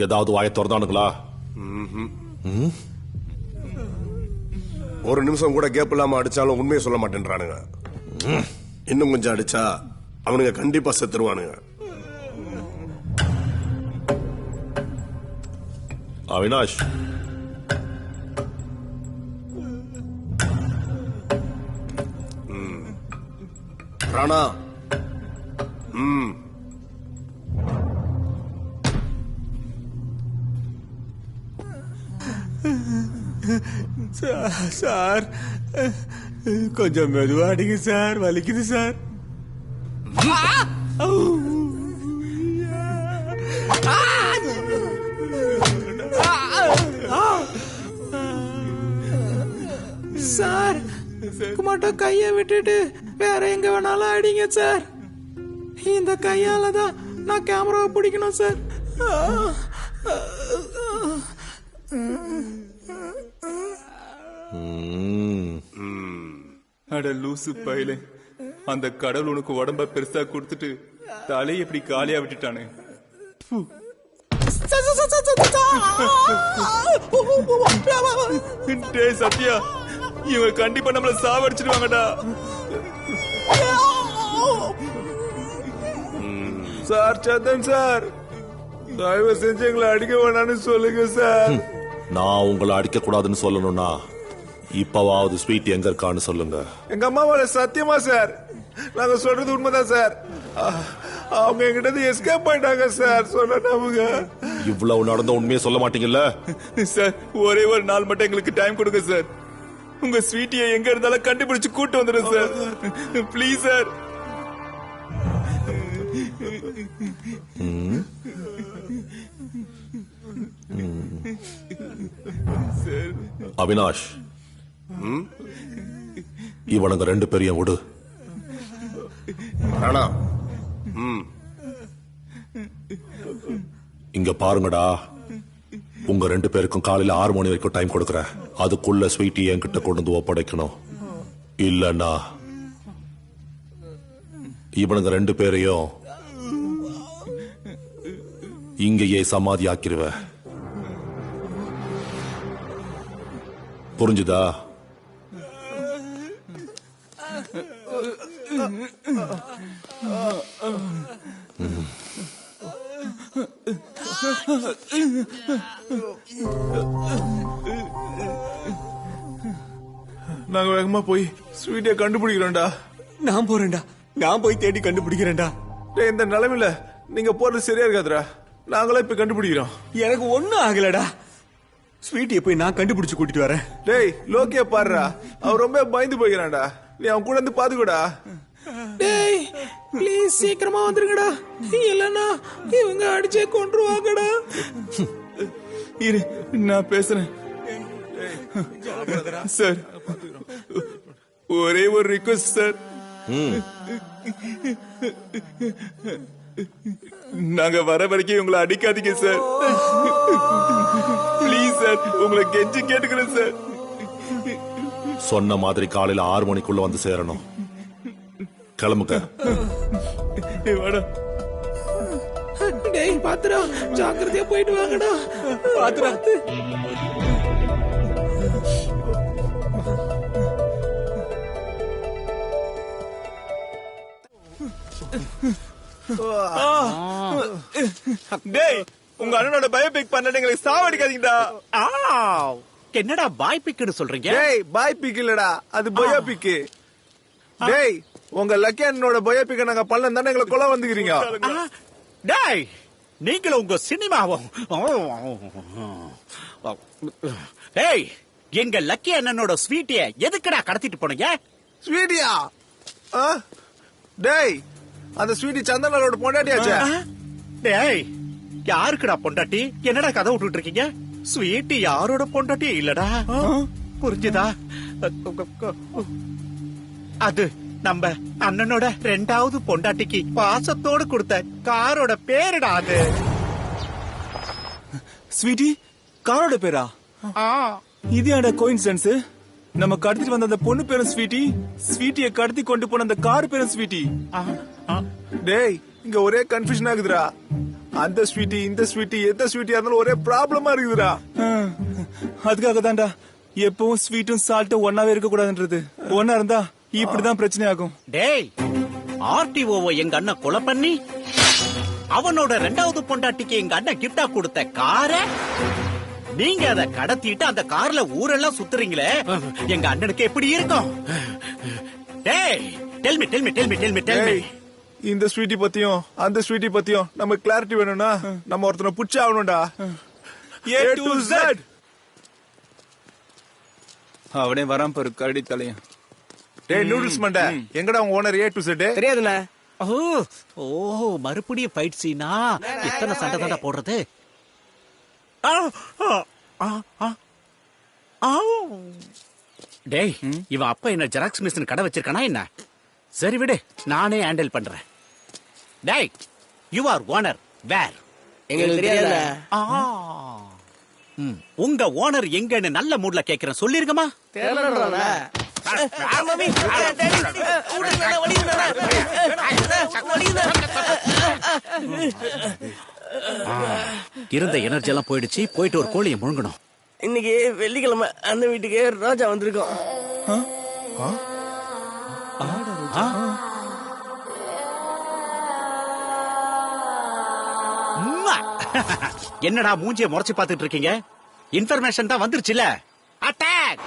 ஏதாவது வாயை திறந்தானுங்களா? ஒரு நிமிஷம் கூட கேப் இல்லாம அடிச்சாலும் உண்மையை சொல்ல மாட்டேன்றானுங்க. இன்னும் கொஞ்சம் அடிச்சா அவனுங்க கண்டிப்பா செத்துருவானுங்க. அவினாஷ், ராணா. சார் கொஞ்சம் மெதுவா அடிங்க சார், வலிக்குது சார். சார் மட்டும் கைய விட்டுட்டு வேற எங்க வேணாலும் அடிங்க சார். இந்த கையால தான் நான் கேமராவை பிடிக்கணும் சார். அட லூசு பையலே, அந்த கடவுள் உனக்கு உடம்ப பெருசா கொடுத்துட்டு தலையை எப்படி காலியா விட்டுட்டானே. டேய் சத்யா, இவங்க கண்டிப்பா நம்மள சாவடிச்சிடுவாங்கடா. சார் சந்தன் சார், தயவு செஞ்சு எங்களை அடிக்க வேணாம்னு சொல்லுங்க சார். நான் உங்களை அடிக்க கூடாதுன்னு சொல்லணும்னா இப்பவாவது ஸ்வீட் எங்க இருக்கான்னு சொல்லுங்க. எங்க அம்மாவோட சத்தியமா சார், நாங்க சொல்றது உண்மைதான் சார். அவங்க எங்கிட்ட எஸ்கேப் ஆயிட்டாங்க சார். சொன்ன நம்புங்க. இவ்வளவு நடந்த உண்மையை சொல்ல மாட்டீங்கல்ல சார்? ஒரே ஒரு நாள் மட்டும் எங்களுக்கு டைம் கொடுங்க சார். உங்க ஸ்வீட்டியை எங்க இருந்தாலும் கண்டுபிடிச்சு கூட்டு வந்துடும் சார். Please sir. அவினாஷ், இவனுங்க 2 பேரையும் விடு. ராணா, இங்க பாருங்கடா, உங்க 2 பேருக்கும் காலையில 6 மணி வரைக்கும் டைம் கொடுக்கறேன். அதுக்குள்ள ஸ்வீட்டி என்கிட்ட கொண்டு வந்து ஒப்படைக்கணும். இல்லன்னா இவனுங்க 2 பேரையும் இங்கேயே சமாதி ஆக்கிருவேன். புரிஞ்சுதா? நாங்க வேகமா போய் ஸ்வீட்டியை கண்டுபிடிக்கிறோம்டா. நான் போறேன்டா, நான் போய் தேடி கண்டுபிடிக்கிறேன்டா. இந்த நிலைமையில நீங்க போறது சரியா இருக்காதுடா. நாங்களே இப்ப கண்டுபிடிக்கிறோம். எனக்கு ஒண்ணும் ஆகலடா. ஸ்வீட்டியை போய் நான் கண்டுபிடிச்சு கூட்டிட்டு வரேன். டேய் லோக்கிய பாருடா, அவர் ரொம்ப பயந்து போய்கிறான்டா. நீ அவன் கூட இருந்து பாத்துக்கூடா. டேய் ப்ளீஸ் சீக்கிரமா வந்துருங்கடா, இல்லன்னா இவங்க அடிச்சே கொன்றுவாங்கடா. இரு, நான் பேசுறேன் சார். ஒரே ஒரு ரிக்வெஸ்ட் சார். நாங்க வர வரைக்கும் உங்களை அடிக்காதீங்க சார். ப்ளீஸ் சார், உங்களை கெஞ்சி கேட்டுக்கிறேன் சார். சொன்ன மாதிரி காலையில 6 மணிக்குள்ள வந்து சேரணும். கிளம்புங்க. டேய் பாத்துடா, ஜாக்கிரதையா போயிட்டு வாங்கடா. பாத்துடா. டேய், உங்க அண்ணனோட பயோபிக் பண்ண எங்களை சாவடிக்காதீங்கடா. என்னடா பாய் பிக்னு சொல்றீங்க? டேய் பாய் பிக் இல்லடா, அது பயோபிக். டேய் உங்க லக்கி அண்ணனோட பயோபிக்க நாங்க பண்ணல தானே எங்களை கொலை வந்துக்கிறீங்க. டேய் நீங்களும் உங்க சினிமாவும். டேய் எங்க லக்கி அண்ணனோட ஸ்வீட்டிய எதுக்குடா கடத்திட்டு போனீங்க? ஸ்வீட்டியா? டேய் அந்த ஸ்வீட்டி சந்தனோட பொண்டாட்டியாச்சே. டேய் யாருக்குடா பொண்டாட்டி? என்னடா கதை விட்டுட்டு இருக்கீங்க? ஸ்வீட்டி யாரோட பொண்டாட்டி இல்லடா. புரிஞ்சுதா? அது நம்ம அண்ணனோட 2வது பொண்டாட்டிக்கு பாசத்தோடு கொடுத்த காரோட பேருடா அது. ஸ்வீட்டி காரோட பேரா? இது ஏன்டா கோயின்சிடன்ஸ்? நம்ம கடத்திட்டு வந்த அந்த பொண்ணு பேரும் ஸ்வீட்டி, ஸ்வீட்டிய கடத்தி கொண்டு போன அந்த கார் பேரும் ஸ்வீட்டி. டேய் இங்க ஒரே கன்ஃபியூஷன் ஆகுதுடா. அந்த ஸ்வீட்டி இந்த ஸ்வீட்டி எந்த ஸ்வீட்டியா இருந்தாலும் ஒரே ப்ராப்ளமா இருக்குதுடா. அதுக்காக தான்டா எப்பவும் ஸ்வீட்டும் சால்ட்டும் ஒன்னாவே இருக்க கூடாதுன்றது. ஒன்னா இருந்தா இப்படிதான் பிரச்சனை ஆகும். டேய் ஆர்டிஓவை எங்க அண்ணன் கொலை பண்ணி அவனோட 2வது பொண்டாட்டிக்கு எங்க அண்ணன் கிஃப்டா கொடுத்த கார நீங்க அதை கடத்திட்டு அந்த கார்ல ஊரெல்லாம் சுத்துறீங்களே, எங்க அண்ணனுக்கு எப்படி இருக்கும்? டேய் டெல் மீ இந்த ஸ்வீட்டி பத்தியும் அந்த ஸ்வீட்டி பத்தியும் நம்ம கிளாரிட்டி வேணும்னா நம்ம ஒருத்தனை புடிச்சு ஆகணும்டா. A to Z. அவனே வரான் பாரு கரடி தலையன். டேய் நூடுல்ஸ் மண்டை, எங்கடா உங்க ஓனர் A to Z? தெரியாதுண்ணா. ஓ மறுபடியும் ஃபைட் சீனா? எத்தனை சண்டை தாண்டா போடுறது? டேய் இவன் அப்பா என்ன ஜெராக்ஸ் மிஷின் கடை வச்சிருக்கானா என்ன? சரி விடு, நானே ஹேண்டில் பண்றேன். டேய் யூ ஆர் ஓனர் வேர்? எங்களுக்கு தெரியாதுல. உங்க ஓனர் எங்கன்னு நல்ல மூட்ல கேக்குறேன், சொல்லிருக்கமா? தெரியலன்றல. இருந்த எனர்ஜி எல்லாம் போயிடுச்சு. போயிட்டு ஒரு கோழியை முழுங்கணும். இன்னைக்கு வெள்ளிக்கிழமை, அந்த வீட்டுக்கு ரோஜா வந்திருக்கோம். என்னடா மூஞ்சிய முறைச்சு பாத்துட்டு இருக்கீங்க? இன்ஃபர்மேஷன் தான் வந்துருச்சுல. அட்டாக்!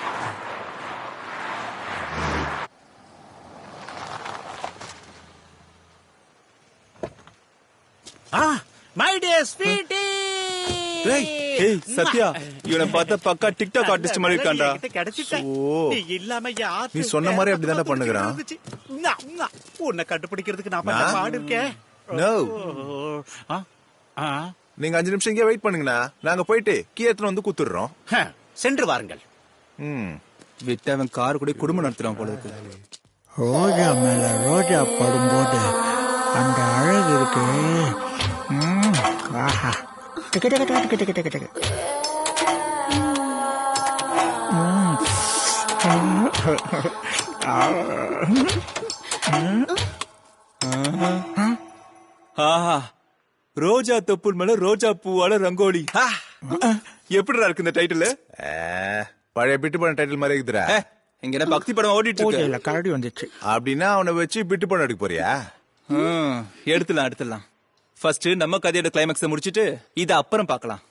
My dear sweetie. ஏய் சத்யா, இவனை பார்த்தா பக்கா டிக்டாக் ஆர்டிஸ்ட் மாதிரி இருக்கான்டா. நீ சொன்ன மாதிரி அப்படிதான்டா பண்ணுகிறான். உன்னை கண்டுபிடிக்கிறதுக்கு நான் பண்ண பாடு இருக்கேன். நீங்க 5 நிமிஷம் இங்கே வெயிட் பண்ணுங்கண்ணா, நாங்க போயிட்டு கீ எடுத்துட்டு வந்து குத்துடுறோம். சென்று வாருங்கள். விட்டு அவன் கார் கூட குடும்பம் நடத்துறான் போல இருக்கு. ரோஜா மேல ரோஜா படும்போது அந்த அழகு இருக்கு. ஆஹா டிக்கு டிக்கு டிக்கு டிக்கு டிக்கு டிக்கு. ஆஹா, ரோஜா தொப்புள் மேல ரோஜா பூவால ரங்கோலி. எப்படிடா இருக்கு இந்த டைட்டில்? பழைய பிட்டு படம் டைட்டில் மாதிரி இருக்குதுடா. இங்க பக்தி படம் ஓடிட்டு இருக்கு. கரடி வந்துச்சு. அப்படின்னா அவனை வச்சு பிட்டு படம் எடுக்க போறியா? எடுத்துலாம். ஃபர்ஸ்ட் நம்ம கதையோட கிளைமாக்ஸ் முடிச்சிட்டு இத அப்புறம் பார்க்கலாம்.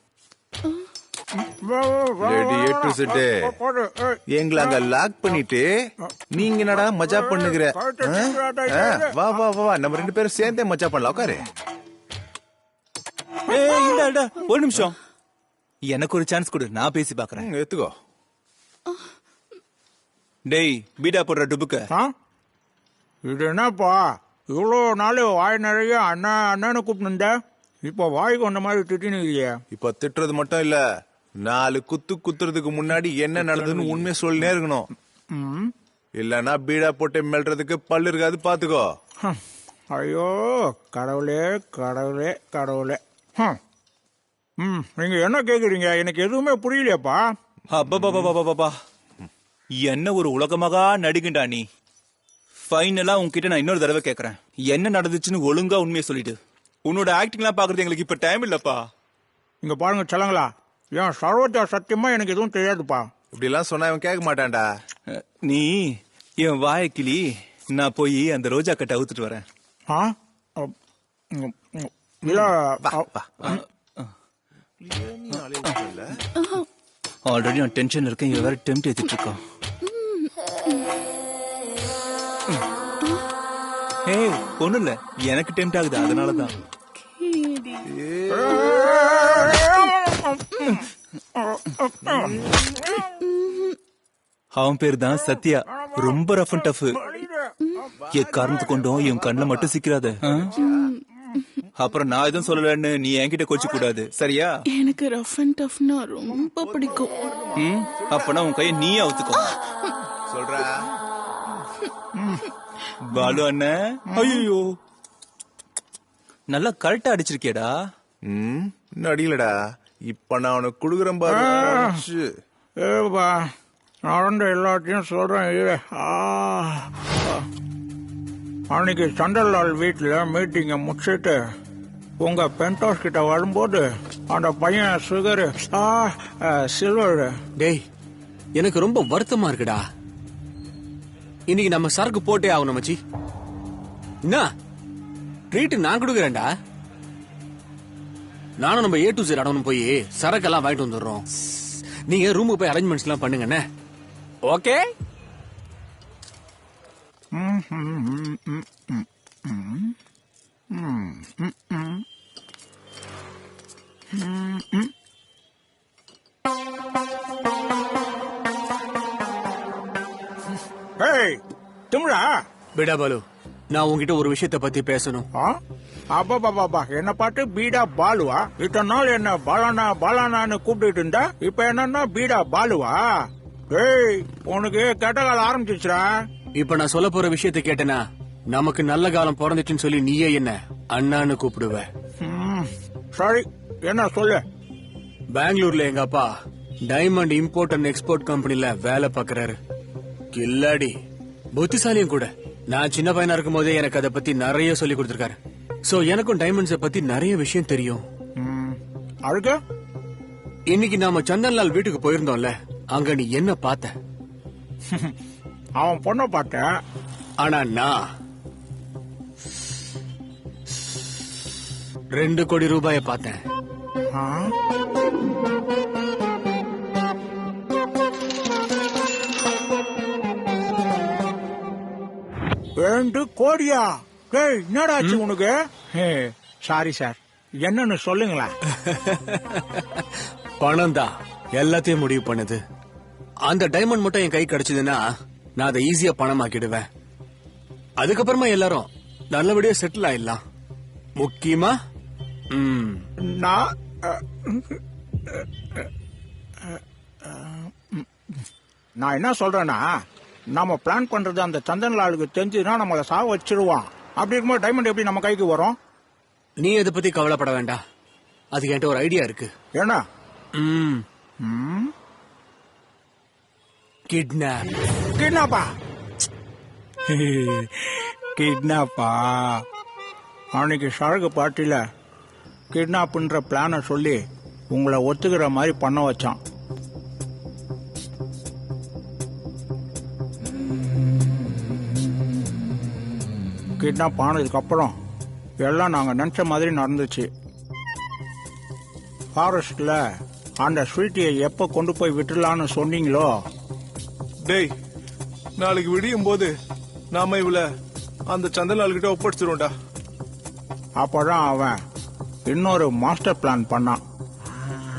எங்களை அங்க லாக் பண்ணிட்டு நீங்க என்னடா மஜா பண்ணுகிற? வா வா வா, நம்ம 2 பேரும் சேர்ந்தே மஜா பண்ணலாம். உட்காரு. ஒரு நிமிஷம், எனக்கு ஒரு சான்ஸ் கொடு, நான் பேசி பாக்குறேன். எடுத்துக்கோ. டேய் பீடா போடுற டுபுக்க. இது என்னப்பா இவ்வளோ நாள் வாய் நிறைய அண்ணா அண்ணன்னு கூப்பிட்டு, இப்ப வாய்க்கு வந்த மாதிரி திட்டினு இல்லையா? இப்ப திட்டுறது மட்டும் இல்ல, 4 குத்துறதுக்கு முன்னாடி என்ன நடந்ததுன்னு உண்மையை சொல்லினே இருக்கணும். இல்லன்னா பீடா போட்டு மெல்றதுக்கு பல்லு இருக்காது, பாத்துக்கோ. ஐயோ கடவுளே கடவுளே கடவுளே. நீங்க என்ன கேக்குறீங்க? எனக்கு எதுவுமே புரியலையாப்பா. அப்பா என்ன ஒரு உலகமாக நடிகண்டா நீ. ஃபைனலா உன்கிட்ட நான் இன்னொரு தடவை கேக்குறேன், என்ன நடந்துச்சுன்னு ஒழுங்கா உண்மையை சொல்லிட்டு. உன்னோட ஆக்டிங் எல்லாம் பாக்குறது எங்களுக்கு இப்ப டைம் இல்லப்பா. இங்க பாருங்க சொல்லுங்களா, ஏன் சர்வஜா சத்தியமா எனக்கு எதுவும் தெரியாதுப்பா. இப்படி எல்லாம் சொன்னா இவன் கேட்க மாட்டான்டா. நீ என் வாய கிளி, நான் போய் அந்த ரோஜா கட்டை அவுத்துட்டு வரேன். ஆல்ரெடி நான் டென்ஷன் இருக்கேன், இவ வேற டெம்ட் ஏத்திட்டு இருக்கான். ஏய் ஒண்ணும் இல்ல, எனக்கு டெம்ட் ஆகுது, அதனாலதான். அவன் பேர் தான் சத்யா, ரொம்ப ரஃப் அண்ட் டஃப். எக்காரணத்து கொண்டும் இவன் கண்ணுல மட்டும் சிக்கிறாத. அப்புறம் நான் எதுவும் சொல்லலன்னு நீ என்கிட்ட கோச்சு கூடாது, சரியா? எனக்கு ரஃப் அண்ட் டஃப்னா ரொம்ப பிடிக்கும். அப்பனா உன் கையை நீ அவுத்துக்கோ. சொல்ற பாலு அண்ணன், ஐயோ நல்லா கரெக்டா அடிச்சிருக்கேடா. இன்னும் அடிக்கலடா, இப்ப நான் அவனுக்கு குடுக்குறேன் பாரு. ஏப்பா நடந்த எல்லாத்தையும் சொல்றேன். அன்னைக்கு சண்டர்லால் வீட்டுல மீட்டிங்க முடிச்சுட்டு உங்க பென்ட் ஹவுஸ் கிட்ட வரும்போது அந்த பையன் சுகர் சில்வர். டேய் எனக்கு ரொம்ப வருத்தமா இருக்குடா. இன்னைக்கு நம்ம சரக்கு போட்டே ஆகணும் மச்சி. என்ன ட்ரீட் நான் கொடுக்குறேன்டா. நானும் நம்ம A to Z அடவனும் போய் சரக்கெல்லாம் வாங்கிட்டு வந்துடுறோம். நீங்க ரூமுக்கு போய் அரேஞ்ச்மெண்ட்ஸ் எல்லாம் பண்ணுங்க. ஓகே திமுடா பீடா பாலு, நான் உங்ககிட்ட ஒரு விஷயத்தை பத்தி பேசணும். அப்பா என்ன பாட்டு பீடா பாலுவா? இத்தனை நாள் என்ன பாலானா பாலானான்னு கூப்பிட்டு இருந்தா இப்ப என்னன்னா பீடா பாலுவா? ஏய், உனக்கு கெட்ட காலம் ஆரம்பிச்சிச்சுடா. இப்ப நான் சொல்ல போற விஷயத்தை கேட்டனா நமக்கு நல்ல காலம் பிறந்துச்சுன்னு சொல்லி நீயே என்ன அண்ணான்னு கூப்பிடுவ. சரி, என்ன சொல்லு. பெங்களூர்ல எங்க அப்பா டைமண்ட் இம்போர்ட் அண்ட் எக்ஸ்போர்ட் கம்பெனில வேலை பாக்குறாரு. கில்லாடி, புத்திசாலியும் கூட. நான் சின்ன பையனா இருக்கும் போதே எனக்கு அதை பத்தி நிறைய சொல்லி கொடுத்திருக்காரு. சோ எனக்கும் டைமண்ட்ஸ பத்தி நிறைய விஷயம் தெரியும். அதுக்கு இன்னைக்கு நாம சந்தன்லால் வீட்டுக்கு போயிருந்தோம்ல, அங்க நீ என்ன பார்த்த? அவன் பொண்ண பார்த்த. ஆனா நான் 2 கோடி ரூபாய பார்த்தேன். 2 கோடியா? என்னடா ஆச்சு உனக்கு? சாரி சார், என்னன்னு சொல்லுங்களா? பணம் தான் எல்லாத்தையும் முடிவு பண்ணுது. அந்த டைமண்ட் மட்டும் என் கை கிடைச்சதுன்னா நான் அதை ஈஸியா பணமாக்கிடுவேன். அதுக்கப்புறமா எல்லாரும் நல்லபடியா செட்டில் ஆயிடலாம். முக்கியமா நான் என்ன சொல்றேன்னா, நாம பிளான் பண்றது அந்த சந்தன்லாலுக்கு தெரிஞ்சுன்னா நம்மள சாவ வச்சிருவான். அப்படி இருக்கும்போது டைமண்ட் எப்படி நம்ம கைக்கு வரும்? நீ இதை பத்தி கவலைப்பட வேண்டாம். அதுக்கு என்கிட்ட ஒரு ஐடியா இருக்கு. என்ன? கிட்னாப்பா? கிட்னாப்பா? அன்னைக்கு சரகு பார்ட்டில கிட்னாப்ன்ற பிளான சொல்லி உங்களை ஒத்துக்கிற மாதிரி பண்ண வச்சான். கிட்னாப் ஆனதுக்கு அப்புறம் எல்லாம் நாங்க நினைச்ச மாதிரி நடந்துச்சு. ஃபாரஸ்ட்ல அந்த ஸ்வீட்டியை எப்ப கொண்டு போய் விட்டுலான்னு சொன்னீங்களோ, டேய், நாளைக்கு விடியும் போது நாம இவள அந்த சந்தன்லால் கிட்ட ஒப்படைச்சிருவோம்டா. அப்பதான் அவன் இன்னொரு மாஸ்டர் பிளான் பண்ணான்.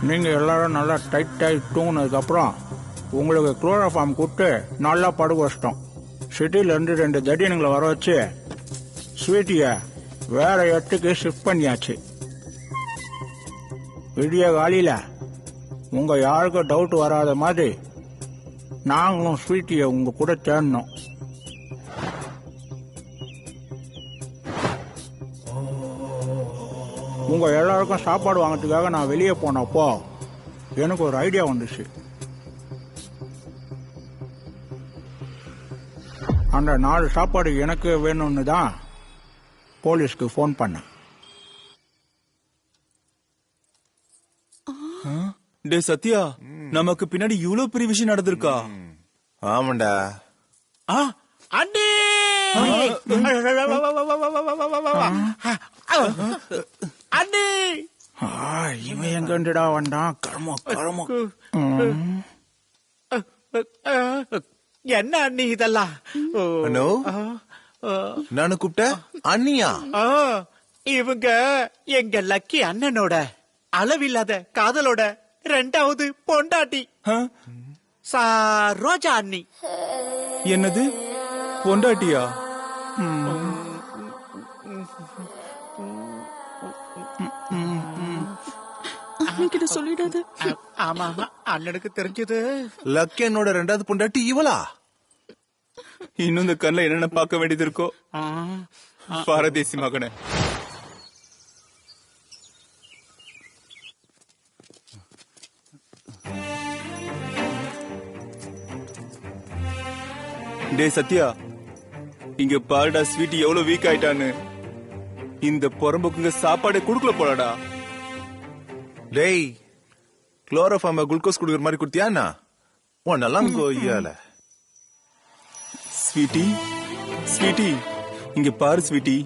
நீங்க எல்லாரும் நல்லா டைட் தூங்கினதுக்கு அப்புறம் உங்களுக்கு குளோரோஃபார்ம் கொடுத்து நல்லா படுக்க வச்சிட்டோம். சிட்டில இருந்து 2 தடியனுங்களை வர வச்சு ஸ்வீட்டிய வேற இடத்துக்கு ஷிஃப்ட் பண்ணியாச்சு. விடிய காலையில உங்க யாருக்கும் டவுட் வராத மாதிரி நாங்களும் ஸ்வீட்டிய உங்க கூட தேடணும். உங்க எல்லாருக்கும் சாப்பாடு வாங்கறதுக்காக நான் வெளியே போனப்போ எனக்கு ஒரு ஐடியா வந்துச்சு. அந்த 4 சாப்பாடு எனக்கு வேணும்னு தான் போலீஸ்க்கு போன் பண்ணேன். டே சத்யா, நமக்கு பின்னாடி இவ்வளவு பெரிய விஷயம் நடந்திருக்கா? ஆமாண்டா. அண்ணே, அண்ணே, இவன் எங்கடா வந்தான்? கர்மம். என்ன அண்ணி இதெல்லாம்? அண்ணோ, நானு கூப்பிட்ட அண்ணியா? இவங்க எங்க லக்கி அண்ணனோட அளவில்லாத காதலோட 2வது பொண்டாட்டி ரோஜா அண்ணி. என்னது, பொண்டாட்டியா? அன்னைக்கிட்ட சொல்லிடாத. ஆமா, அண்ணனுக்கு தெரிஞ்சது. லக்கி என்னோட 2வது பொண்டாட்டி இவளா? இன்னும் இந்த கண்ணில் என்னென்ன பார்க்க வேண்டியது இருக்கோ. பாரதேசி மகனே. டே சத்யா, இங்க பாருடா, ஸ்வீட் எவ்வளவு வீக் ஆயிட்டான்னு. இந்த பொறம்புக்குங்க சாப்பாடு குடுக்கல போலடா. டேய், குளோரோஃபார்ம் குளுக்கோஸ் குடுக்குற மாதிரி குடுத்தியாண்ணா? நல்லா கோயியால. ஸ்வீட்டி, இங்க பாரு ஸ்வீட்டி.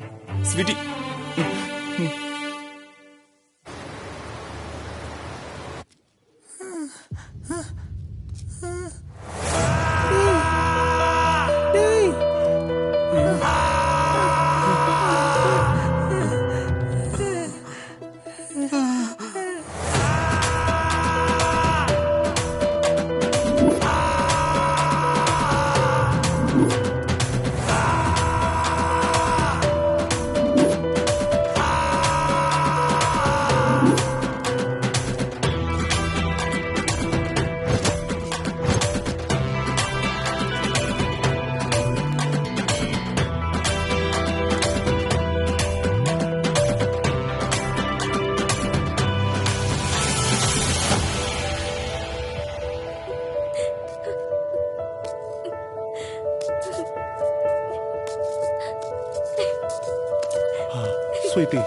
ஸ்வீட்டி.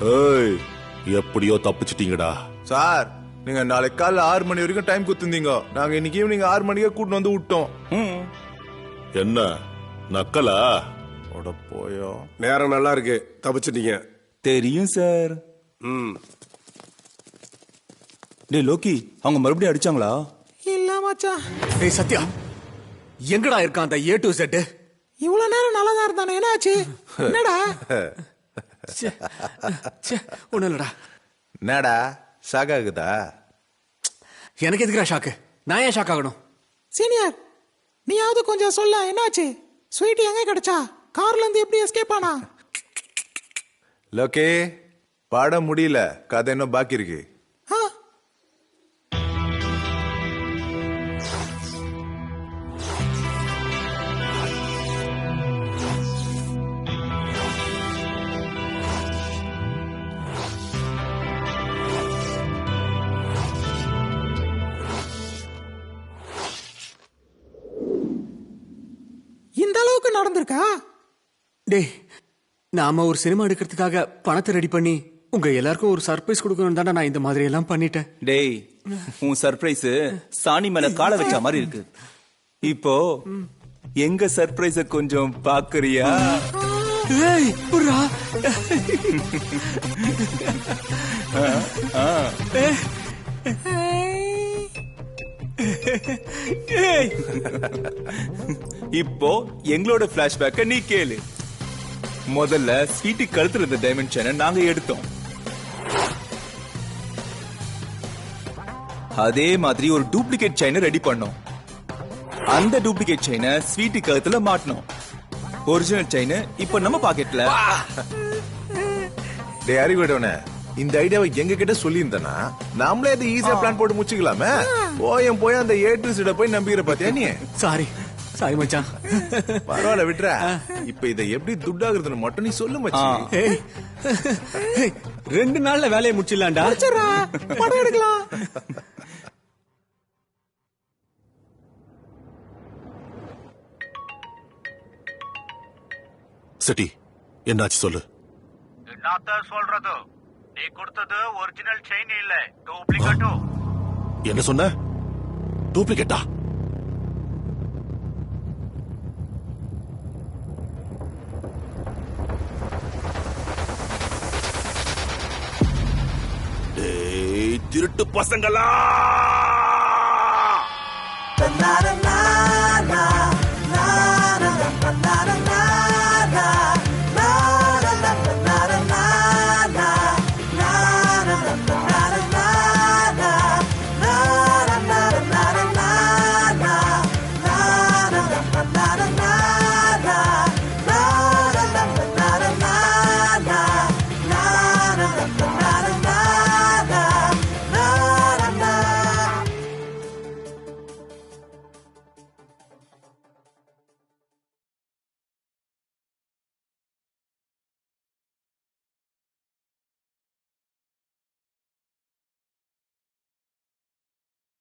ஏய், எப்படியோ தப்பிச்சிட்டீங்கடா. சார், நீங்க நாளைக்கு காலைல 6 மணி வரைக்கும் டைம் கொடுத்திருந்தீங்க. நாங்க இன்னைக்கு ஈவினிங் 6 மணிக்கே கூட்டு வந்து விட்டோம். என்ன நக்கலா? ஓட போயோ. நேரம் நல்லா இருக்கு, தப்பிச்சிட்டீங்க. தெரியும் சார். டேய் லோக்கி, அவங்க மறுபடியும் அடிச்சாங்களா? இல்ல மச்சான். ஏய் சத்யா, எங்கடா இருக்கான் அந்த A to Z? இவ்வளவு நேரம் நல்லா தான் இருந்தானே, என்னாச்சு? என்னடா? ஒண்ணும் இல்லடா. என்னடா ஷாக் ஆகுதா? எனக்கு எதுக்குடா ஷாக்கு? நான் ஏன் ஷாக் ஆகணும்? சீனியர், நீயாவது கொஞ்சம் சொல்ல, என்னாச்சு? ஸ்வீட் எங்க கிடைச்சா? கார்ல இருந்து எப்படி எஸ்கேப் ஆனா? லோகே, பாடம் முடியல, கதை இன்னும் பாக்கி இருக்கு. இந்த அளவுக்கு நடந்திருக்கா? டேய், நாம ஒரு சினிமா எடுக்கிறதுக்காக பணத்தை ரெடி பண்ணி உங்க எல்லாருக்கும் ஒரு சர்ப்ரைஸ் கொடுக்கணும் தானே நான் இந்த மாதிரி எல்லாம் பண்ணிட்டேன். டேய், உன் சர்ப்ரைஸ் சாணி மேல காலை வச்ச மாதிரி இருக்கு. இப்போ எங்க சர்ப்ரைஸ கொஞ்சம் பாக்குறியா? ஏய் புரா, இப்போ எங்களோட பிளாஷ்பேக்க நீ கேளு. முதல்ல ஸ்வீட்டி கழுத்துல இருந்த டைமண்ட் செயினை நாங்க எடுத்தோம். அதே மாதிரி ஒரு டூப்ளிகேட் செயினை ரெடி பண்ணோம். அந்த டூப்ளிகேட் செயினை ஸ்வீட்டி கழுத்துல மாட்டணும். ஒரிஜினல் செயின் இப்ப நம்ம பாக்கெட்ல. டே அறிவிடவனே, இந்த ஐடியாவை எங்க கிட்ட சொல்லி இருந்தானா நாமளே இது ஈஸியா பிளான் போட்டு முடிச்சுக்கலாமே. போய் அந்த A to Z போய் நம்பிக்கிற பாத்தியா நீ? சாரி மச்சான். பரவாயில்ல விட்டுற. இப்ப இதை எப்படி துட்டாகிறதுன்னு மட்டும் நீ சொல்லு மச்சான். 2 நாள்ல வேலையை முடிச்சிடலாம்டா. படம் எடுக்கலாம். சட்டி, என்னாச்சு சொல்லு. என்னத்த சொல்றது? நீ கொடுத்தது ஒரிஜினல் செயின் இல்ல, டூப்ளிகேட்டோ. என்ன சொன்ன? டூப்ளிகேட்டா? டேய் திருட்டு பசங்களா!